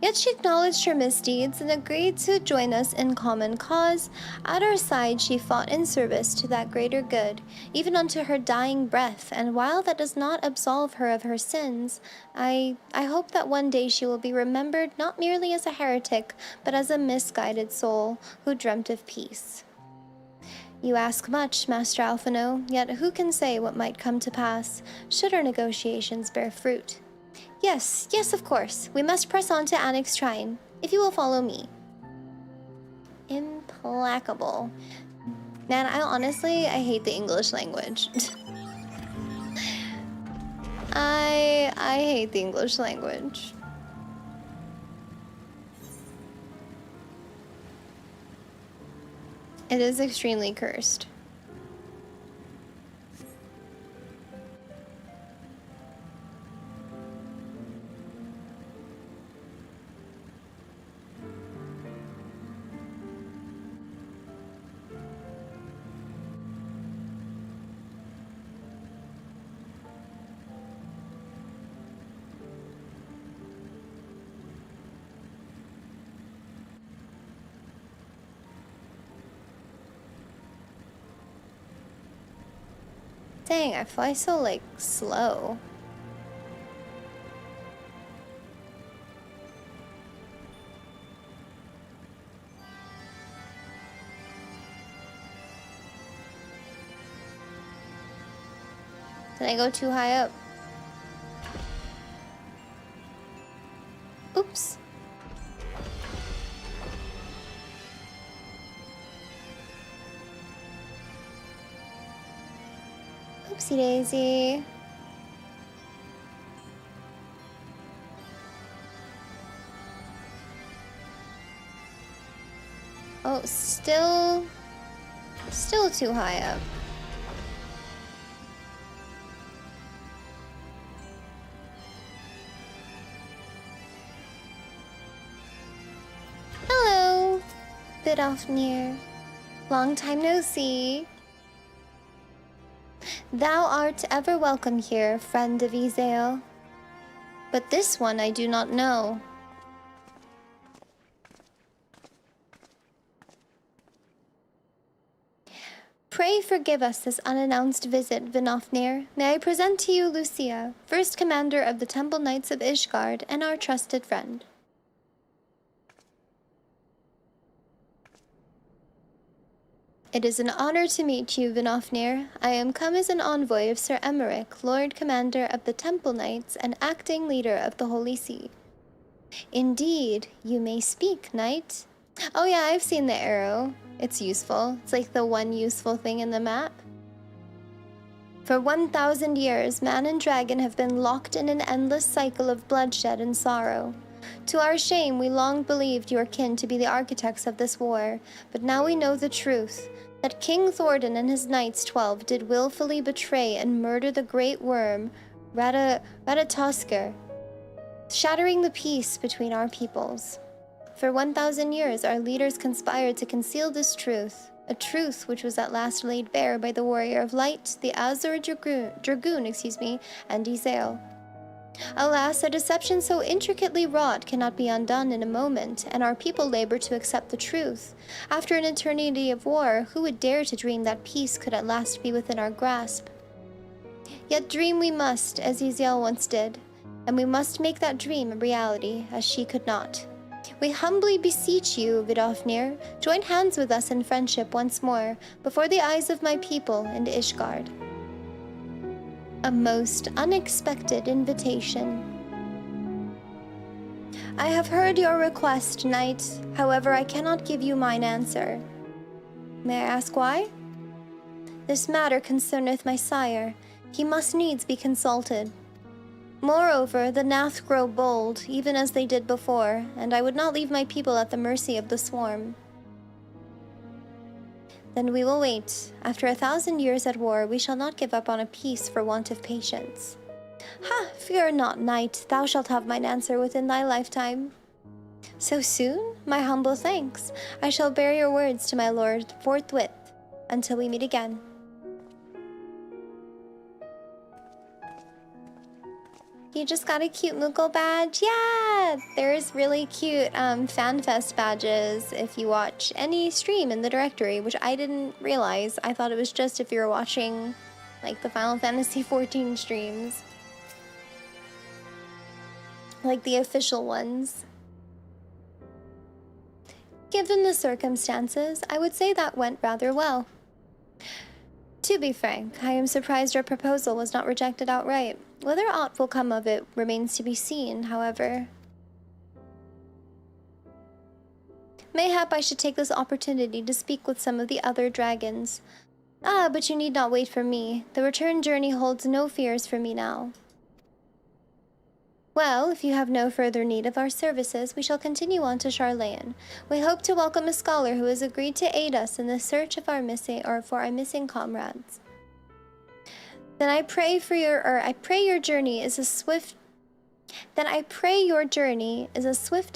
Yet she acknowledged her misdeeds and agreed to join us in common cause. At our side she fought in service to that greater good, even unto her dying breath, and while that does not absolve her of her sins, I hope that one day she will be remembered not merely as a heretic, but as a misguided soul who dreamt of peace. You ask much, Master Alphino, yet who can say what might come to pass, should our negotiations bear fruit? Yes, of course. We must press on to Annex Shrine, if you will follow me. Implacable. Man, I hate the English language. I hate the English language. It is extremely cursed. Dang, I fly so, like, slow. Did I go too high up? Oops. Oopsie daisy. Oh, still too high up. Hello, Vidofnir. Long time no see. Thou art ever welcome here, friend of Izael. But this one I do not know. Pray forgive us this unannounced visit, Vidofnir. May I present to you Lucia, first commander of the Temple Knights of Ishgard and our trusted friend. It is an honor to meet you, Vidofnir. I am come as an envoy of Sir Emmerich, Lord Commander of the Temple Knights and acting leader of the Holy See. Indeed, you may speak, knight. Oh yeah, I've seen the arrow. It's useful. It's like the one useful thing in the map. For 1,000 years, man and dragon have been locked in an endless cycle of bloodshed and sorrow. To our shame, we long believed your kin to be the architects of this war, but now we know the truth, that King Thordan and his knights 12 did willfully betray and murder the great worm, Ratatoskr, shattering the peace between our peoples. For 1,000 years, our leaders conspired to conceal this truth, a truth which was at last laid bare by the Warrior of Light, the Azure Dragoon, and Izael. Alas, a deception so intricately wrought cannot be undone in a moment, and our people labor to accept the truth. After an eternity of war, who would dare to dream that peace could at last be within our grasp? Yet dream we must, as Izael once did, and we must make that dream a reality, as she could not. We humbly beseech you, Vidofnir, join hands with us in friendship once more, before the eyes of my people and Ishgard. A most unexpected invitation. I have heard your request, knight. However, I cannot give you mine answer. May I ask why? This matter concerneth my sire. He must needs be consulted. Moreover, the Nath grow bold, even as they did before, and I would not leave my people at the mercy of the swarm. Then we will wait. After 1,000 years at war, we shall not give up on a peace for want of patience. Ha! Fear not, knight. Thou shalt have mine answer within thy lifetime. So soon? My humble thanks. I shall bear your words to my lord forthwith, until we meet again. You just got a cute Moogle badge? Yeah! There's really cute FanFest badges if you watch any stream in the directory, which I didn't realize. I thought it was just if you were watching, like, the Final Fantasy XIV streams. Like the official ones. Given the circumstances, I would say that went rather well. To be frank, I am surprised your proposal was not rejected outright. Whether aught will come of it remains to be seen, however. Mayhap I should take this opportunity to speak with some of the other dragons. Ah, but you need not wait for me. The return journey holds no fears for me now. Well, if you have no further need of our services, we shall continue on to Charlayan. We hope to welcome a scholar who has agreed to aid us in the search of our missing comrades. Then I pray your journey is as swift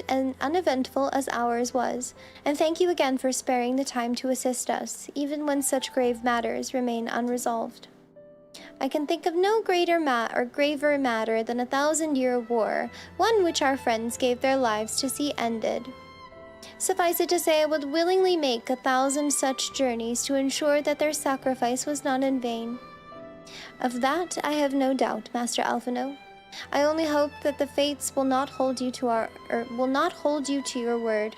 and uneventful as ours was, and thank you again for sparing the time to assist us, even when such grave matters remain unresolved. I can think of no graver matter than a 1,000-year war, one which our friends gave their lives to see ended. Suffice it to say, I would willingly make 1,000 such journeys to ensure that their sacrifice was not in vain. Of that I have no doubt, Master Alphino. I only hope that the fates will not hold you to your word.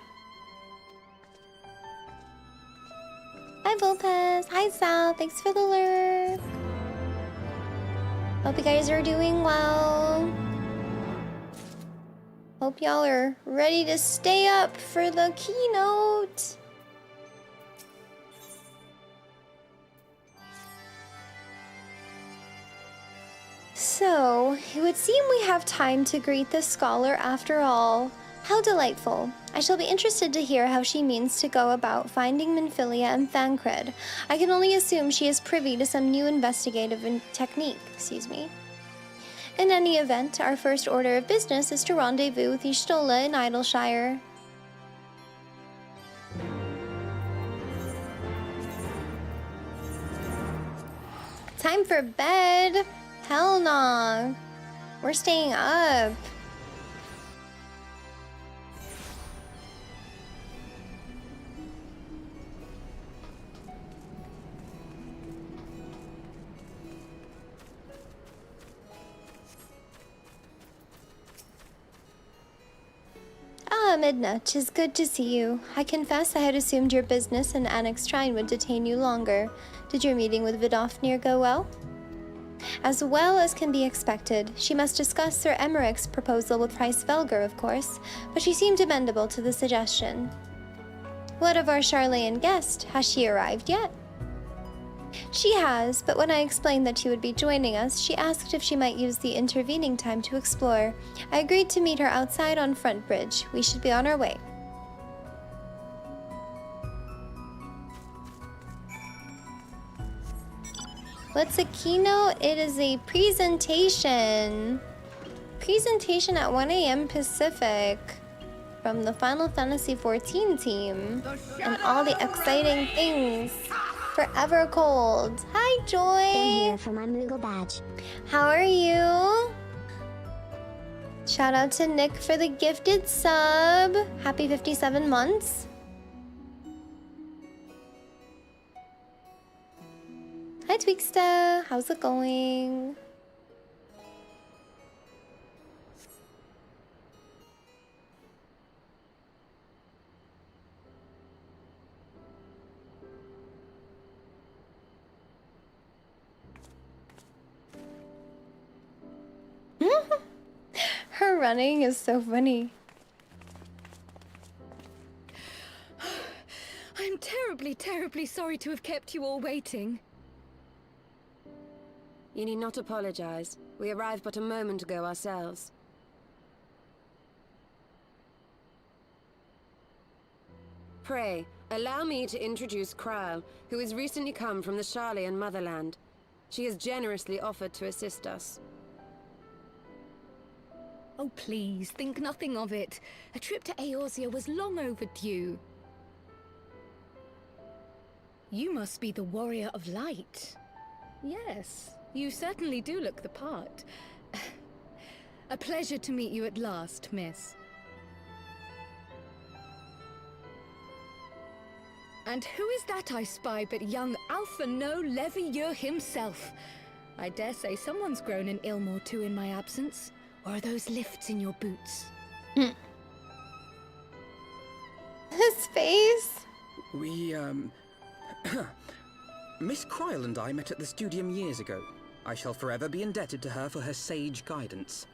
Hi Volpez. Hi Sal. Thanks for the lurk. Hope you guys are doing well. Hope y'all are ready to stay up for the keynote. So, it would seem we have time to greet the scholar after all. How delightful. I shall be interested to hear how she means to go about finding Minfilia and Thancred. I can only assume she is privy to some new investigative technique, In any event, our first order of business is to rendezvous with Y'shtola in Idleshire. Time for bed? Hell nah. We're staying up. Ah, Midna, 'tis good to see you. I confess I had assumed your business in Annex Shrine would detain you longer. Did your meeting with Vidofnir go well? As well as can be expected. She must discuss Sir Emmerich's proposal with Price Velger, of course, but she seemed amenable to the suggestion. What of our Charlayan guest? Has she arrived yet? She has, but when I explained that she would be joining us, she asked if she might use the intervening time to explore. I agreed to meet her outside on Front Bridge. We should be on our way. What's a keynote? It is a presentation. Presentation at 1 a.m. Pacific from the Final Fantasy XIV team. And all the exciting things. Forever Cold. Hi, Joy. I'm here for my Moogle badge. How are you? Shout out to Nick for the gifted sub. Happy 57 months. Hi, Tweaksta. How's it going? Her running is so funny. terribly, terribly sorry to have kept you all waiting. You need not apologize. We arrived but a moment ago ourselves. Pray, allow me to introduce Kryle, who has recently come from the Sharlayan motherland. She has generously offered to assist us. Oh, please, think nothing of it. A trip to Eorzea was long overdue. You must be the Warrior of Light. Yes, you certainly do look the part. A pleasure to meet you at last, miss. And who is that I spy but young Alpha No Levieur himself? I dare say someone's grown an ilm or two in my absence. Or are those lifts in your boots? His face? We, Miss Kryle and I met at the Studium years ago. I shall forever be indebted to her for her sage guidance.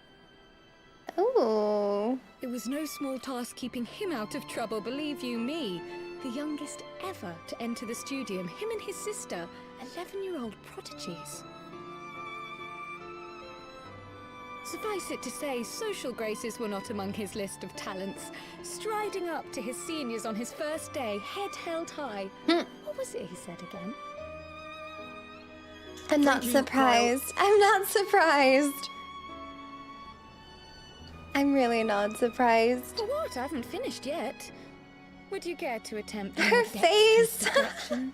Oh. It was no small task keeping him out of trouble, believe you me. The youngest ever to enter the Studium, him and his sister, 11-year-old prodigies. Suffice it to say, social graces were not among his list of talents. Striding up to his seniors on his first day, head held high. What was it he said again? I'm not surprised. I'm not surprised. I'm really not surprised. For what? I haven't finished yet. Would you care to attempt a her more face? seduction?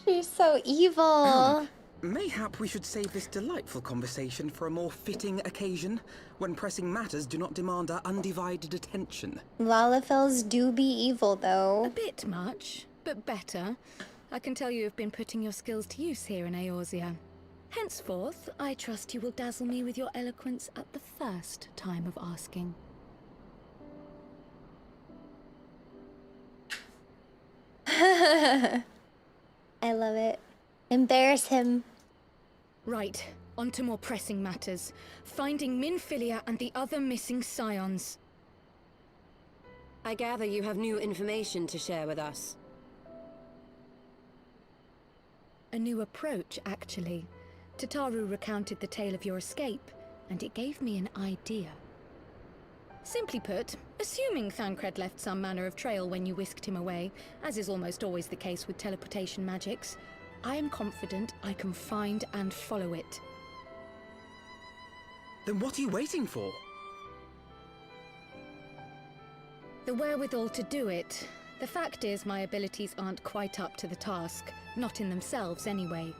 She's so evil. Mayhap we should save this delightful conversation for a more fitting occasion, when pressing matters do not demand our undivided attention. Lalafels do be evil, though. A bit much, but better. I can tell you have been putting your skills to use here in Eorzea. Henceforth, I trust you will dazzle me with your eloquence at the first time of asking. I love it. Embarrass him. Right, on to more pressing matters. Finding Minfilia and the other missing scions. I gather you have new information to share with us. A new approach, actually. Tataru recounted the tale of your escape, and it gave me an idea. Simply put, assuming Thancred left some manner of trail when you whisked him away, as is almost always the case with teleportation magics, I am confident I can find and follow it. Then what are you waiting for? The wherewithal to do it. The fact is, my abilities aren't quite up to the task. Not in themselves, anyway.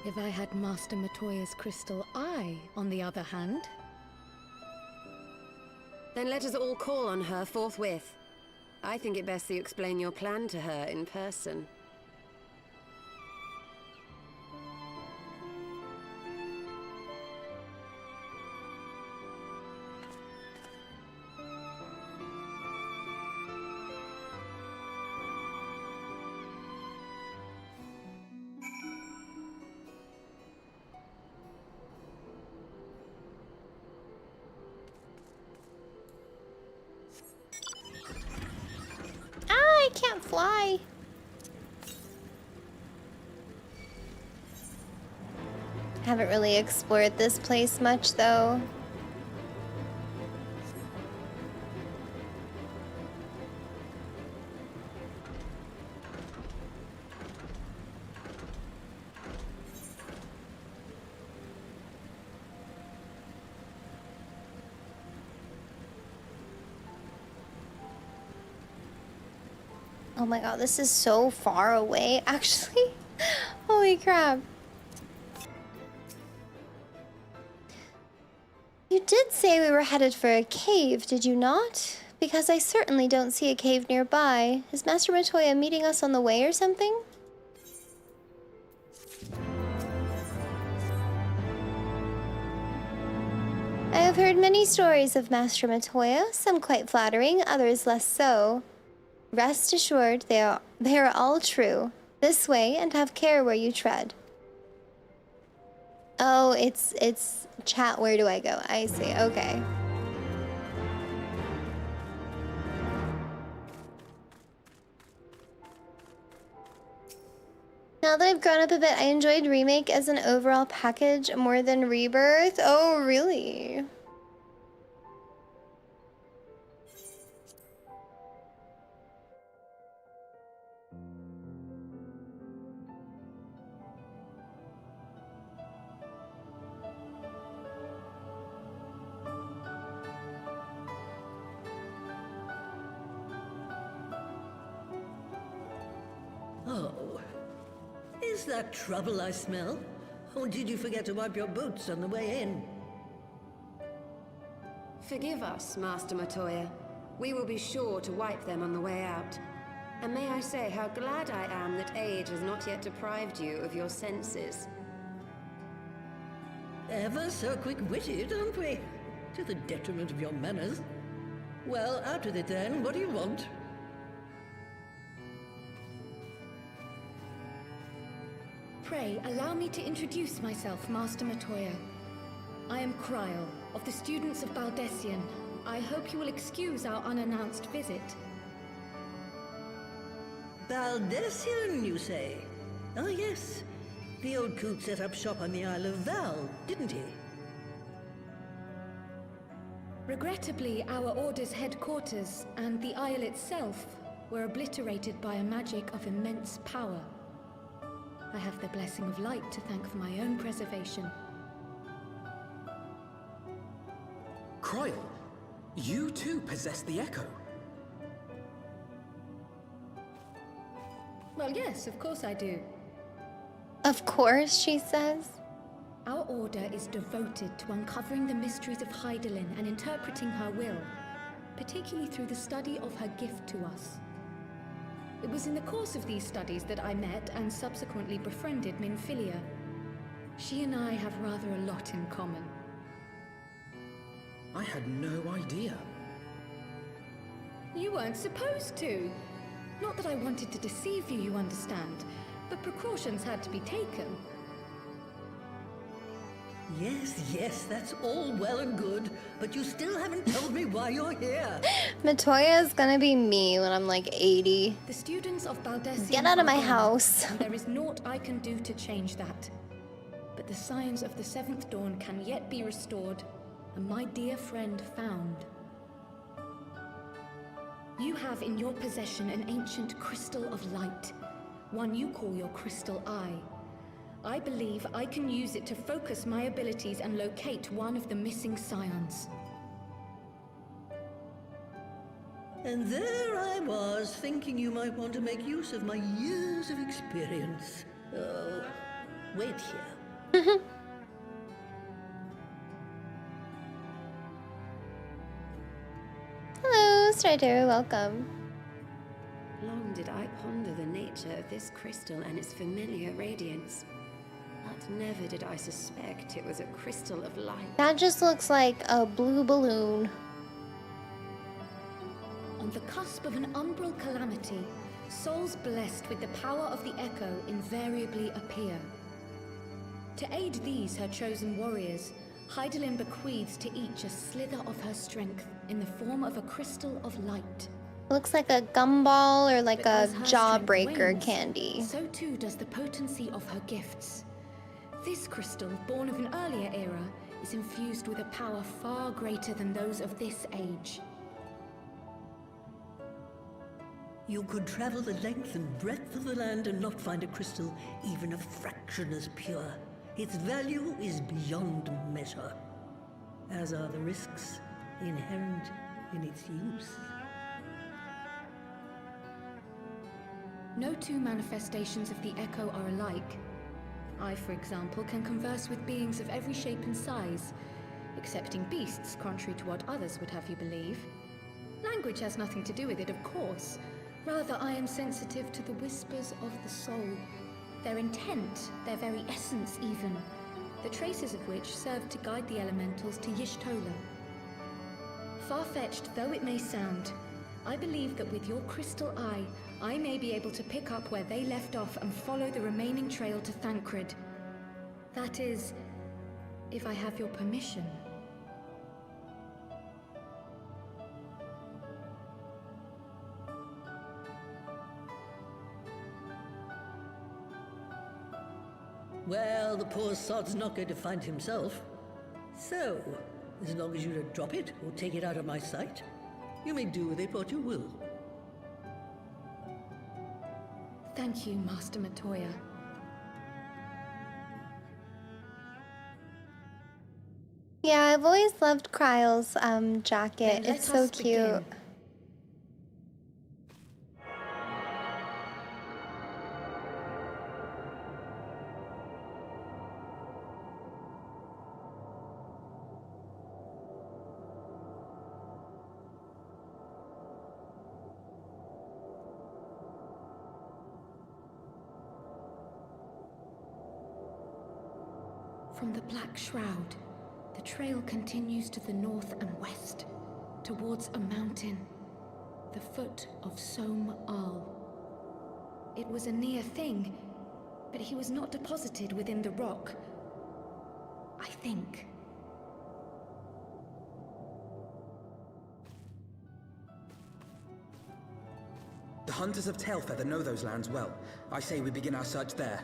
If I had Master Matoya's crystal eye, on the other hand... Then let us all call on her forthwith. I think it best that you explain your plan to her in person. I can't fly. Haven't really explored this place much, though. Oh my god, this is so far away, actually. Holy crap. You did say we were headed for a cave, did you not? Because I certainly don't see a cave nearby. Is Master Matoya meeting us on the way or something? I have heard many stories of Master Matoya, some quite flattering, others less so. Rest assured, they are all true. This way, and have care where you tread. Oh, it's chat, where do I go? I see, okay. grown up a bit. I enjoyed Remake as an overall package more than Rebirth. Oh, really? Oh. Is that trouble I smell? Or did you forget to wipe your boots on the way in? Forgive us, Master Matoya. We will be sure to wipe them on the way out. And may I say how glad I am that age has not yet deprived you of your senses. Ever so quick-witted, aren't we? To the detriment of your manners. Well, out with it then. What do you want? Pray, allow me to introduce myself, Master Matoya. I am Kryl, of the students of Baldessian. I hope you will excuse our unannounced visit. Baldessian, you say? Oh, yes. The old coot set up shop on the Isle of Val, didn't he? Regrettably, our Order's headquarters and the Isle itself were obliterated by a magic of immense power. I have the blessing of light to thank for my own preservation. Kryl, you too possess the Echo. Well, yes, of course I do. Of course, she says. Our Order is devoted to uncovering the mysteries of Hydaelyn and interpreting her will, particularly through the study of her gift to us. It was in the course of these studies that I met and subsequently befriended Minfilia. She and I have rather a lot in common. I had no idea. You weren't supposed to. Not that I wanted to deceive you, you understand, but precautions had to be taken. Yes, that's all well and good, but you still haven't told me why you're here. Matoya is gonna be me when I'm like 80. The students of Baldessian Get out of my are gone, house. and there is naught I can do to change that. But the signs of the seventh dawn can yet be restored, and my dear friend found. You have in your possession an ancient crystal of light, one you call your crystal eye. I believe I can use it to focus my abilities and locate one of the missing scions. And there I was, thinking you might want to make use of my years of experience. Oh, wait here. Hello, Strider, welcome. Long did I ponder the nature of this crystal and its familiar radiance. But never did I suspect it was a crystal of light. That just looks like a blue balloon. On the cusp of an umbral calamity, souls blessed with the power of the Echo invariably appear. To aid these, her chosen warriors, Hydaelyn bequeaths to each a slither of her strength in the form of a crystal of light. Looks like a gumball or like But a as her jawbreaker strength wanes, candy. So too does the potency of her gifts. This crystal, born of an earlier era, is infused with a power far greater than those of this age. You could travel the length and breadth of the land and not find a crystal even a fraction as pure. Its value is beyond measure, as are the risks inherent in its use. No two manifestations of the Echo are alike. I, for example, can converse with beings of every shape and size, excepting beasts, contrary to what others would have you believe. Language has nothing to do with it, of course. Rather, I am sensitive to the whispers of the soul. Their intent, their very essence even, the traces of which serve to guide the elementals to Y'shtola. Far-fetched though it may sound, I believe that with your crystal eye, I may be able to pick up where they left off and follow the remaining trail to Thancred. That is, if I have your permission. Well, the poor sod's not going to find himself. So, as long as you don't drop it or take it out of my sight, you may do with it what you will. Thank you, Master Matoya. Yeah, I've always loved Kryle's jacket. Then It's let so us cute. begin. From the Black Shroud, the trail continues to the north and west, towards a mountain, the foot of Som Al. It was a near thing, but he was not deposited within the rock. I think. The hunters of Tailfeather know those lands well. I say we begin our search there.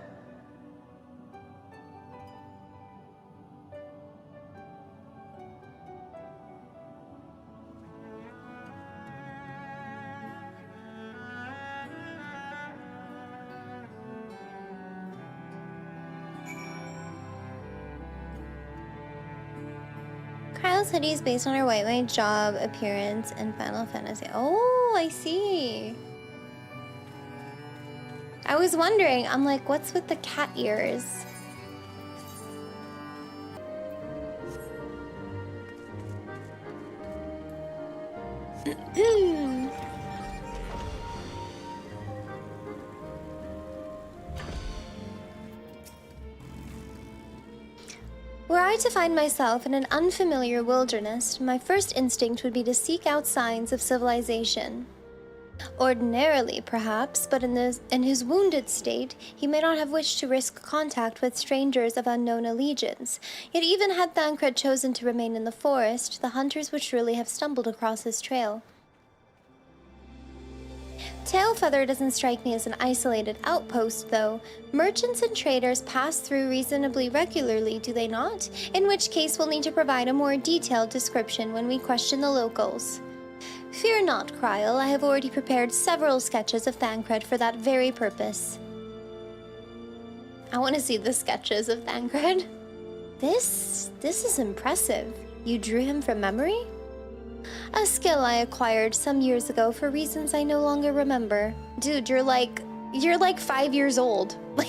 Kryle's hoodie is based on her White Mage job appearance in Final Fantasy. Oh, I see. I was wondering, I'm like, what's with the cat ears? Were I to find myself in an unfamiliar wilderness, my first instinct would be to seek out signs of civilization. Ordinarily, perhaps, but in his wounded state, he may not have wished to risk contact with strangers of unknown allegiance. Yet even had Thancred chosen to remain in the forest, the hunters would surely have stumbled across his trail. Tailfeather doesn't strike me as an isolated outpost, though. Merchants and traders pass through reasonably regularly, do they not? In which case we'll need to provide a more detailed description when we question the locals. Fear not, Kryle, I have already prepared several sketches of Thancred for that very purpose. I want to see the sketches of Thancred. This is impressive. You drew him from memory? A skill I acquired some years ago for reasons I no longer remember. Dude, you're like 5 years old. Like,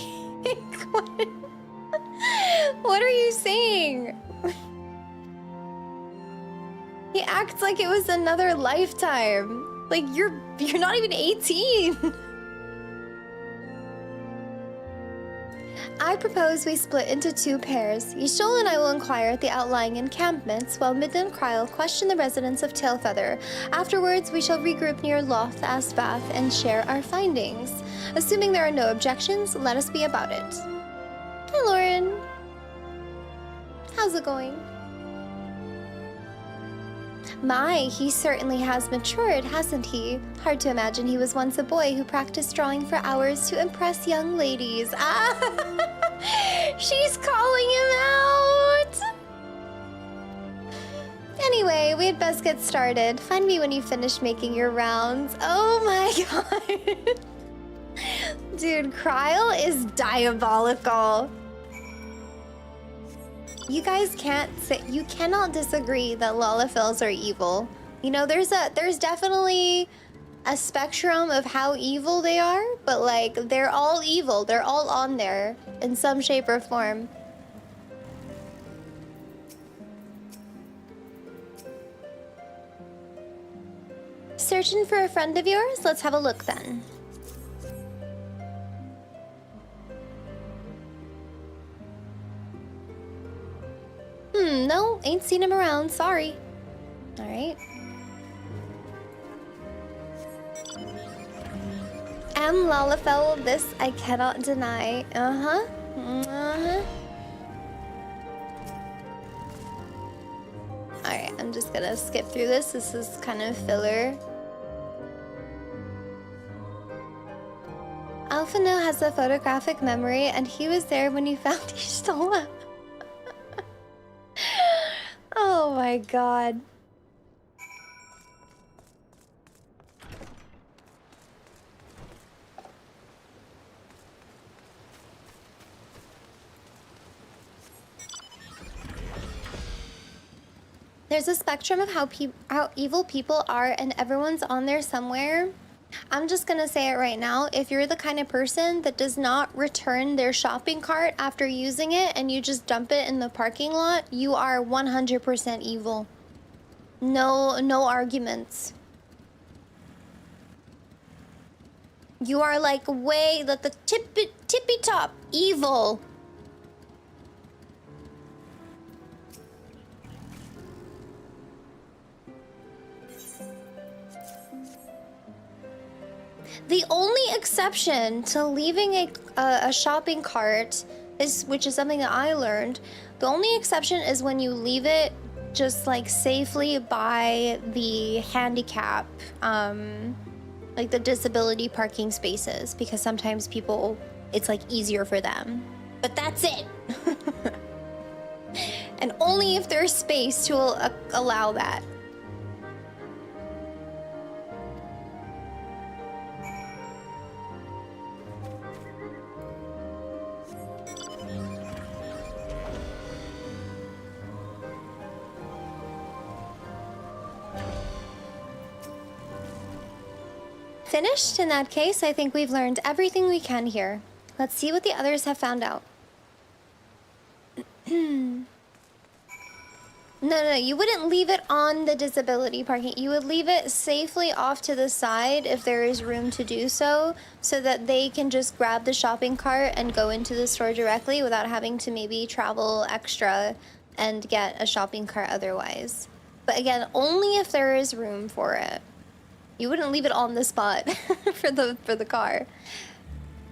what are you saying? He acts like it was another lifetime. Like you're not even 18. I propose we split into 2 pairs. Yishol and I will inquire at the outlying encampments, while Midna and Kryle question the residents of Tailfeather. Afterwards, we shall regroup near Loth Asbath and share our findings. Assuming there are no objections, let us be about it. Hi, Lauren. How's it going? My, he certainly has matured, hasn't he? Hard to imagine he was once a boy who practiced drawing for hours to impress young ladies. Ah! She's calling him out! Anyway, we had best get started. Find me when you finish making your rounds. Oh my god. Dude, Kryle is diabolical. You guys you cannot disagree that Lalafels are evil. You know, there's definitely a spectrum of how evil they are, but like, they're all evil. They're all on there in some shape or form. Searching for a friend of yours? Let's have a look then. No, ain't seen him around, sorry. Alright. Am Lalafell, this I cannot deny. Uh-huh. Uh-huh. Alright, I'm just gonna skip through this. This is kind of filler. Alphino has has a photographic memory, and he was there when you found Ishtola. Oh my god. There's a spectrum of how evil people are, and everyone's on there somewhere. I'm just gonna say it right now. If you're the kind of person that does not return their shopping cart after using it and you just dump it in the parking lot, you are 100% evil. No arguments. You are like way at the tippy top evil. The only exception to leaving a shopping cart which is something that I learned, the only exception is when you leave it just like safely by the handicap, like the disability parking spaces, because sometimes people, it's like easier for them. But that's it. And only if there's space to allow that. Finished? In that case, I think we've learned everything we can here. Let's see what the others have found out. No, you wouldn't leave it on the disability parking. You would leave it safely off to the side if there is room to do so that they can just grab the shopping cart and go into the store directly without having to maybe travel extra and get a shopping cart otherwise. But again, only if there is room for it. You wouldn't leave it on the spot for the car,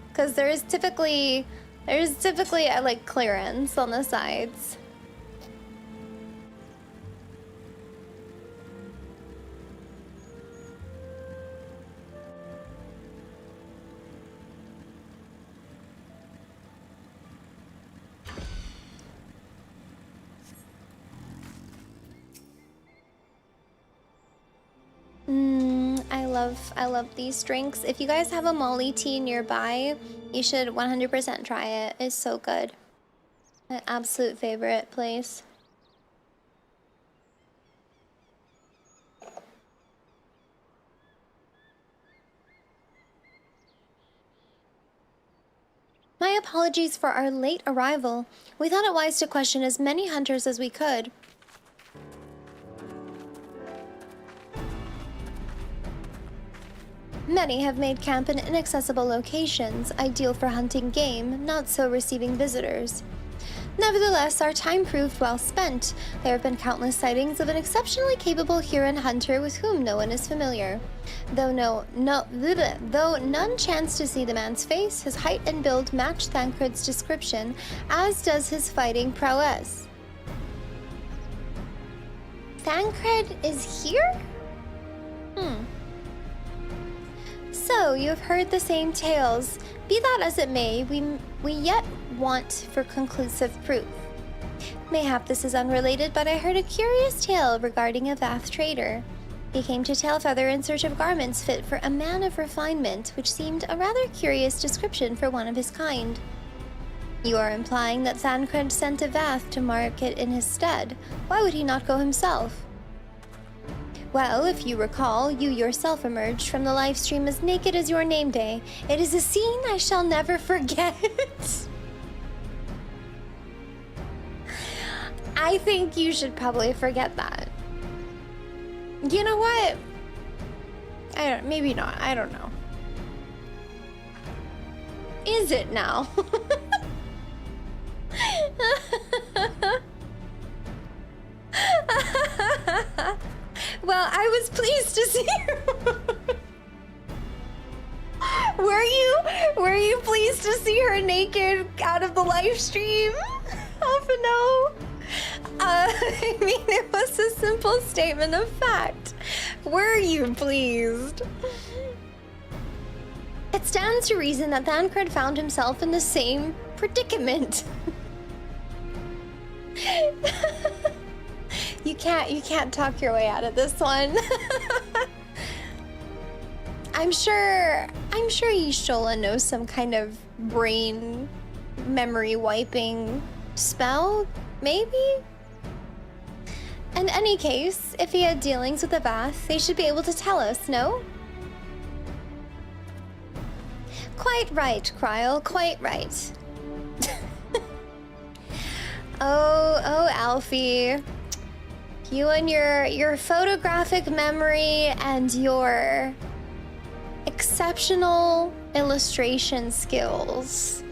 because there's typically like clearance on the sides. I love these drinks. If you guys have a Molly tea nearby, you should 100% try it. It's so good. My absolute favorite place. My apologies for our late arrival. We thought it wise to question as many hunters as we could. Many have made camp in inaccessible locations, ideal for hunting game, not so receiving visitors. Nevertheless, our time proved well spent. There have been countless sightings of an exceptionally capable Huron hunter with whom no one is familiar. Though none chance to see the man's face, his height and build match Thancred's description, as does his fighting prowess. Thancred is here? So, you have heard the same tales. Be that as it may, we yet want for conclusive proof. Mayhap this is unrelated, but I heard a curious tale regarding a Vath trader. He came to Tailfeather in search of garments fit for a man of refinement, which seemed a rather curious description for one of his kind. You are implying that Thancred sent a Vath to market in his stead. Why would he not go himself? Well, if you recall, you yourself emerged from the live stream as naked as your name day. It is a scene I shall never forget. I think you should probably forget that. You know what? Maybe not. I don't know. Is it now? Well, I was pleased to see you. Were you pleased to see her naked out of the live stream? Oh no. I mean, it was a simple statement of fact. Were you pleased? It stands to reason that Thancred found himself in the same predicament. You can't talk your way out of this one. I'm sure Y'shtola knows some kind of brain memory wiping spell, maybe? In any case, if he had dealings with the Vath, they should be able to tell us, no? Quite right, Kryl, quite right. oh, Alfie. You and your photographic memory and your exceptional illustration skills.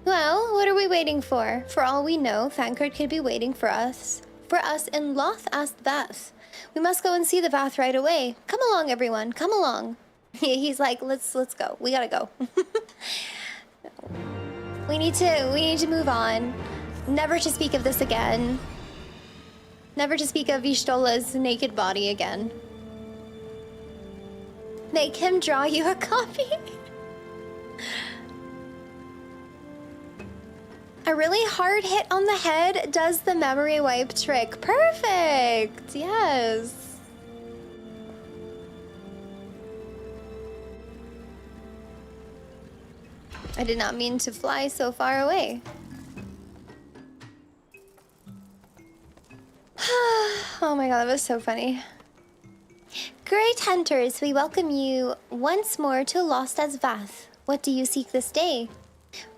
Well, what are we waiting for? For all we know, Thancred could be waiting for us in Loth Ast Vath. We must go and see the Vath right away. Come along, everyone. Come along. He's like, let's go. We gotta go. We need to move on. Never to speak of this again. Never to speak of Y'shtola's naked body again. Make him draw you a copy. A really hard hit on the head does the memory wipe trick. Perfect! Yes. I did not mean to fly so far away. Oh my god, that was so funny. Great hunters, we welcome you once more to Lost as Vath. What do you seek this day?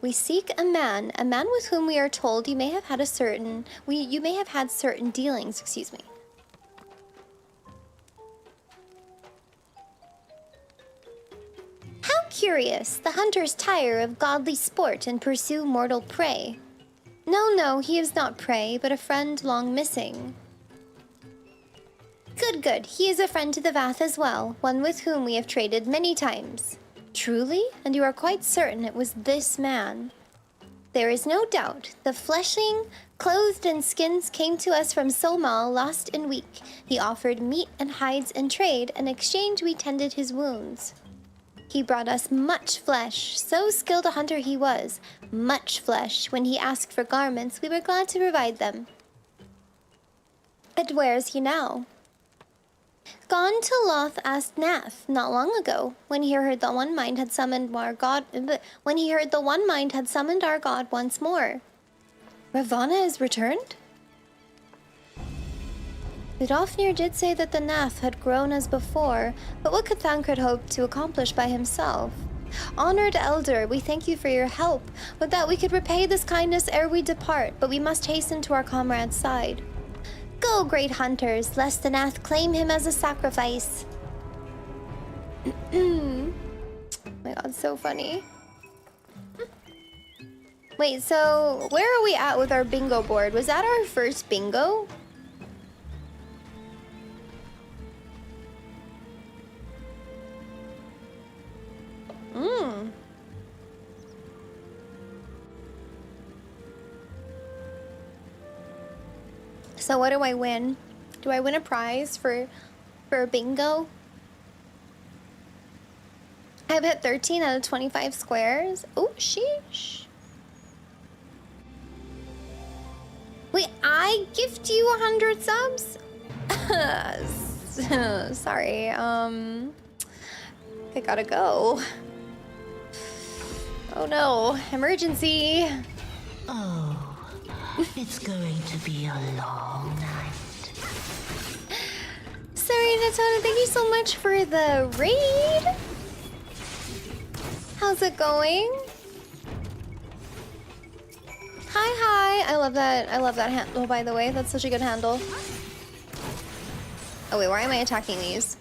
We seek a man with whom we are told you may have had certain dealings, excuse me. How curious, the hunters tire of godly sport and pursue mortal prey. No, he is not prey, but a friend long missing. Good, he is a friend to the Vath as well, one with whom we have traded many times. Truly? And you are quite certain it was this man? There is no doubt. The fleshling, clothed in skins, came to us from Somal lost and weak. He offered meat and hides in trade. In exchange, we tended his wounds. He brought us much flesh. So skilled a hunter he was. Much flesh. When he asked for garments, we were glad to provide them. And where is he now? Gone to Loth Ast Nath not long ago, when he heard the One Mind had summoned our god. When he heard the One Mind had summoned our god once more. Ravana is returned? The Dofnir did say that the Nath had grown as before, but what could Thancred hope to accomplish by himself? Honored Elder, we thank you for your help. With that we could repay this kindness ere we depart, but we must hasten to our comrade's side. Go, great hunters, lest the Nath claim him as a sacrifice. Oh my god, so funny. Wait, so where are we at with our bingo board? Was that our first bingo? So what do I win? Do I win a prize for bingo? I've hit 13 out of 25 squares. Oh, sheesh. Wait, I gift you 100 subs? Sorry, I gotta go. Oh no, emergency. Oh, it's going to be a long night. Serena Tona, thank you so much for the raid. How's it going? Hi. I love that handle, by the way. That's such a good handle. Oh wait, why am I attacking these?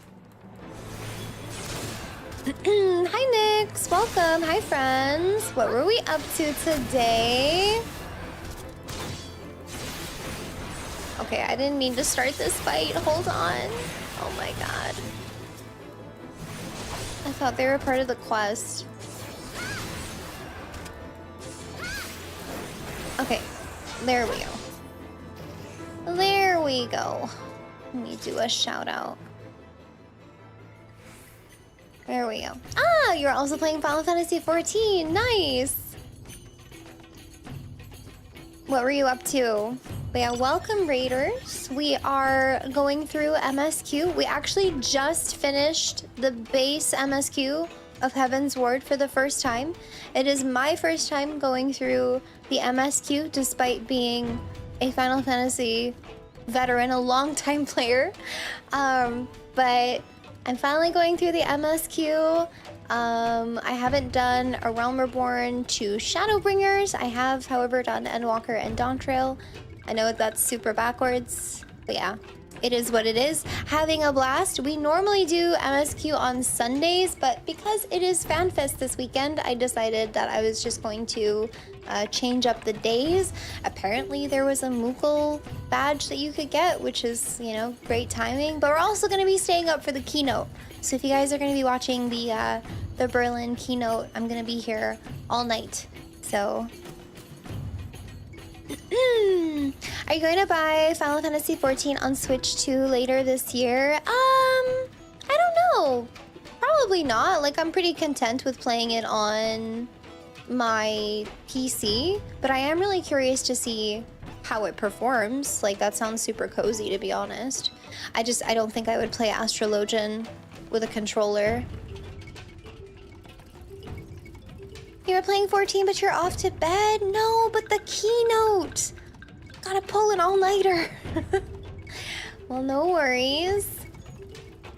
Hi Nyx, welcome. Hi friends. What were we up to today? Okay, I didn't mean to start this fight. Hold on. Oh my god. I thought they were part of the quest. Okay, there we go. There we go. Let me do a shout out. There we go. Ah, you're also playing Final Fantasy XIV. Nice. What were you up to? But yeah, welcome raiders. We are going through MSQ. We actually just finished the base MSQ of Heavensward for the first time. It is my first time going through the MSQ despite being a Final Fantasy veteran, a long-time player. But I'm finally going through the MSQ. I haven't done A Realm Reborn to Shadowbringers. I have, however, done Endwalker and Dawntrail. I know that's super backwards, but yeah, it is what it is. Having a blast. We normally do MSQ on Sundays, but because it is FanFest this weekend, I decided that I was just going to change up the days. Apparently there was a Moogle badge that you could get, which is, you know, great timing, but we're also going to be staying up for the keynote. So if you guys are going to be watching the Berlin keynote, I'm going to be here all night. So are you going to buy Final Fantasy XIV on Switch 2 later this year? I don't know. Probably not. Like, I'm pretty content with playing it on my PC, but I am really curious to see how it performs. Like, that sounds super cozy, to be honest. I don't think I would play Astrologian with a controller. You're playing 14, but you're off to bed? No, but the keynote! Gotta pull an all-nighter. Well, no worries.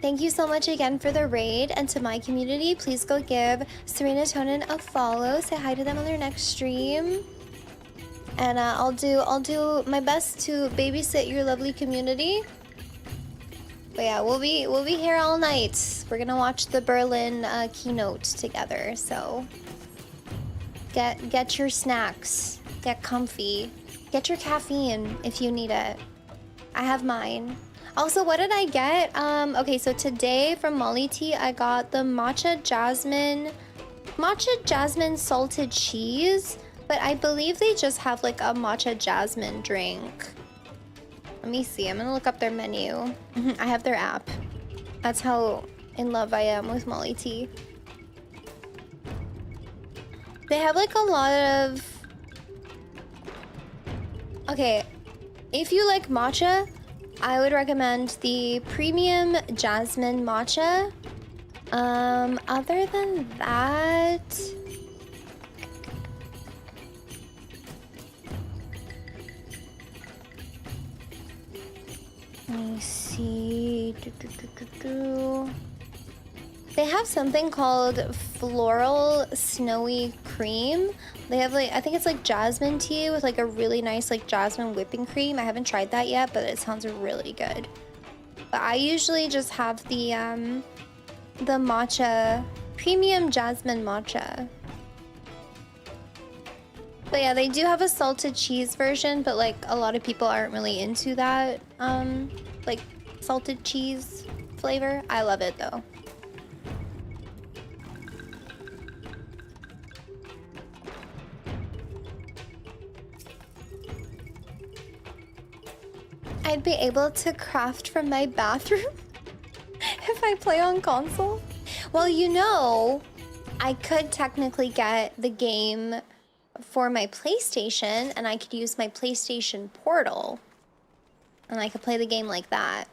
Thank you so much again for the raid, and to my community, please go give Serena Tonin a follow. Say hi to them on their next stream. And I'll do my best to babysit your lovely community. But yeah, we'll be here all night. We're gonna watch the Berlin keynote together, so get your snacks, get comfy, get your caffeine if you need it. I have mine. Also, what did I get? Okay, so today from Molly Tea, I got the matcha jasmine salted cheese, but I believe they just have like a matcha jasmine drink. Let me see, I'm gonna look up their menu. I have their app. That's how in love I am with Molly Tea. They have like a lot of... Okay, if you like matcha, I would recommend the premium jasmine matcha. Other than that... Let me see. They have something called floral snowy cream. They have like, I think it's like jasmine tea with like a really nice like jasmine whipping cream. I haven't tried that yet, but it sounds really good. But I usually just have the matcha, premium jasmine matcha. But yeah, they do have a salted cheese version, but like a lot of people aren't really into that like salted cheese flavor. I love it though. I'd be able to craft from my bathroom if I play on console. Well, you know, I could technically get the game for my PlayStation, and I could use my PlayStation Portal, and I could play the game like that.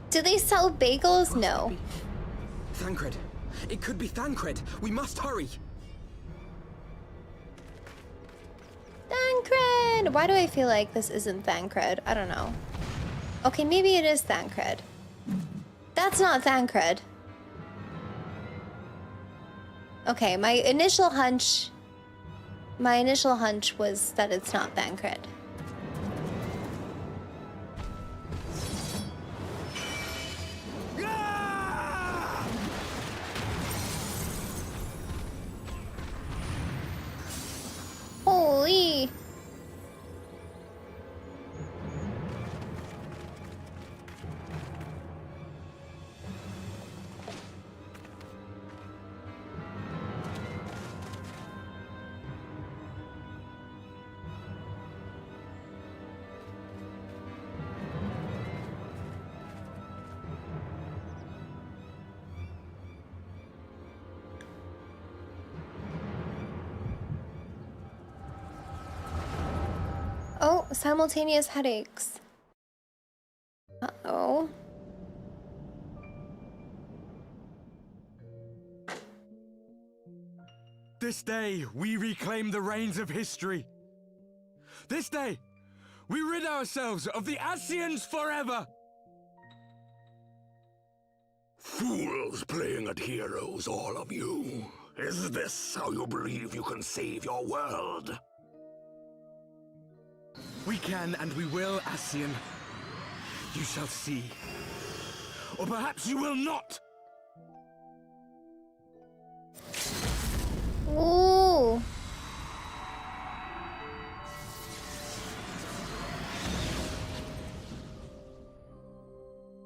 Do they sell bagels? No. Thancred. It could be Thancred. We must hurry. Thancred! Why do I feel like this isn't Thancred? I don't know. Okay, maybe it is Thancred. That's not Thancred. Okay, my initial hunch was that it's not Thancred. Holy! simultaneous headaches. Uh-oh. This day, we reclaim the reins of history. This day, we rid ourselves of the Ascians forever! Fools playing at heroes, all of you. Is this how you believe you can save your world? We can and we will, Ascian. You shall see. Or perhaps you will not! Ooh.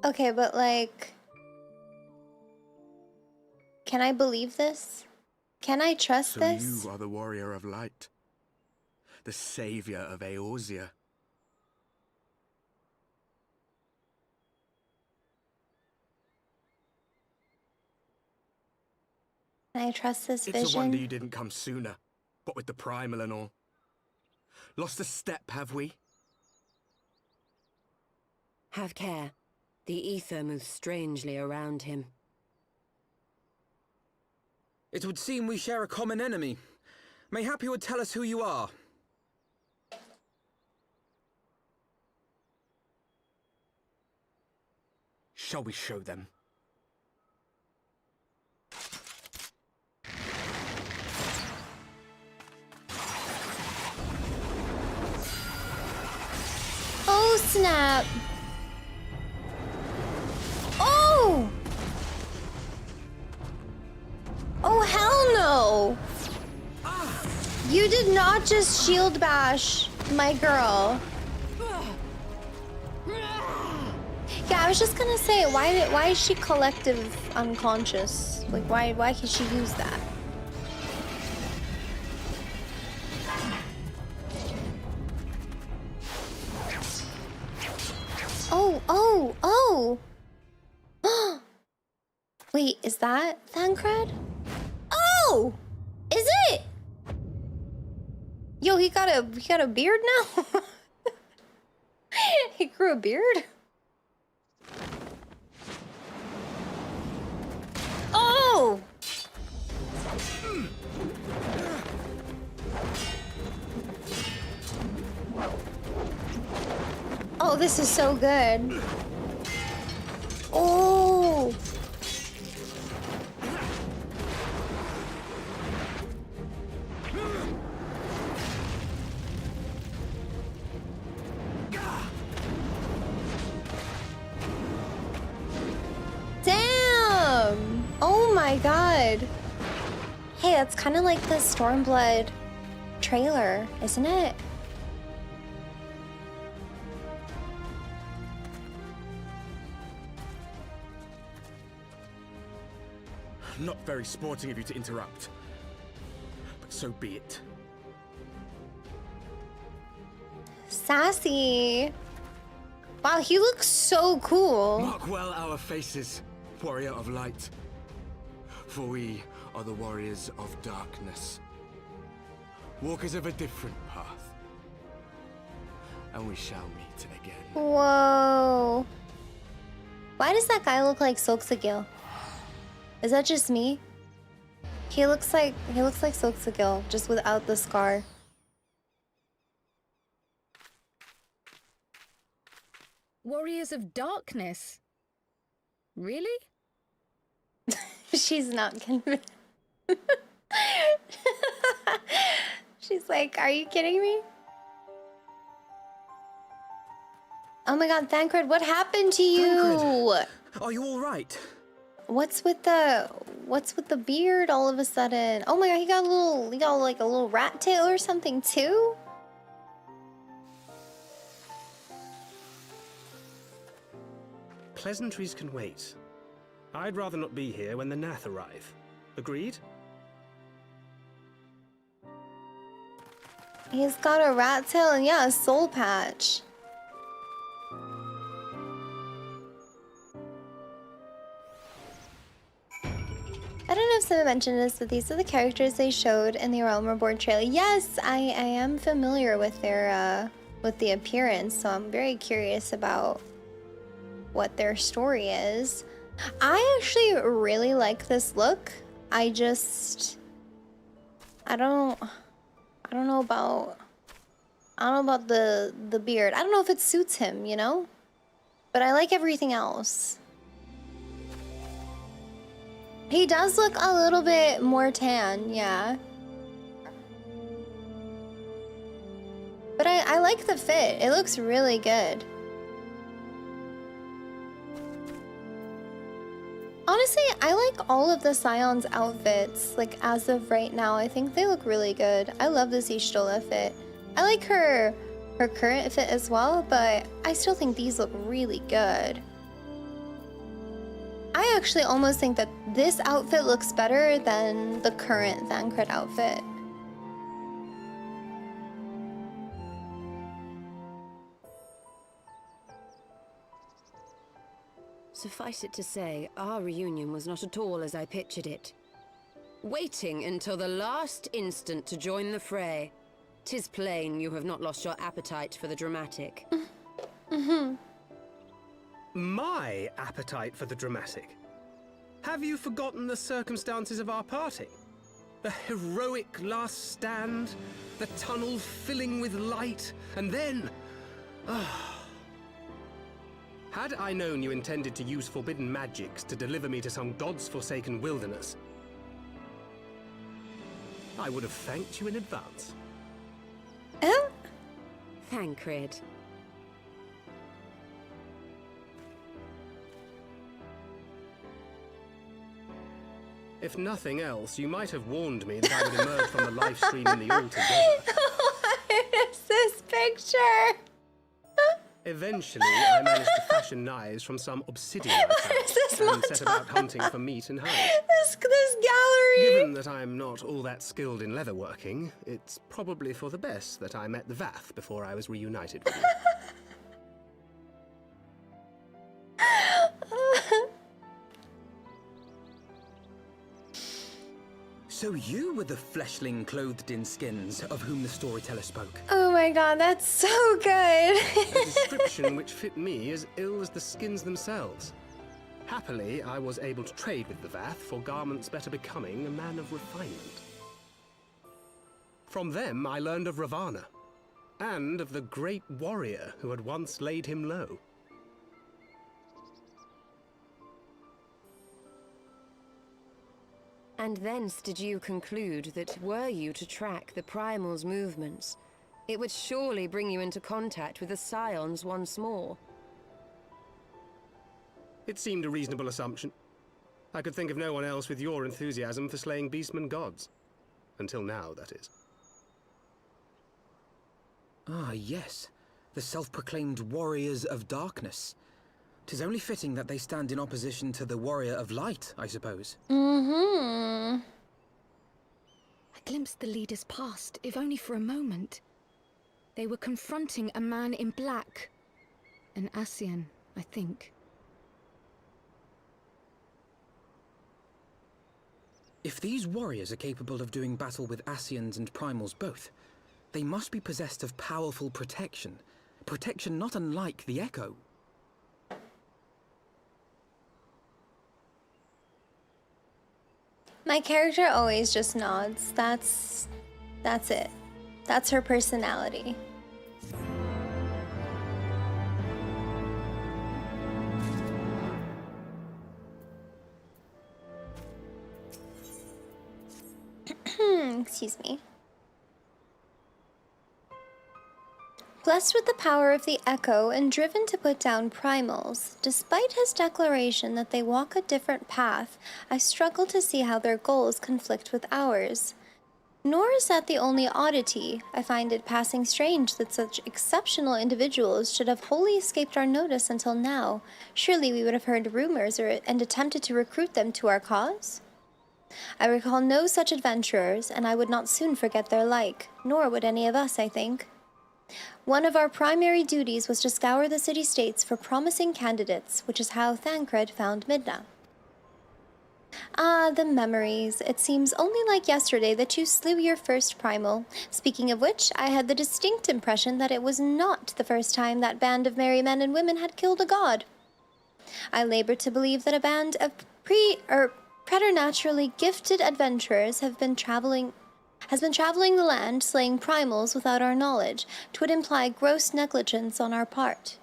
Okay, but like, can I believe this? Can I trust this? So you are the warrior of light, the savior of Eorzea. Can I trust this vision? It's a wonder you didn't come sooner, what with the primal and all. Lost a step, have we? Have care. The ether moves strangely around him. It would seem we share a common enemy. Mayhap you would tell us who you are. Shall we show them? Oh, snap. Oh! Oh, hell no! You did not just shield bash my girl. Yeah, I was just gonna say, why is she collective unconscious? Like, why can she use that? Oh! Wait, is that Thancred? Oh! Is it? Yo, he got a beard now? He grew a beard? Oh! Oh, this is so good. Oh! Damn! Oh my god. Hey, that's kind of like the Stormblood trailer, isn't it? Not very sporting of you to interrupt, but so be it. Sassy. Wow, he looks so cool. Mark well our faces, warrior of light. For we are the warriors of darkness. Walkers of a different path. And we shall meet again. Whoa. Why does that guy look like Silksagil? Is that just me? He looks like Silksagil, just without the scar. Warriors of Darkness? Really? She's not convinced. She's like, are you kidding me? Oh my god, Thancred, what happened to you? Thancred, are you all right? What's with the beard all of a sudden? Oh my god, he got like a little rat tail or something too? Pleasantries can wait. I'd rather not be here when the Nath arrive. Agreed? He's got a rat tail and yeah, a soul patch. I don't know if someone mentioned this, but these are the characters they showed in the Realm Reborn trailer. Yes, I am familiar with their with the appearance, so I'm very curious about what their story is. I actually really like this look. I don't know about the beard. I don't know if it suits him, you know? But I like everything else. He does look a little bit more tan, yeah. But I like the fit. It looks really good. Honestly, I like all of the Scion's outfits, like as of right now. I think they look really good. I love this Y'shtola fit. I like her current fit as well, but I still think these look really good. I actually almost think that this outfit looks better than the current Thancred outfit. Suffice it to say, our reunion was not at all as I pictured it. Waiting until the last instant to join the fray. 'Tis plain you have not lost your appetite for the dramatic. My appetite for the dramatic? Have you forgotten the circumstances of our parting? The heroic last stand, the tunnel filling with light, and then... Had I known you intended to use forbidden magics to deliver me to some god's forsaken wilderness, I would have thanked you in advance. Oh? Thancred. If nothing else, you might have warned me that I would emerge from the live stream in the all together. What is this picture? Eventually, I managed to fashion knives from some obsidian I found and set about hunting for meat and honey. This gallery! Given that I'm not all that skilled in leatherworking, it's probably for the best that I met the Vath before I was reunited with you. So you were the fleshling clothed in skins of whom the storyteller spoke. Oh my god, that's so good! A description which fit me as ill as the skins themselves. Happily, I was able to trade with the Vath for garments better becoming a man of refinement. From them, I learned of Ravana, and of the great warrior who had once laid him low. And thence did you conclude that were you to track the Primal's movements, it would surely bring you into contact with the Scions once more. It seemed a reasonable assumption. I could think of no one else with your enthusiasm for slaying beastmen gods. Until now, that is. Ah, yes. The self-proclaimed warriors of darkness. 'Tis only fitting that they stand in opposition to the warrior of light, I suppose. Mm-hmm. I glimpsed the leaders past, if only for a moment. They were confronting a man in black. An Ascian, I think. If these warriors are capable of doing battle with Ascians and Primals both, they must be possessed of powerful protection. Protection not unlike the Echo. My character always just nods. That's it. That's her personality. Excuse me. Blessed with the power of the Echo and driven to put down primals, despite his declaration that they walk a different path, I struggle to see how their goals conflict with ours. Nor is that the only oddity. I find it passing strange that such exceptional individuals should have wholly escaped our notice until now. Surely we would have heard rumors and attempted to recruit them to our cause? I recall no such adventurers, and I would not soon forget their like, nor would any of us, I think. One of our primary duties was to scour the city-states for promising candidates, which is how Thancred found Midna. Ah, the memories. It seems only like yesterday that you slew your first primal. Speaking of which, I had the distinct impression that it was not the first time that band of merry men and women had killed a god. I labor to believe that a band of preternaturally gifted adventurers has been traveling the land, slaying primals without our knowledge. 'Twould imply gross negligence on our part.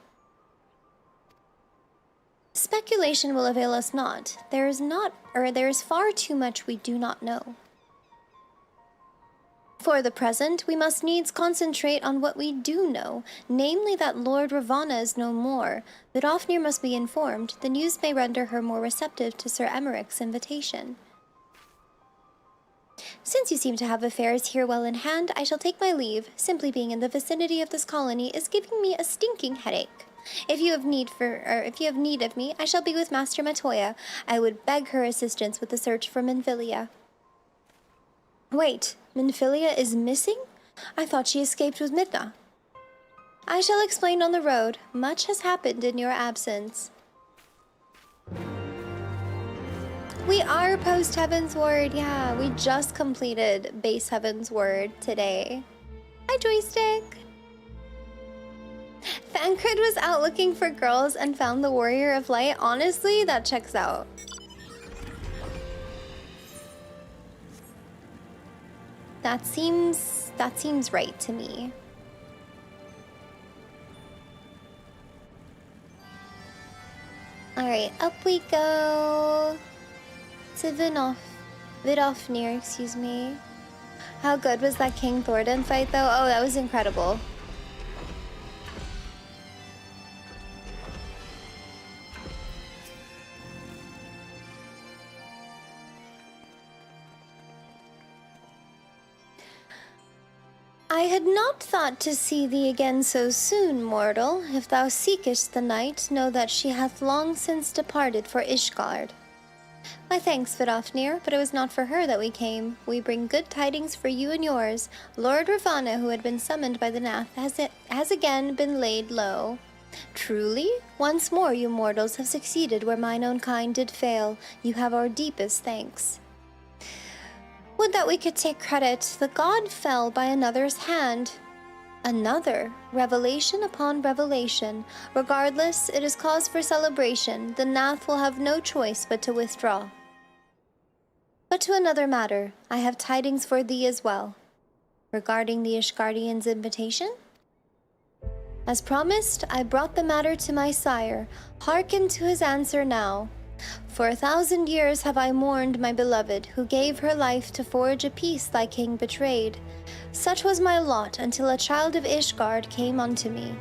Speculation will avail us not. There is far too much we do not know. For the present, we must needs concentrate on what we do know, namely that Lord Ravana is no more. Vidofnir must be informed. The news may render her more receptive to Sir Emmerich's invitation. Since you seem to have affairs here well in hand, I shall take my leave. Simply being in the vicinity of this colony is giving me a stinking headache. If you have need of me, I shall be with Master Matoya. I would beg her assistance with the search for Minfilia. Wait, Minfilia is missing? I thought she escaped with Midna. I shall explain on the road. Much has happened in your absence. We are post Heavensward. Yeah, we just completed base Heavensward today. Hi, Joystick. Thancred was out looking for girls and found the Warrior of Light. Honestly, that checks out. That seems right to me. All right, up we go to Vidofnir, excuse me. How good was that King Thordan fight though? Oh, that was incredible. I had not thought to see thee again so soon, mortal. If thou seekest the night, know that she hath long since departed for Ishgard. My thanks, Vidofnir, but it was not for her that we came. We bring good tidings for you and yours. Lord Ravana, who had been summoned by the Nath, has again been laid low. Truly? Once more you mortals have succeeded where mine own kind did fail. You have our deepest thanks. Would that we could take credit. The god fell by another's hand. Another, revelation upon revelation. Regardless, it is cause for celebration. The Nath will have no choice but to withdraw. But to another matter, I have tidings for thee as well. Regarding the Ishgardian's invitation? As promised, I brought the matter to my sire. Hearken to his answer now. For 1,000 years have I mourned my beloved, who gave her life to forge a peace thy king betrayed. Such was my lot until a child of Ishgard came unto me.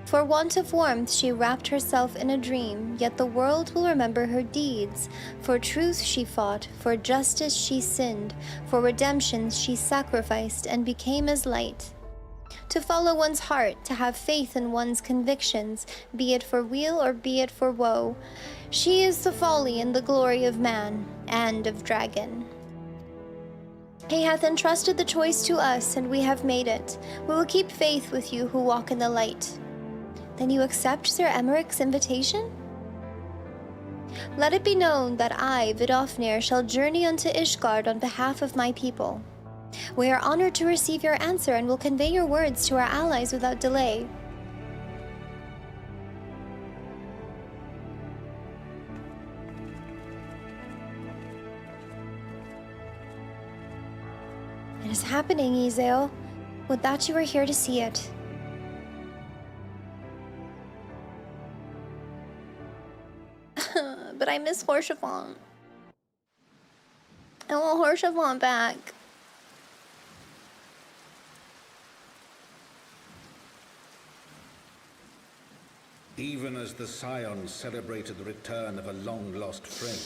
For want of warmth she wrapped herself in a dream, yet the world will remember her deeds. For truth she fought, for justice she sinned, for redemption she sacrificed and became as light. To follow one's heart, to have faith in one's convictions, be it for weal or be it for woe. She is the folly and the glory of man, and of dragon. He hath entrusted the choice to us, and we have made it. We will keep faith with you who walk in the light. Then you accept Sir Emmerich's invitation? Let it be known that I, Vidofnir, shall journey unto Ishgard on behalf of my people. We are honored to receive your answer and will convey your words to our allies without delay. It is happening, Ezel. Would that you were here to see it. But I miss Horshavant. I want Horshavant back. Even as the Scions celebrated the return of a long-lost friend,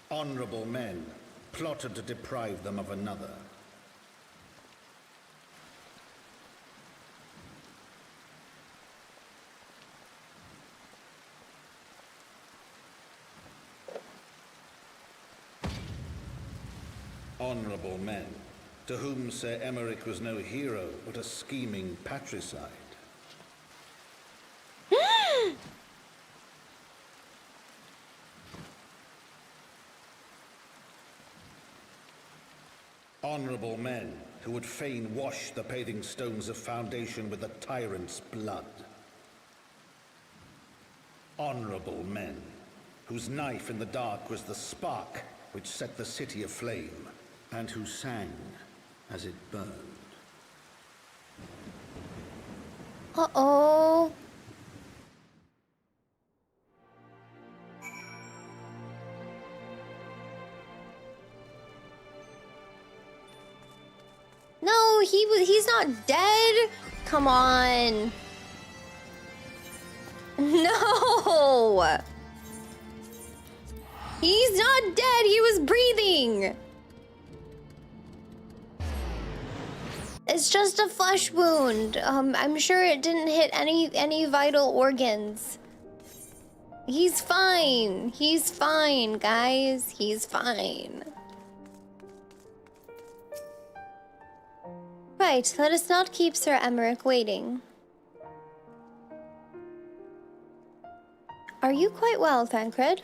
honorable men plotted to deprive them of another. Honorable men, to whom Sir Emmerich was no hero, but a scheming patricide. Honorable men who would fain wash the paving stones of foundation with the tyrant's blood. Honorable men whose knife in the dark was the spark which set the city aflame, and who sang as it burned. Uh-oh. No, he's not dead. Come on. No. He's not dead. He was breathing. It's just a flesh wound. I'm sure it didn't hit any vital organs. He's fine. He's fine, guys. He's fine. Right, let us not keep Sir Emmerich waiting. Are you quite well, Thancred?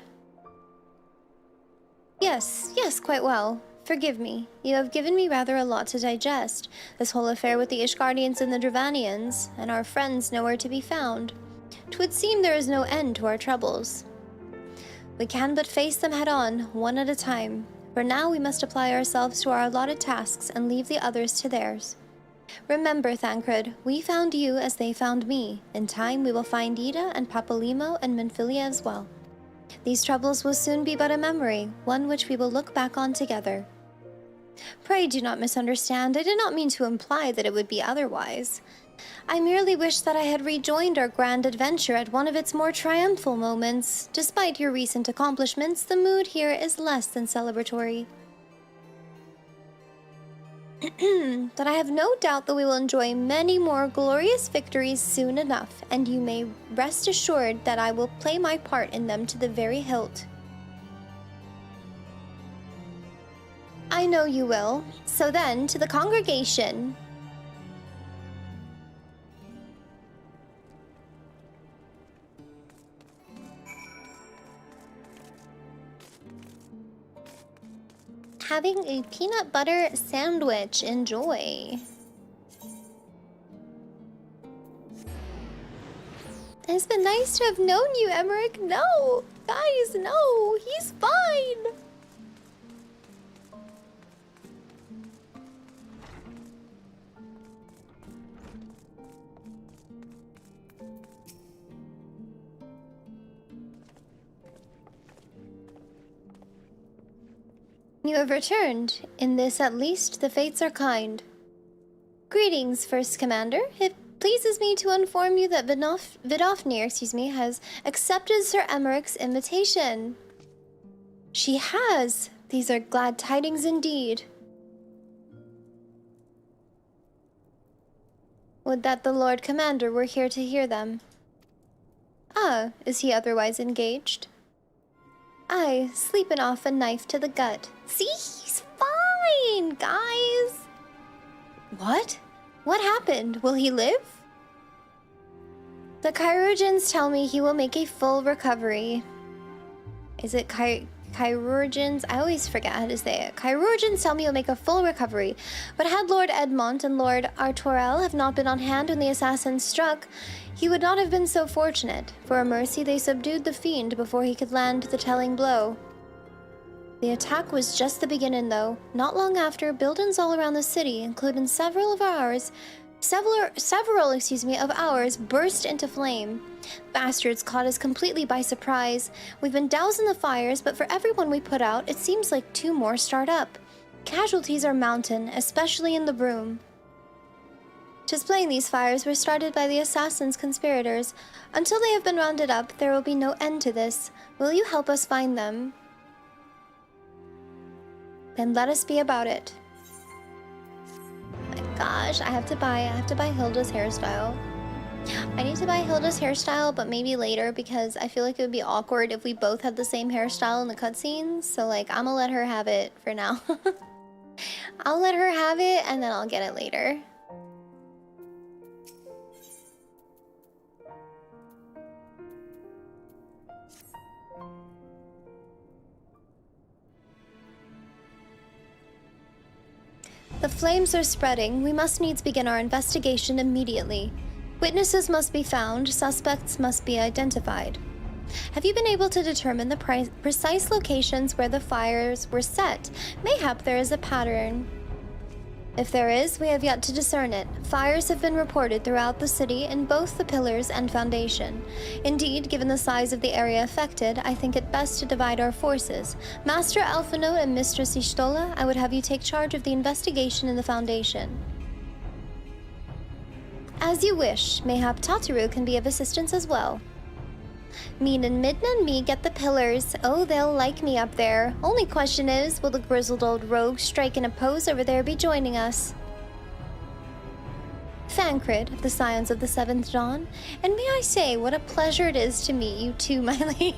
Yes, quite well. Forgive me. You have given me rather a lot to digest. This whole affair with the Ishgardians and the Dravanians, and our friends nowhere to be found. 'Twould seem there is no end to our troubles. We can but face them head on, one at a time. For now we must apply ourselves to our allotted tasks and leave the others to theirs. Remember, Thancred, we found you as they found me. In time we will find Ida and Papalymo and Minfilia as well. These troubles will soon be but a memory, one which we will look back on together. Pray do not misunderstand. I did not mean to imply that it would be otherwise. I merely wish that I had rejoined our grand adventure at one of its more triumphal moments. Despite your recent accomplishments, the mood here is less than celebratory. But I have no doubt that we will enjoy many more glorious victories soon enough, and you may rest assured that I will play my part in them to the very hilt. I know you will. So then, to the congregation. Having a peanut butter sandwich. Enjoy. It's been nice to have known you, Emmerich. No, guys, no, he's fine. You have returned. In this, at least, the fates are kind. Greetings, First Commander. It pleases me to inform you that Vidofnir, has accepted Sir Emmerich's invitation. She has. These are glad tidings indeed. Would that the Lord Commander were here to hear them. Ah, is he otherwise engaged? Aye, sleeping off a knife to the gut. See, he's fine, guys. What? What happened? Will he live? The chirurgeons tell me he will make a full recovery. Is it chirurgeons? I always forget how to say it. Chirurgeons tell me he'll make a full recovery. But had Lord Edmont and Lord Artorel have not been on hand when the assassins struck, he would not have been so fortunate. For a mercy, they subdued the fiend before he could land the telling blow. The attack was just the beginning, though. Not long after, buildings all around the city, including several of ours, burst into flame. Bastards caught us completely by surprise. We've been dousing the fires, but for every one we put out, it seems like 2 more start up. Casualties are mounting, especially in the Broom. 'Tis plain these fires were started by the assassin's conspirators. Until they have been rounded up, there will be no end to this. Will you help us find them? Then let us be about it. My gosh, I have to buy Hilda's hairstyle. I need to buy Hilda's hairstyle, but maybe later, because I feel like it would be awkward if we both had the same hairstyle in the cutscenes. So like, I'm gonna let her have it for now. I'll let her have it and then I'll get it later. The flames are spreading. We must needs begin our investigation immediately. Witnesses must be found. Suspects must be identified. Have you been able to determine the precise locations where the fires were set? Mayhap there is a pattern. If there is, we have yet to discern it. Fires have been reported throughout the city in both the pillars and foundation. Indeed, given the size of the area affected, I think it best to divide our forces. Master Alphino and Mistress Y'shtola, I would have you take charge of the investigation in the foundation. As you wish. Mayhap Tataru can be of assistance as well. Mean and Midna and me get the pillars. Oh, they'll like me up there. Only question is, will the grizzled old rogue strike in a pose over there be joining us? Thancred of the Scions of the Seventh Dawn. And may I say, what a pleasure it is to meet you too, my lady.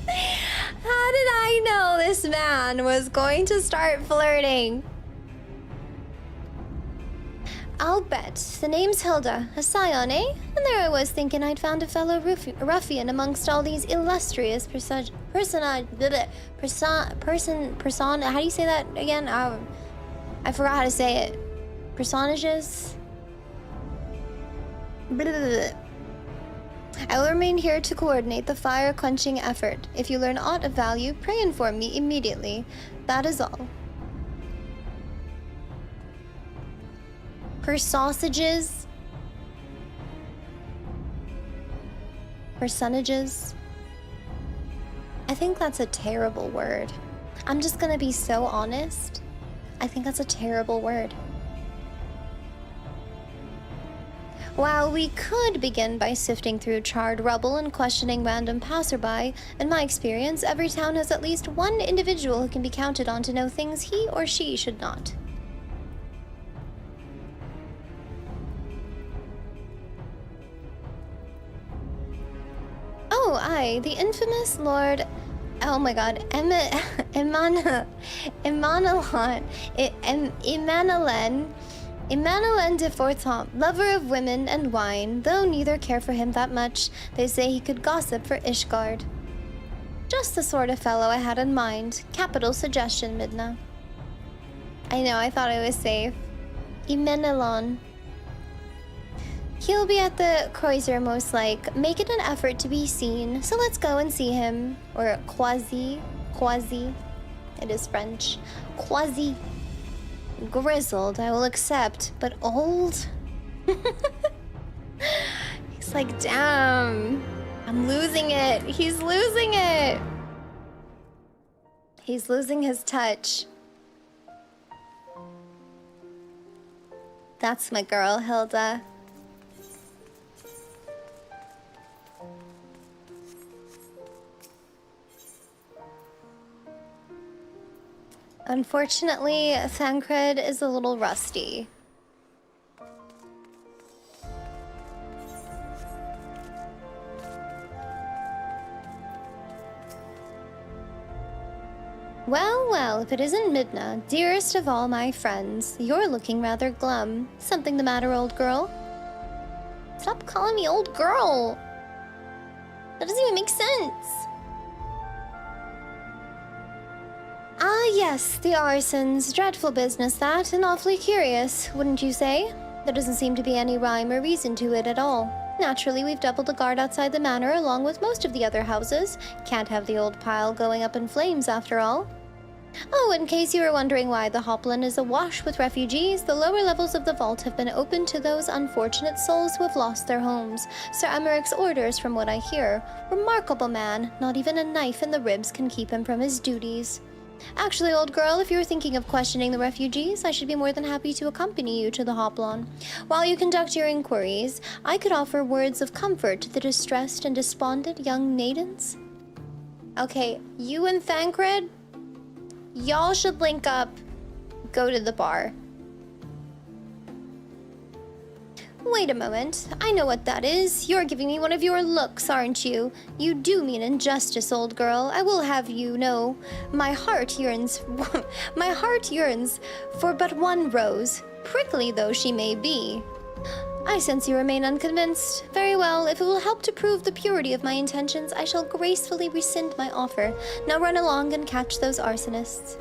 How did I know this man was going to start flirting? I'll bet. The name's Hilda, a scion, eh? And there I was thinking I'd found a fellow ruffian amongst all these illustrious how do you say that again? I forgot how to say it. Personages? I will remain here to coordinate the fire-quenching effort. If you learn aught of value, pray inform me immediately. That is all. Personages. I think that's a terrible word. I'm just gonna be so honest. I think that's a terrible word. While we could begin by sifting through charred rubble and questioning random passerby, in my experience, every town has at least one individual who can be counted on to know things he or she should not. Oh, aye, the infamous Lord... Oh my god, Emmanuel de Fortemps, lover of women and wine, though neither care for him that much, they say he could gossip for Ishgard. Just the sort of fellow I had in mind. Capital suggestion, Midna. I know, I thought I was safe. Imenelon. He'll be at the Kreuzer most like. Make it an effort to be seen, so let's go and see him. Or Quasi. It is French. Quasi. Grizzled, I will accept, but old? He's like, damn. I'm losing it. He's losing it. He's losing his touch. That's my girl, Hilda. Unfortunately, Thancred is a little rusty. Well, well, if it isn't Midna, dearest of all my friends, you're looking rather glum. Something the matter, old girl? Stop calling me old girl! That doesn't even make sense. Ah, yes, the arsons. Dreadful business, that, and awfully curious, wouldn't you say? There doesn't seem to be any rhyme or reason to it at all. Naturally, we've doubled the guard outside the manor along with most of the other houses. Can't have the old pile going up in flames, after all. Oh, in case you were wondering why the Hoplin is awash with refugees, the lower levels of the vault have been opened to those unfortunate souls who have lost their homes. Sir Emmerich's orders, from what I hear. Remarkable man. Not even a knife in the ribs can keep him from his duties. Actually, old girl, if you're thinking of questioning the refugees, I should be more than happy to accompany you to the Hoplon. While you conduct your inquiries, I could offer words of comfort to the distressed and despondent young maidens. Okay, you and Thancred, y'all should link up, go to the bar. Wait a moment, I know what that is. You're giving me one of your looks, aren't you? You do mean injustice, old girl. I will have you know. My heart yearns for but one rose, prickly though she may be. I sense you remain unconvinced. Very well, if it will help to prove the purity of my intentions, I shall gracefully rescind my offer. Now run along and catch those arsonists.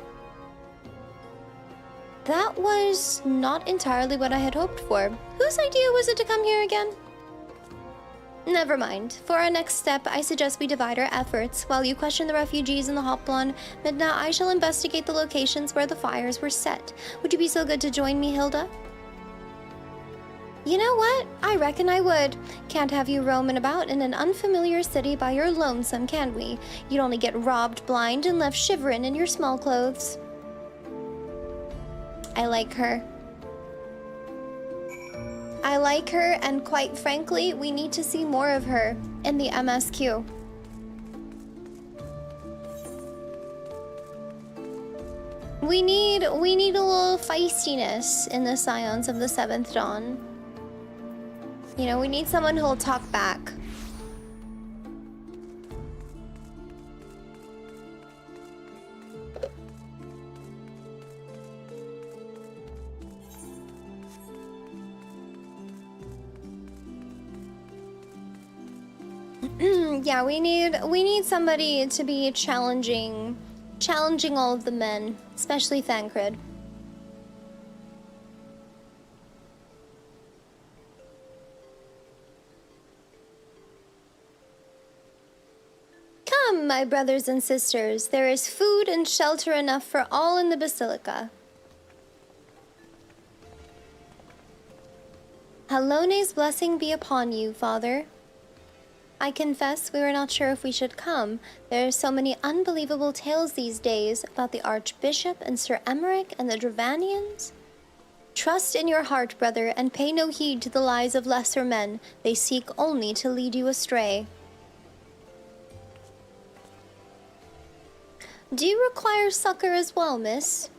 That was not entirely what I had hoped for. Whose idea was it to come here again? Never mind. For our next step, I suggest we divide our efforts. While you question the refugees in the Hoplon, Midna, I shall investigate the locations where the fires were set. Would you be so good to join me, Hilda? You know what? I reckon I would. Can't have you roaming about in an unfamiliar city by your lonesome, can we? You'd only get robbed blind and left shivering in your small clothes. I like her. I like her, and quite frankly, we need to see more of her in the MSQ. We need a little feistiness in the Scions of the Seventh Dawn. You know, we need someone who'll talk back. Yeah, we need somebody to be challenging all of the men, especially Thancred. Come, my brothers and sisters, there is food and shelter enough for all in the Basilica. Halone's blessing be upon you, Father. I confess we were not sure if we should come. There are so many unbelievable tales these days about the Archbishop and Sir Emmerich and the Dravanians. Trust in your heart, brother, and pay no heed to the lies of lesser men. They seek only to lead you astray. Do you require succor as well, miss?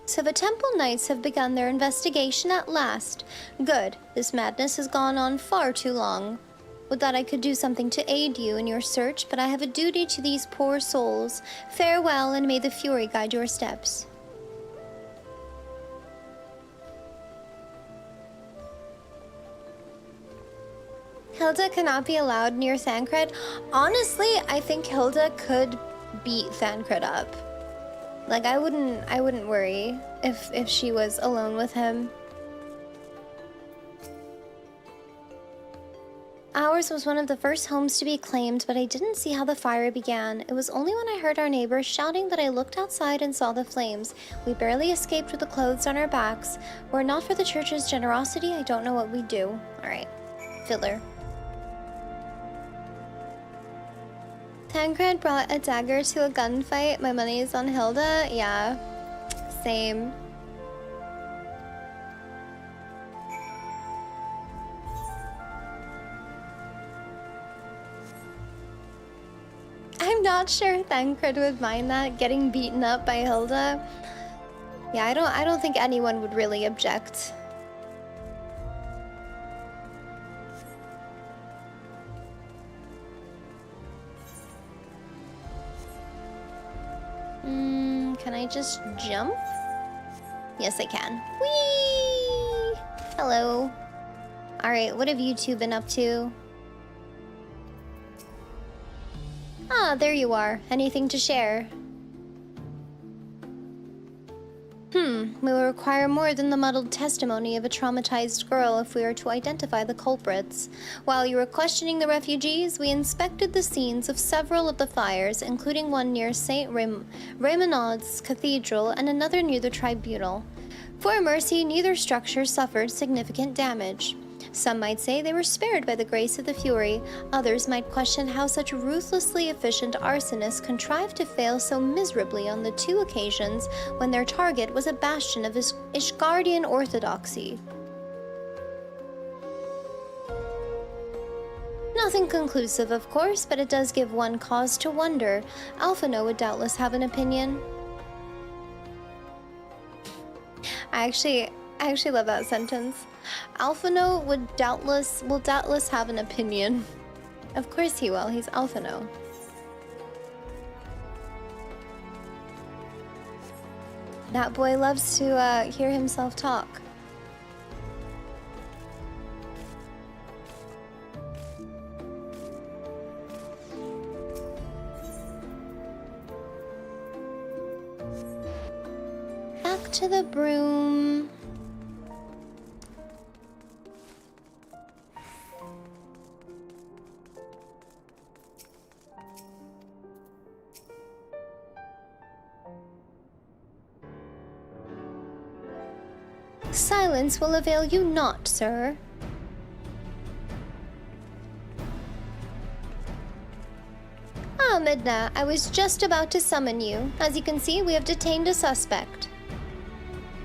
So the Temple Knights have begun their investigation at last. Good. This madness has gone on far too long. Would that I could do something to aid you in your search, but I have a duty to these poor souls. Farewell, and may the Fury guide your steps. Hilda cannot be allowed near Thancred. Honestly, I think Hilda could beat Thancred up. Like, I wouldn't worry if she was alone with him. Ours was one of the first homes to be claimed, but I didn't see how the fire began. It was only when I heard our neighbors shouting that I looked outside and saw the flames. We barely escaped with the clothes on our backs. Were it not for the church's generosity, I don't know what we'd do. Alright, filler. Thancred brought a dagger to a gunfight. My money is on Hilda. Yeah, same. I'm not sure Thancred would mind that, getting beaten up by Hilda. Yeah, I don't think anyone would really object. Can I just jump? Yes, I can. Whee! Hello. Alright, what have you two been up to? Ah, there you are. Anything to share? We will require more than the muddled testimony of a traumatized girl if we are to identify the culprits. While you were questioning the refugees, we inspected the scenes of several of the fires, including one near St. Raymondaud's Cathedral and another near the Tribunal. For a mercy, neither structure suffered significant damage. Some might say they were spared by the grace of the Fury. Others might question how such ruthlessly efficient arsonists contrived to fail so miserably on the two occasions when their target was a bastion of Ishgardian orthodoxy. Nothing conclusive, of course, but it does give one cause to wonder. Alphino would doubtless have an opinion. I actually love that sentence. Alphino will doubtless have an opinion. Of course he will, he's Alphino. That boy loves to hear himself talk. to the broom. Silence will avail you not, sir. Ah, Midna, I was just about to summon you. As you can see, we have detained a suspect.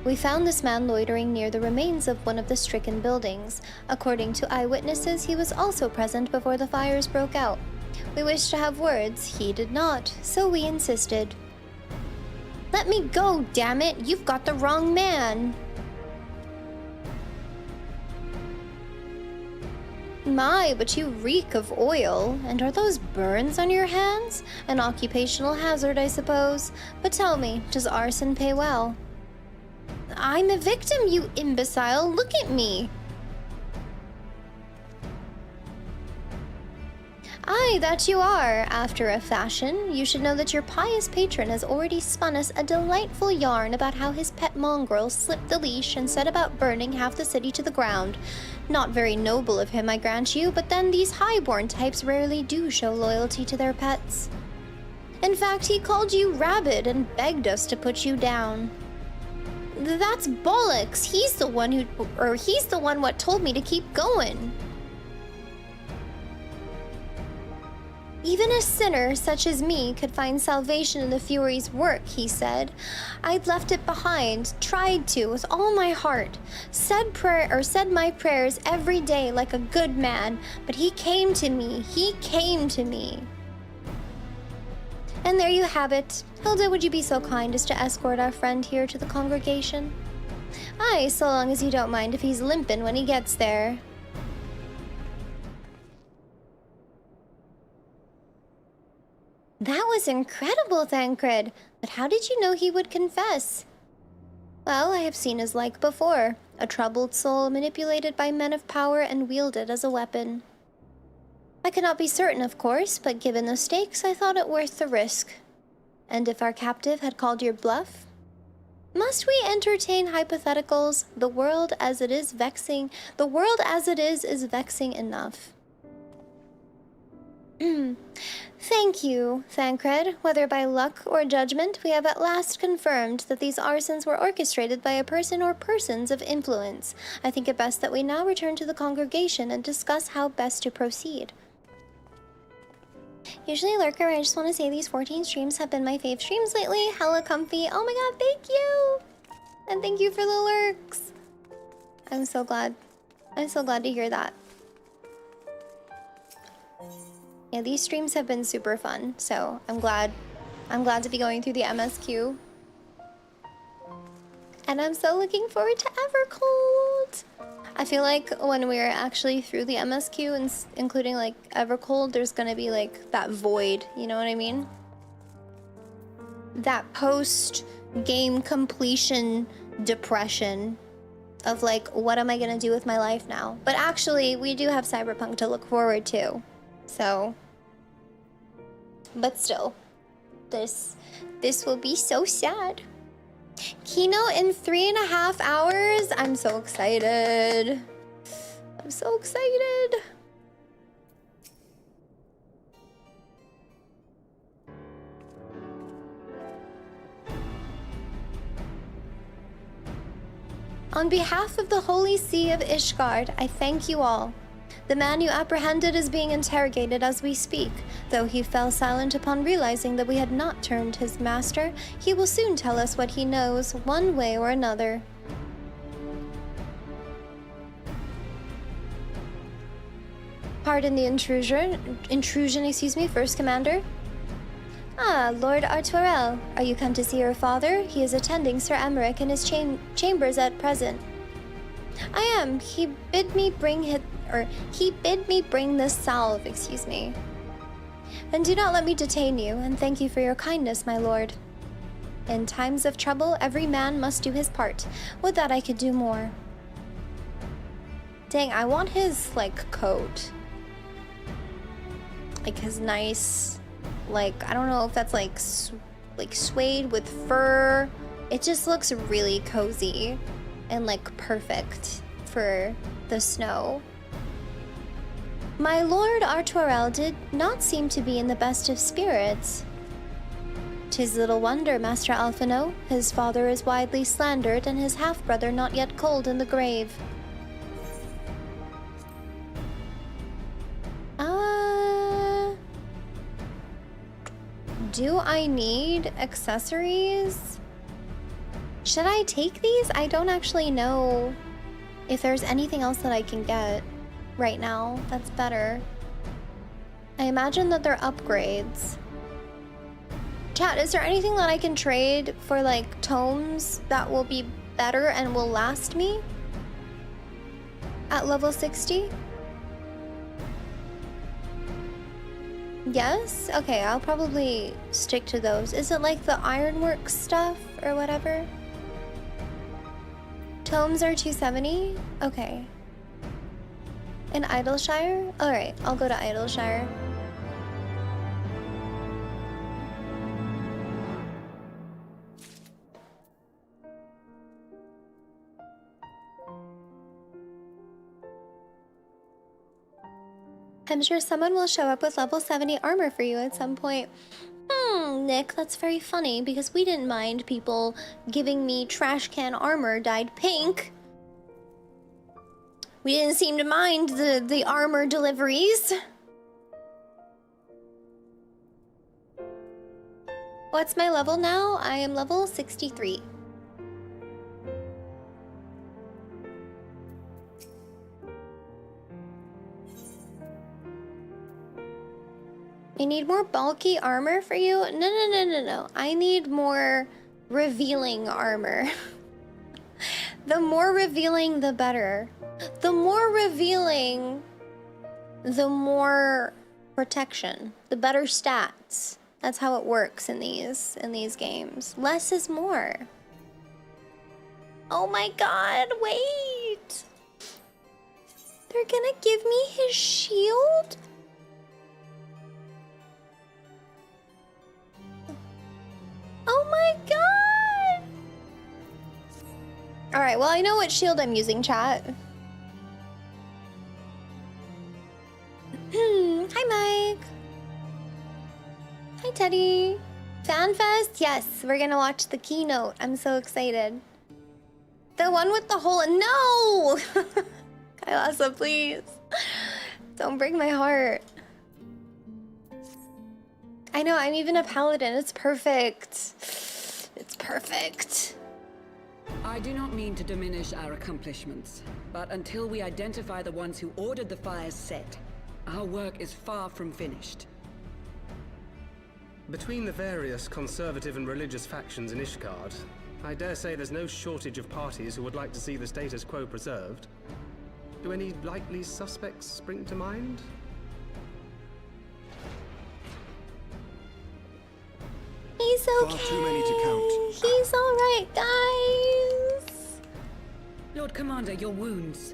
We found this man loitering near the remains of one of the stricken buildings. According to eyewitnesses, he was also present before the fires broke out. We wished to have words. He did not, so we insisted. Let me go, damn it! You've got the wrong man! My, but you reek of oil. And are those burns on your hands? An occupational hazard, I suppose. But tell me, does arson pay well? I'm a victim, you imbecile. Look at me. Aye, that you are, after a fashion. You should know that your pious patron has already spun us a delightful yarn about how his pet mongrel slipped the leash and set about burning half the city to the ground. Not very noble of him, I grant you, but then these highborn types rarely do show loyalty to their pets. In fact, he called you rabid and begged us to put you down. That's bollocks. He's the one what told me to keep going. Even a sinner such as me could find salvation in the Fury's work, he said. I'd left it behind, tried to, with all my heart. Said my prayers every day like a good man, but he came to me. And there you have it. Hilda, would you be so kind as to escort our friend here to the congregation? Aye, so long as you don't mind if he's limpin' when he gets there. That was incredible, Thancred. But how did you know he would confess? Well, I have seen his like before. A troubled soul manipulated by men of power and wielded as a weapon. I cannot be certain, of course, but given the stakes, I thought it worth the risk. And if our captive had called your bluff? Must we entertain hypotheticals? The world as it is is vexing enough. Thank you, Thancred. Whether by luck or judgment, we have at last confirmed that these arsons were orchestrated by a person or persons of influence. I think it best that we now return to the congregation and discuss how best to proceed. Usually, Lurker, I just want to say these 14 streams have been my fave streams lately. Hella comfy. Oh my god, thank you! And thank you for the lurks. I'm so glad. I'm so glad to hear that. Yeah, these streams have been super fun, so I'm glad to be going through the MSQ. And I'm so looking forward to Evercold! I feel like when we're actually through the MSQ, and including like Evercold, there's gonna be like that void, you know what I mean? That post-game completion depression of like, what am I gonna do with my life now? But actually, we do have Cyberpunk to look forward to. So, but still, this will be so sad. Keynote in 3.5 hours. I'm so excited. I'm so excited. On behalf of the Holy See of Ishgard, I thank you all. The man you apprehended is being interrogated as we speak. Though he fell silent upon realizing that we had not turned his master, he will soon tell us what he knows, one way or another. Pardon the intrusion, excuse me, First Commander. Ah, Lord Arturel, are you come to see your father? He is attending Sir Emmerich in his chambers at present. I am. He bid me bring this salve, excuse me. And do not let me detain you, and thank you for your kindness, my lord. In times of trouble, every man must do his part. Would that I could do more. Dang, I want his, like, coat. Like, his nice, like, I don't know if that's, like suede with fur, It just looks really cozy and like perfect for the snow. My lord Artorel did not seem to be in the best of spirits. 'Tis little wonder, Master Alphino. His father is widely slandered, and his half-brother not yet cold in the grave. Do I need accessories? Should I take these? I don't actually know if there's anything else that I can get right now that's better. I imagine that they're upgrades. Chat, is there anything that I can trade for like tomes that will be better and will last me at level 60? Yes? Okay, I'll probably stick to those. Is it like the ironwork stuff or whatever? Tomes are 270? Okay. In Idleshire? Alright, I'll go to Idleshire. I'm sure someone will show up with level 70 armor for you at some point. Nick, that's very funny because we didn't mind people giving me trash can armor dyed pink. We didn't seem to mind the armor deliveries. What's my level now? I am level 63. I need more bulky armor for you? No. I need more revealing armor. The more revealing, the better. The more revealing, the more protection. The better stats. That's how it works in these games. Less is more. Oh my god, wait! They're gonna give me his shield? Oh my god! Alright, well I know what shield I'm using, chat. Hi Mike! Hi Teddy! FanFest? Yes, we're gonna watch the keynote. I'm so excited. The one with the hole in— No! Kailasa, please. Don't break my heart. I know, I'm even a paladin. It's perfect. It's perfect. I do not mean to diminish our accomplishments, but until we identify the ones who ordered the fires set, our work is far from finished. Between the various conservative and religious factions in Ishgard, I dare say there's no shortage of parties who would like to see the status quo preserved. Do any likely suspects spring to mind? He's okay. Far too many to count. He's alright, guys. Lord Commander, your wounds.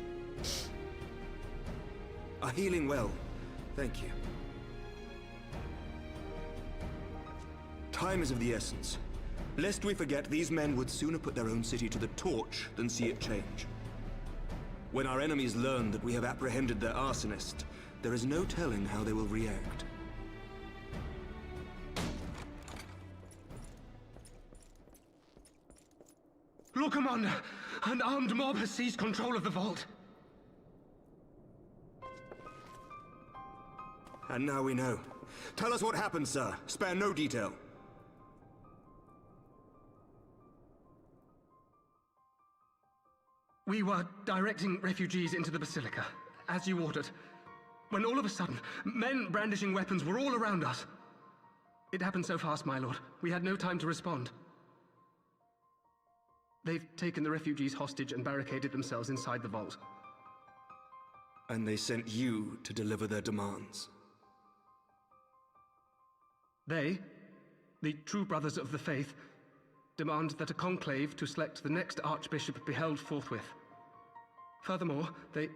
Are healing well. Thank you. Time is of the essence. Lest we forget, these men would sooner put their own city to the torch than see it change. When our enemies learn that we have apprehended their arsonist, there is no telling how they will react. Lord Commander, an armed mob has seized control of the vault. And now we know. Tell us what happened, sir. Spare no detail. We were directing refugees into the Basilica, as you ordered, when all of a sudden, men brandishing weapons were all around us. It happened so fast, my lord. We had no time to respond. They've taken the refugees hostage and barricaded themselves inside the vault. And they sent you to deliver their demands. They, the true brothers of the faith, demand that a conclave to select the next archbishop be held forthwith. Furthermore, they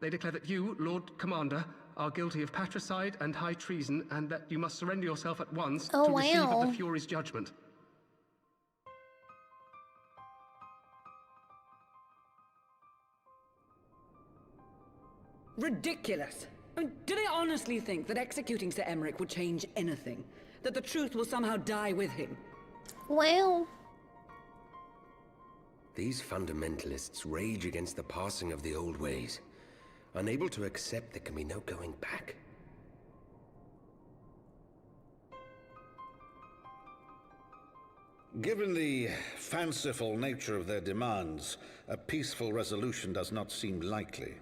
declare that you, Lord Commander, are guilty of patricide and high treason, and that you must surrender yourself at once to receive of the Fury's judgment. Ridiculous! I mean, do they honestly think that executing Sir Emmerich would change anything? That the truth will somehow die with him? Well... These fundamentalists rage against the passing of the old ways, unable to accept there can be no going back. Given the fanciful nature of their demands, a peaceful resolution does not seem likely.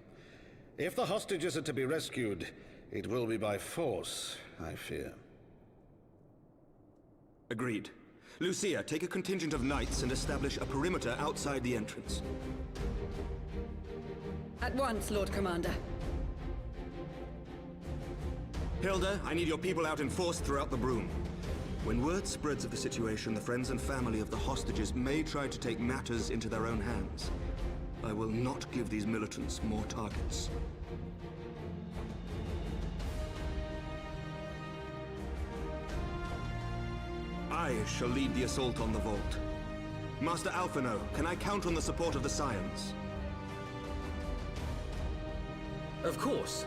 If the hostages are to be rescued, it will be by force, I fear. Agreed. Lucia, take a contingent of knights and establish a perimeter outside the entrance. At once, Lord Commander. Hilda, I need your people out in force throughout the Broom. When word spreads of the situation, the friends and family of the hostages may try to take matters into their own hands. I will not give these militants more targets. I shall lead the assault on the vault. Master Alphino, can I count on the support of the Scions? Of course.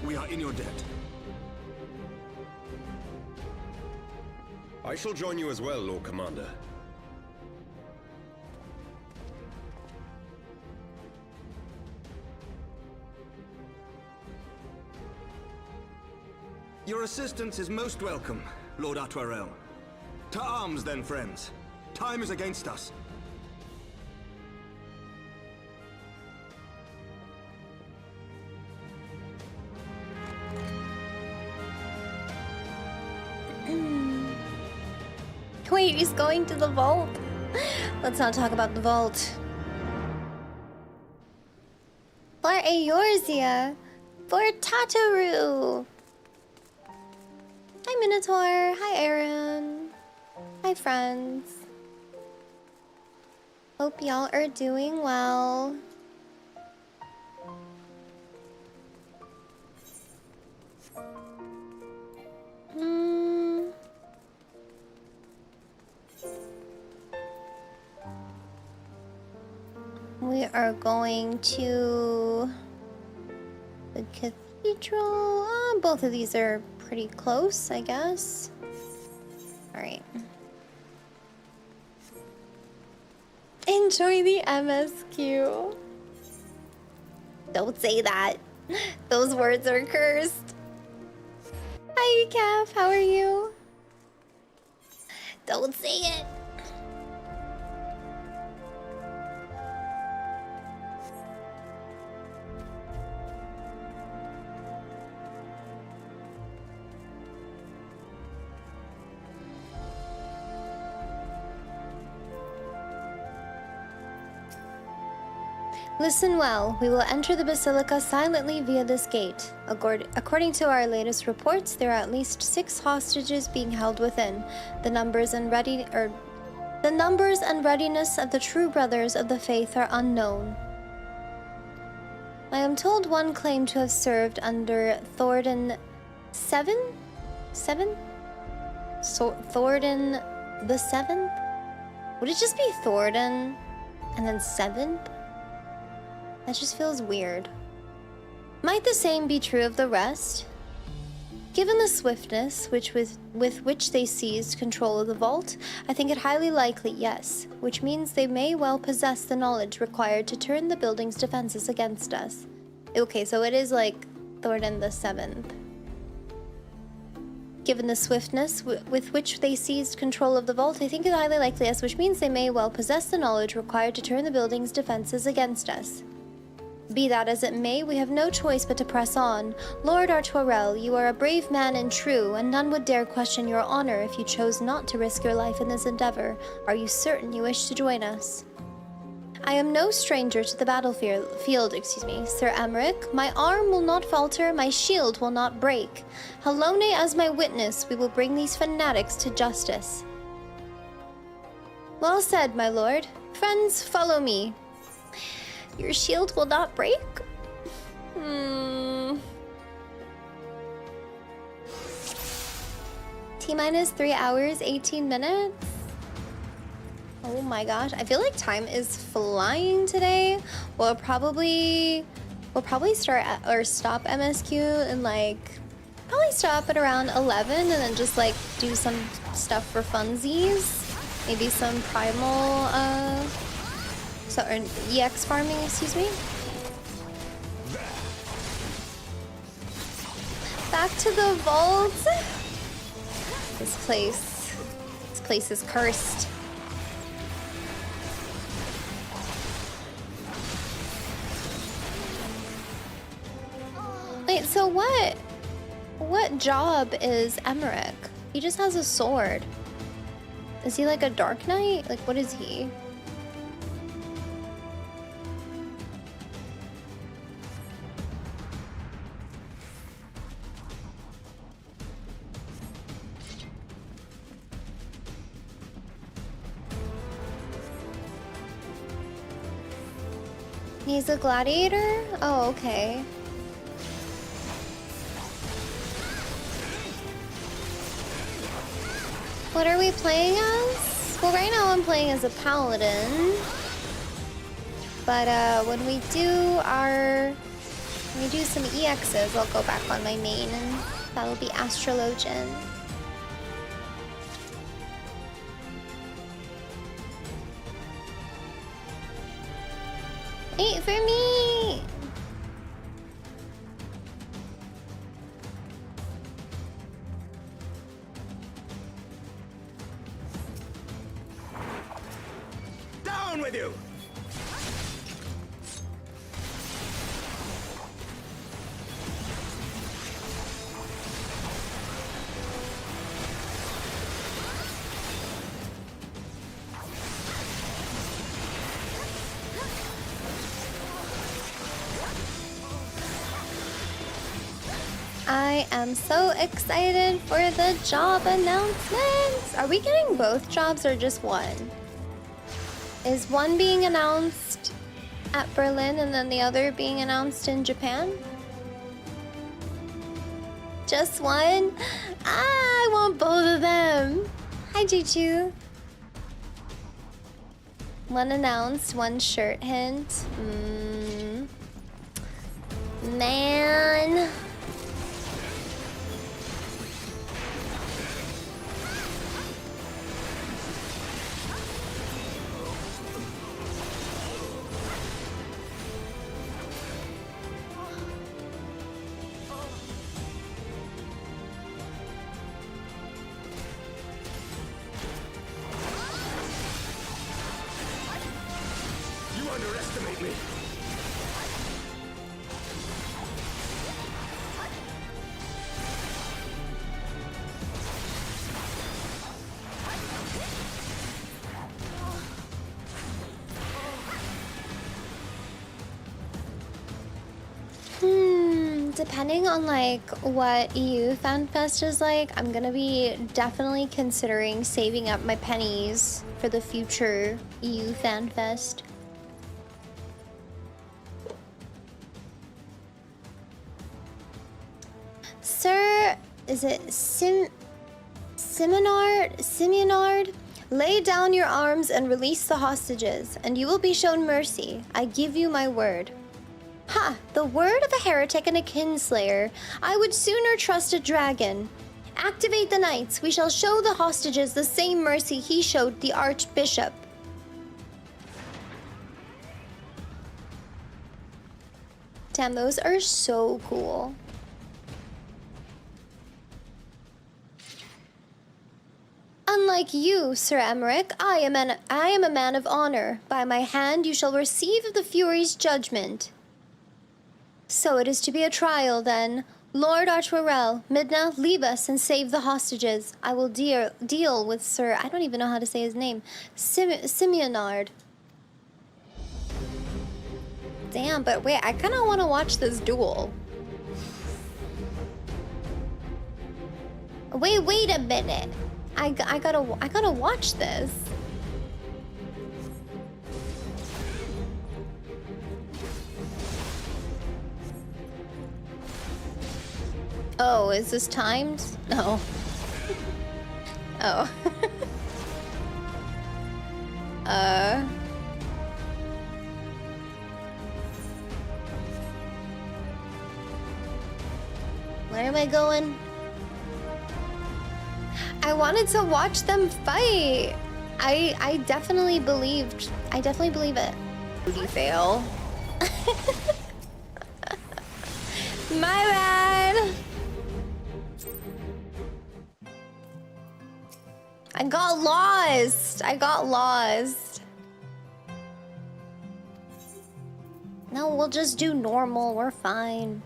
We are in your debt. I shall join you as well, Lord Commander. Your assistance is most welcome, Lord Atwarel. To arms then, friends. Time is against us. Wait, he's going to the vault? Let's not talk about the vault. For Eorzea. For Tataru. Hi, Minotaur. Hi, Aaron. Hi, friends. Hope y'all are doing well. We are going to the cathedral. Both of these are pretty close, I guess. All right. Enjoy the MSQ. Don't say that. Those words are cursed. Hi, Calf. How are you? Don't say it. Listen well, we will enter the Basilica silently via this gate. According to our latest reports, there are at least 6 hostages being held within. The numbers and readiness of the true brothers of the faith are unknown. I am told one claimed to have served under Thordan Thordan the Seventh? Would it just be Thordan and then 7th? That just feels weird. Might the same be true of the rest? Given the swiftness with which they seized control of the vault, I think it highly likely, yes, which means they may well possess the knowledge required to turn the building's defenses against us. Okay, so it is like Thordan the 7th. Given the swiftness with which they seized control of the vault, I think it highly likely, yes, which means they may well possess the knowledge required to turn the building's defenses against us. Be that as it may, we have no choice but to press on. Lord Artuarel, you are a brave man and true, and none would dare question your honor if you chose not to risk your life in this endeavor. Are you certain you wish to join us? I am no stranger to the battlefield, Sir Emmerich. My arm will not falter, my shield will not break. Halone as my witness, we will bring these fanatics to justice. Well said, my lord. Friends, follow me. Your shield will not break? T-minus 3 hours, 18 minutes. Oh my gosh, I feel like time is flying today. We'll probably start at, or stop MSQ and like probably stop at around 11 and then just like do some stuff for funsies. Maybe some primal or EX farming, excuse me. Back to the vault. This place is cursed. Wait, so what job is Emmerich? He just has a sword. Is he like a Dark Knight? Like, what is he? He's a gladiator? Oh, okay. What are we playing as? Well, right now I'm playing as a paladin. But when we do some EXs, I'll go back on my main and that'll be Astrologian. Wait for me! Down with you! I am so excited for the job announcements! Are we getting both jobs or just one? Is one being announced at Berlin and then the other being announced in Japan? Just one? Ah, I want both of them! Hi, Juju. One announced, one shirt hint. Man. Underestimate me. Depending on like what EU FanFest is like, I'm gonna be definitely considering saving up my pennies for the future EU FanFest. Sir, is it Simonard? Lay down your arms and release the hostages, and you will be shown mercy. I give you my word. Ha! The word of a heretic and a kinslayer. I would sooner trust a dragon. Activate the knights. We shall show the hostages the same mercy he showed the archbishop. Damn, those are so cool. Unlike you, Sir Emmerich, I am a man of honor. By my hand you shall receive the Fury's judgment. So it is to be a trial, then. Lord Archwarel, Midna, leave us and save the hostages. I will deal with Sir... I don't even know how to say his name. Simonard. Damn, but wait, I kind of want to watch this duel. Wait a minute. I gotta watch this. Oh, is this timed? No. Oh. Where am I going? I wanted to watch them fight. I definitely believe it. Booty fail. My bad. I got lost. No, we'll just do normal. We're fine.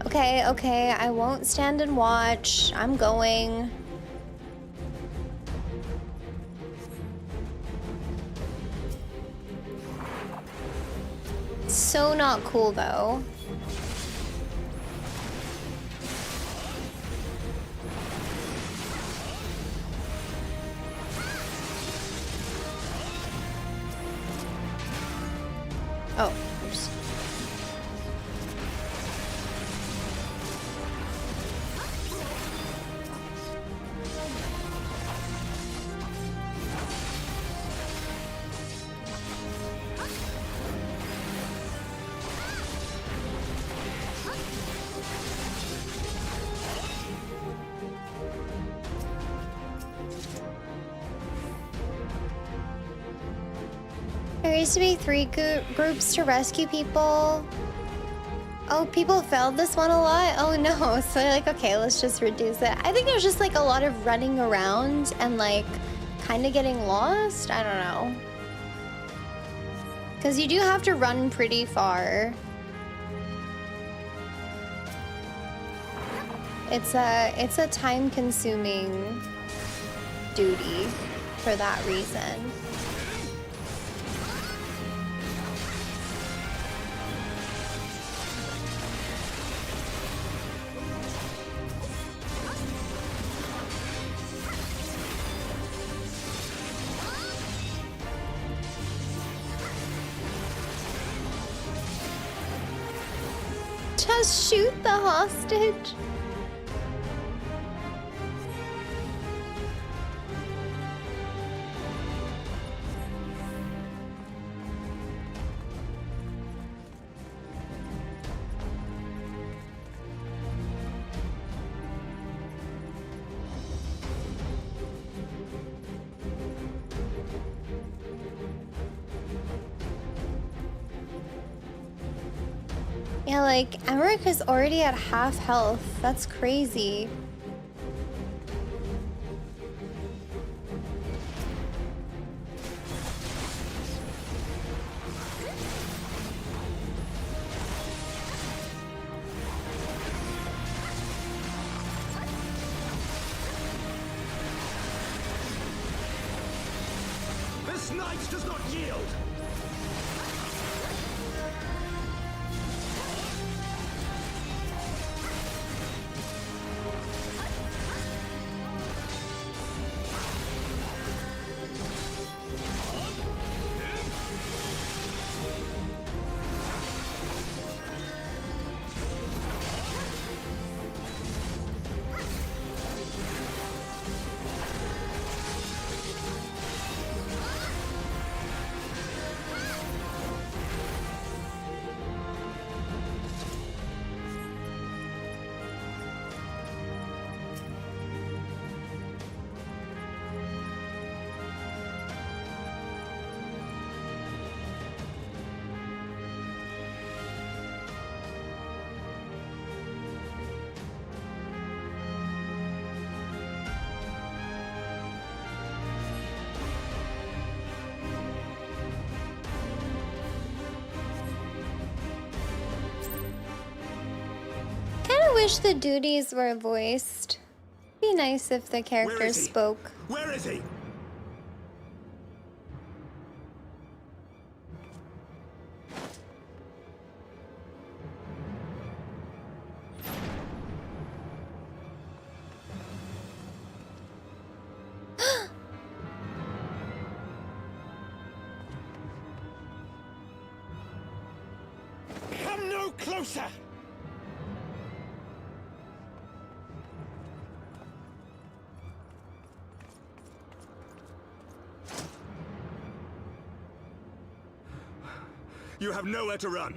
Okay, I won't stand and watch. I'm going. So not cool though. Oh, oops. There used to be 3 groups to rescue people. Oh, people failed this one a lot? Oh no, so like, okay, let's just reduce it. I think there's just like a lot of running around and like kind of getting lost. I don't know. Because you do have to run pretty far. It's a time-consuming duty for that reason. Just shoot the hostage. Yeah, like, Emmerich is already at half health. That's crazy. This knight does not yield! Wish the duties were voiced. Be nice if the characters spoke. Where is he? Come no closer! You have nowhere to run.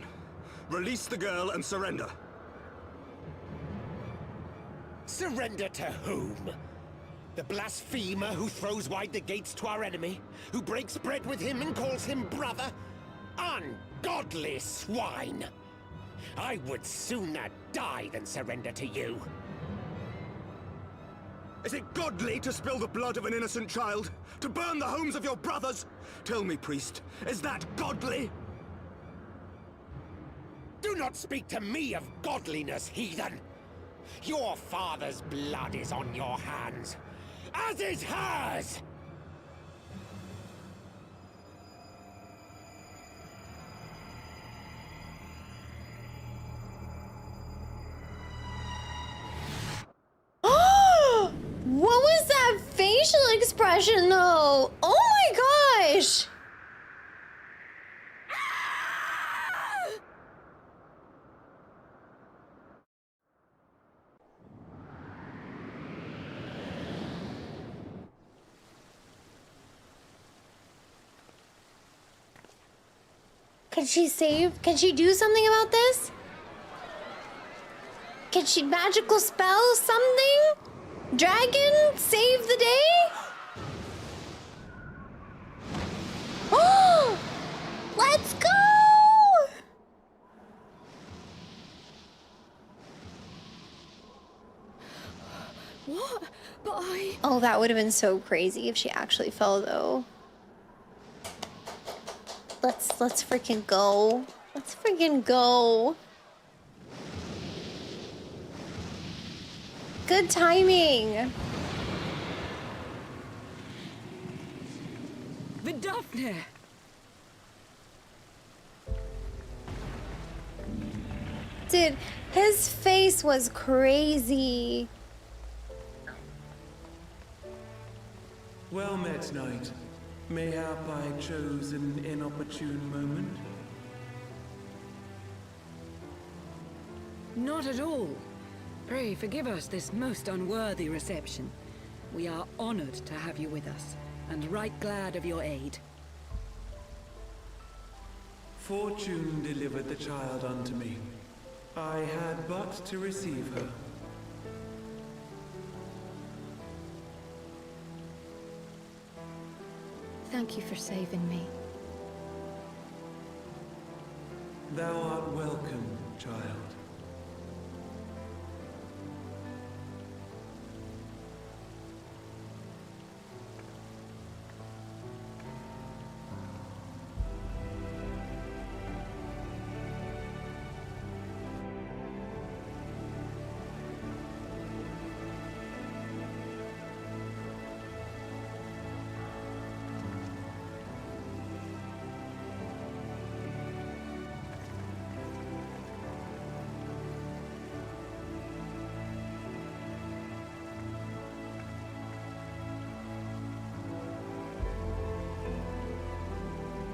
Release the girl and surrender. Surrender to whom? The blasphemer who throws wide the gates to our enemy? Who breaks bread with him and calls him brother? Ungodly swine! I would sooner die than surrender to you. Is it godly to spill the blood of an innocent child? To burn the homes of your brothers? Tell me, priest, is that godly? Do not speak to me of godliness, heathen! Your father's blood is on your hands, as is hers! What was that facial expression, though? Oh my gosh! Can she save? Can she do something about this? Can she magical spell something? Dragon, save the day? Oh! Let's go! What? But I... Oh, that would have been so crazy if she actually fell, though. Let's freaking go. Let's freaking go. Good timing. Vidofne! Dude, his face was crazy. Well met, knight. Mayhap I chose an inopportune moment? Not at all. Pray forgive us this most unworthy reception. We are honored to have you with us, and right glad of your aid. Fortune delivered the child unto me. I had but to receive her. Thank you for saving me. Thou art welcome, child.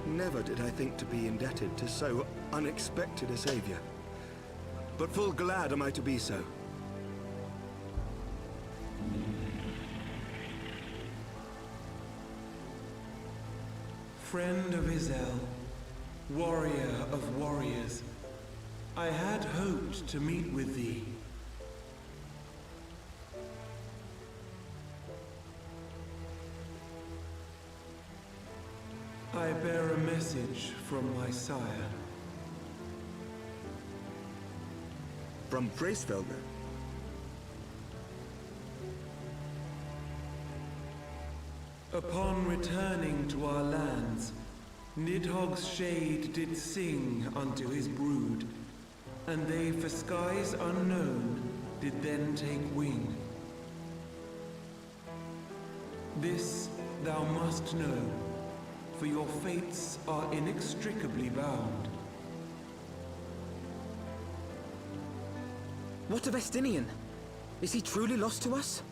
Never did I think to be indebted to so unexpected a savior. But full glad am I to be so. Friend of Izel, warrior of warriors, I had hoped to meet with thee. I bear a message from my sire. From Bracefelder? Upon returning to our lands, Nidhogg's shade did sing unto his brood, and they for skies unknown did then take wing. This thou must know, for your fates are inextricably bound. What of Estinian? Is he truly lost to us?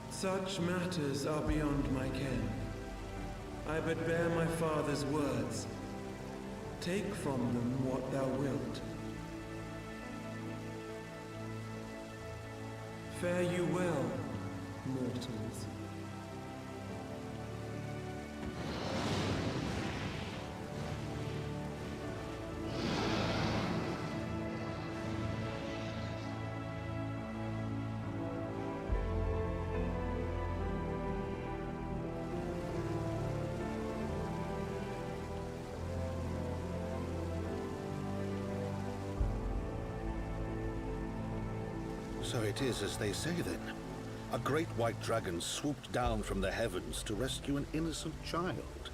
Such matters are beyond my ken. I but bear my father's words. Take from them what thou wilt. Fare you well, mortals. So it is as they say then. A great white dragon swooped down from the heavens to rescue an innocent child.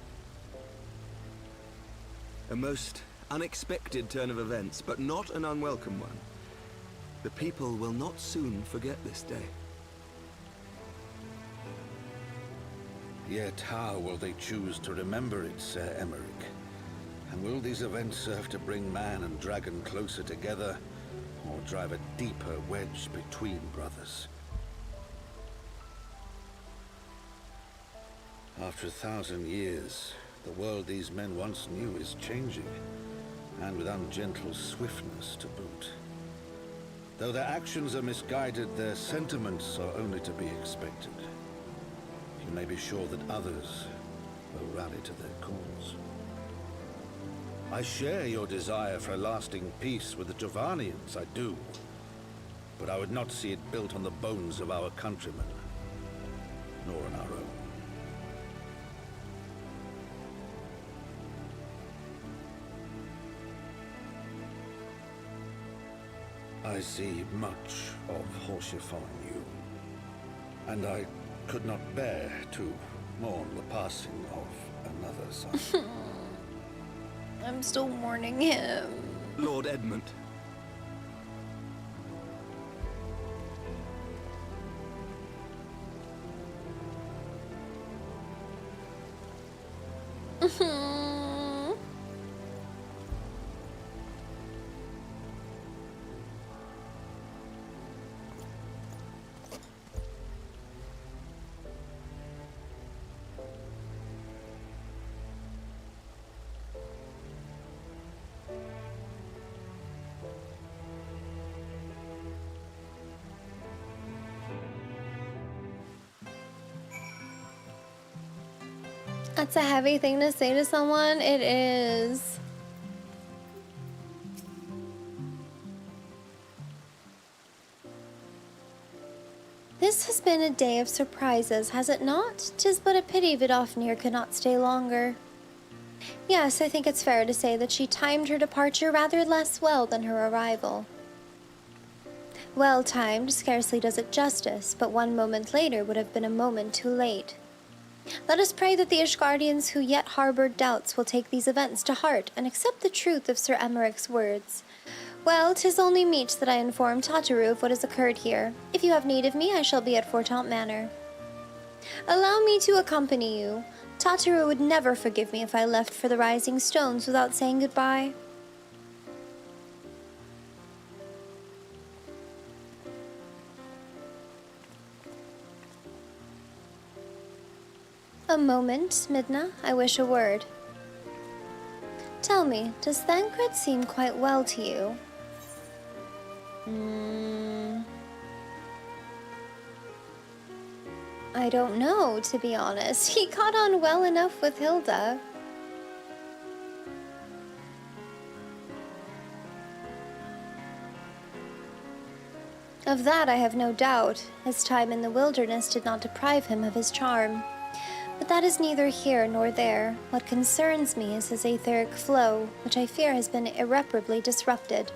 A most unexpected turn of events, but not an unwelcome one. The people will not soon forget this day. Yet how will they choose to remember it, Sir Emmerich? And will these events serve to bring man and dragon closer together, or drive a deeper wedge between brothers? After 1,000 years, the world these men once knew is changing, and with ungentle swiftness to boot. Though their actions are misguided, their sentiments are only to be expected. You may be sure that others will rally to their cause. I share your desire for a lasting peace with the Jovanians, I do. But I would not see it built on the bones of our countrymen, nor on our own. I see much of Horsefon in you, and I could not bear to mourn the passing of another son. I'm still mourning him. Lord Edmund. That's a heavy thing to say to someone. It is. This has been a day of surprises, has it not? 'Tis but a pity Vidofnir could not stay longer. Yes, I think it's fair to say that she timed her departure rather less well than her arrival. Well timed scarcely does it justice, but 1 moment later would have been a moment too late. Let us pray that the Ishgardians who yet harbored doubts will take these events to heart and accept the truth of Sir Emmerich's words. Well, 'tis only meet that I inform Tataru of what has occurred here. If you have need of me, I shall be at Fortaunt Manor. Allow me to accompany you. Tataru would never forgive me if I left for the Rising Stones without saying goodbye. A moment, Midna. I wish a word. Tell me, does Thancred seem quite well to you? I don't know, to be honest. He got on well enough with Hilda. Of that I have no doubt. His time in the wilderness did not deprive him of his charm. But that is neither here nor there. What concerns me is his etheric flow, which I fear has been irreparably disrupted.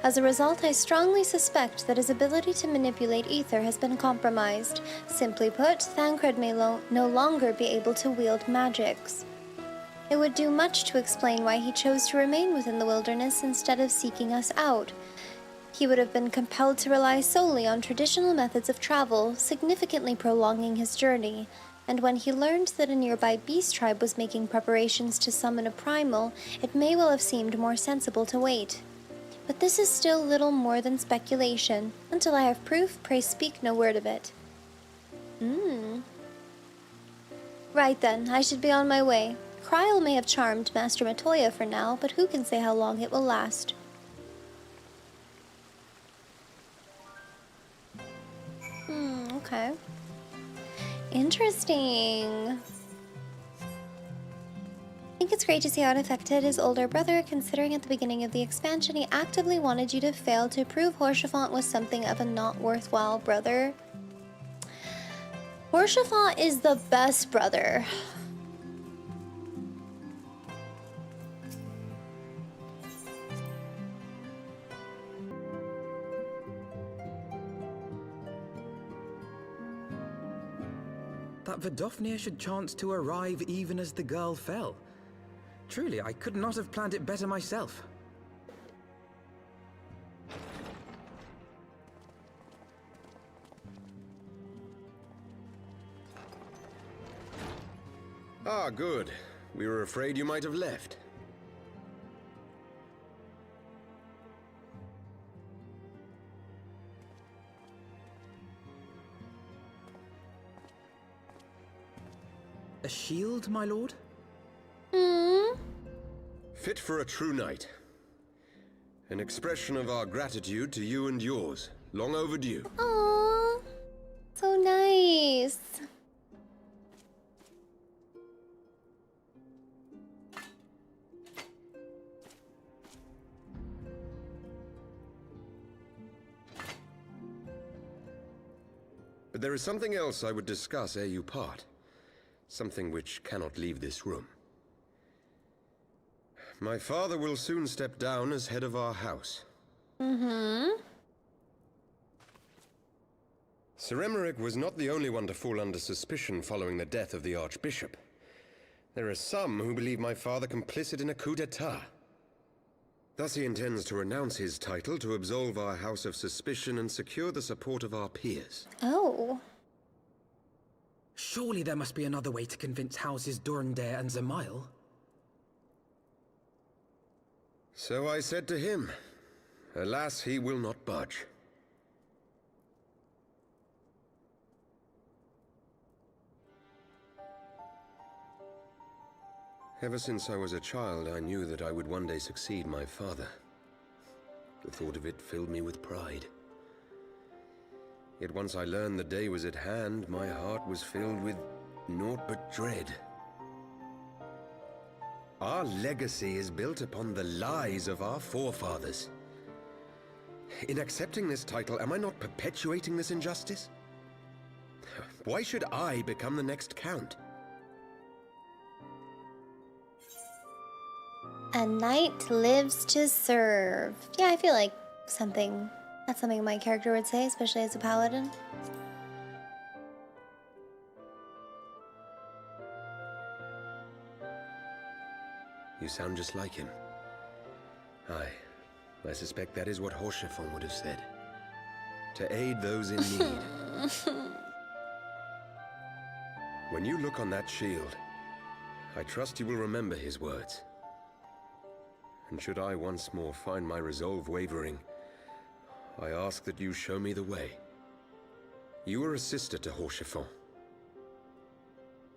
As a result, I strongly suspect that his ability to manipulate ether has been compromised. Simply put, Thancred may no longer be able to wield magics. It would do much to explain why he chose to remain within the wilderness instead of seeking us out. He would have been compelled to rely solely on traditional methods of travel, significantly prolonging his journey. And when he learned that a nearby beast tribe was making preparations to summon a primal, it may well have seemed more sensible to wait. But this is still little more than speculation. Until I have proof, pray speak no word of it. Right then, I should be on my way. Kryl may have charmed Master Matoya for now, but who can say how long it will last? Okay. Interesting. I think it's great to see how it affected his older brother, considering at the beginning of the expansion he actively wanted you to fail to prove Horsefont was something of a not worthwhile brother. Horsefont is the best brother. Vidofnir should chance to arrive even as the girl fell. Truly, I could not have planned it better myself. Ah, good. We were afraid you might have left. A shield, my lord? Fit for a true knight. An expression of our gratitude to you and yours. Long overdue. Aww. So nice. But there is something else I would discuss ere you part. Something which cannot leave this room. My father will soon step down as head of our house. Sir Emeric was not the only one to fall under suspicion following the death of the Archbishop. There are some who believe my father complicit in a coup d'etat. Thus he intends to renounce his title to absolve our house of suspicion and secure the support of our peers. Oh. Surely there must be another way to convince houses Durandare and Zamail. So I said to him. Alas, he will not budge. Ever since I was a child, I knew that I would one day succeed my father. The thought of it filled me with pride. Yet once I learned the day was at hand, my heart was filled with naught but dread. Our legacy is built upon the lies of our forefathers. In accepting this title, am I not perpetuating this injustice? Why should I become the next count? A knight lives to serve. Yeah, I feel like that's something my character would say, especially as a paladin. You sound just like him. Aye, I suspect that is what Horschiffon would have said. To aid those in need. When you look on that shield, I trust you will remember his words. And should I once more find my resolve wavering, I ask that you show me the way. You are a sister to Horschiffon.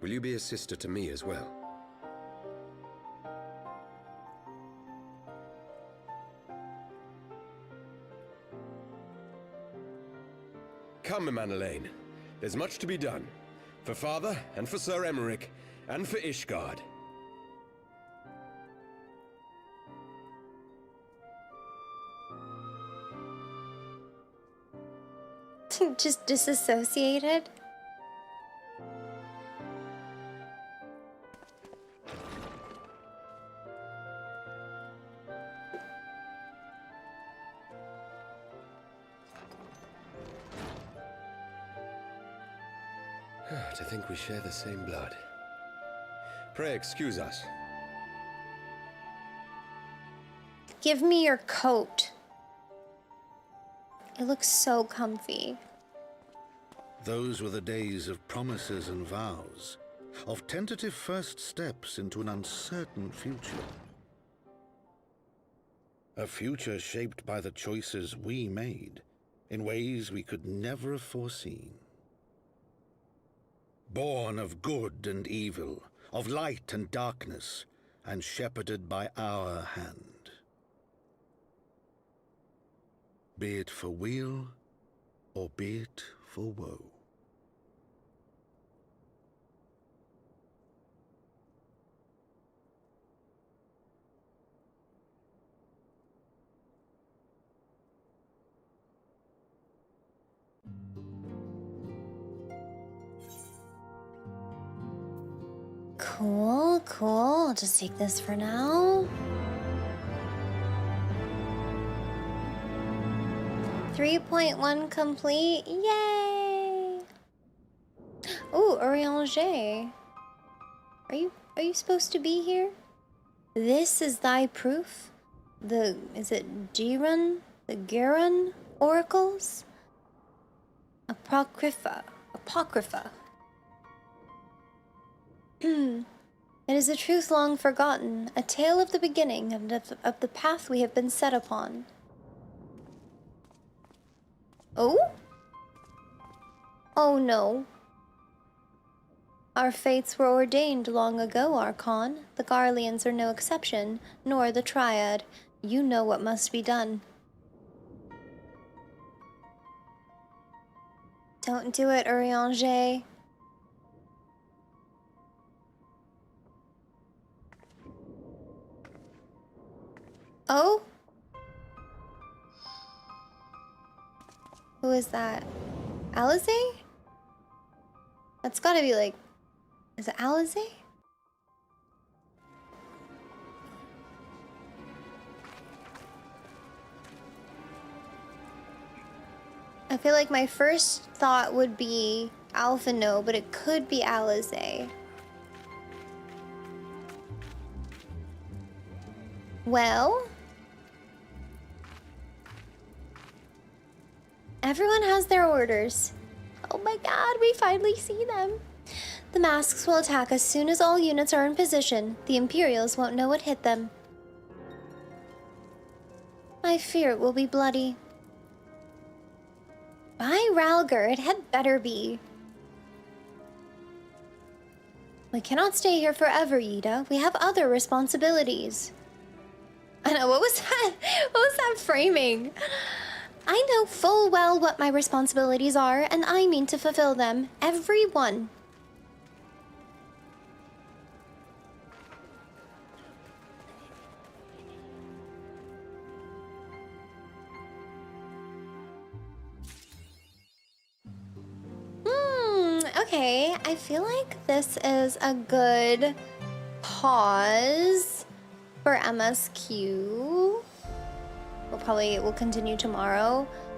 Will you be a sister to me as well? Come, Emanuelaine. There's much to be done. For father, and for Sir Emeric, and for Ishgard. Just disassociated? To think we share the same blood. Pray excuse us. Give me your coat. It looks so comfy. Those were the days of promises and vows, of tentative first steps into an uncertain future. A future shaped by the choices we made, in ways we could never have foreseen. Born of good and evil, of light and darkness, and shepherded by our hand. Be it for weal, or be it for woe. Cool, cool. I'll just take this for now. 3.1 complete. Yay! Ooh, Oh, Urianger. Are you supposed to be here? This is thy proof? Is it Girun? The Girun oracles? Apocrypha. It is a truth long forgotten, a tale of the beginning and of the path we have been set upon. Oh? Oh no. Our fates were ordained long ago, Archon. The Garleans are no exception, nor the Triad. You know what must be done. Don't do it, Urianger. Oh? Who is that? Alize? That's gotta be like... Is it Alize? I feel like my first thought would be Alphino, but it could be Alize. Well... Everyone has their orders. Oh my god, we finally see them. The masks will attack as soon as all units are in position. The Imperials won't know what hit them. I fear it will be bloody. By Ralger, it had better be. We cannot stay here forever, Yida. We have other responsibilities. I know, what was that? What was that framing? I know full well what my responsibilities are, and I mean to fulfill them. Every one. Okay, I feel like this is a good pause for MSQ. We'll continue tomorrow.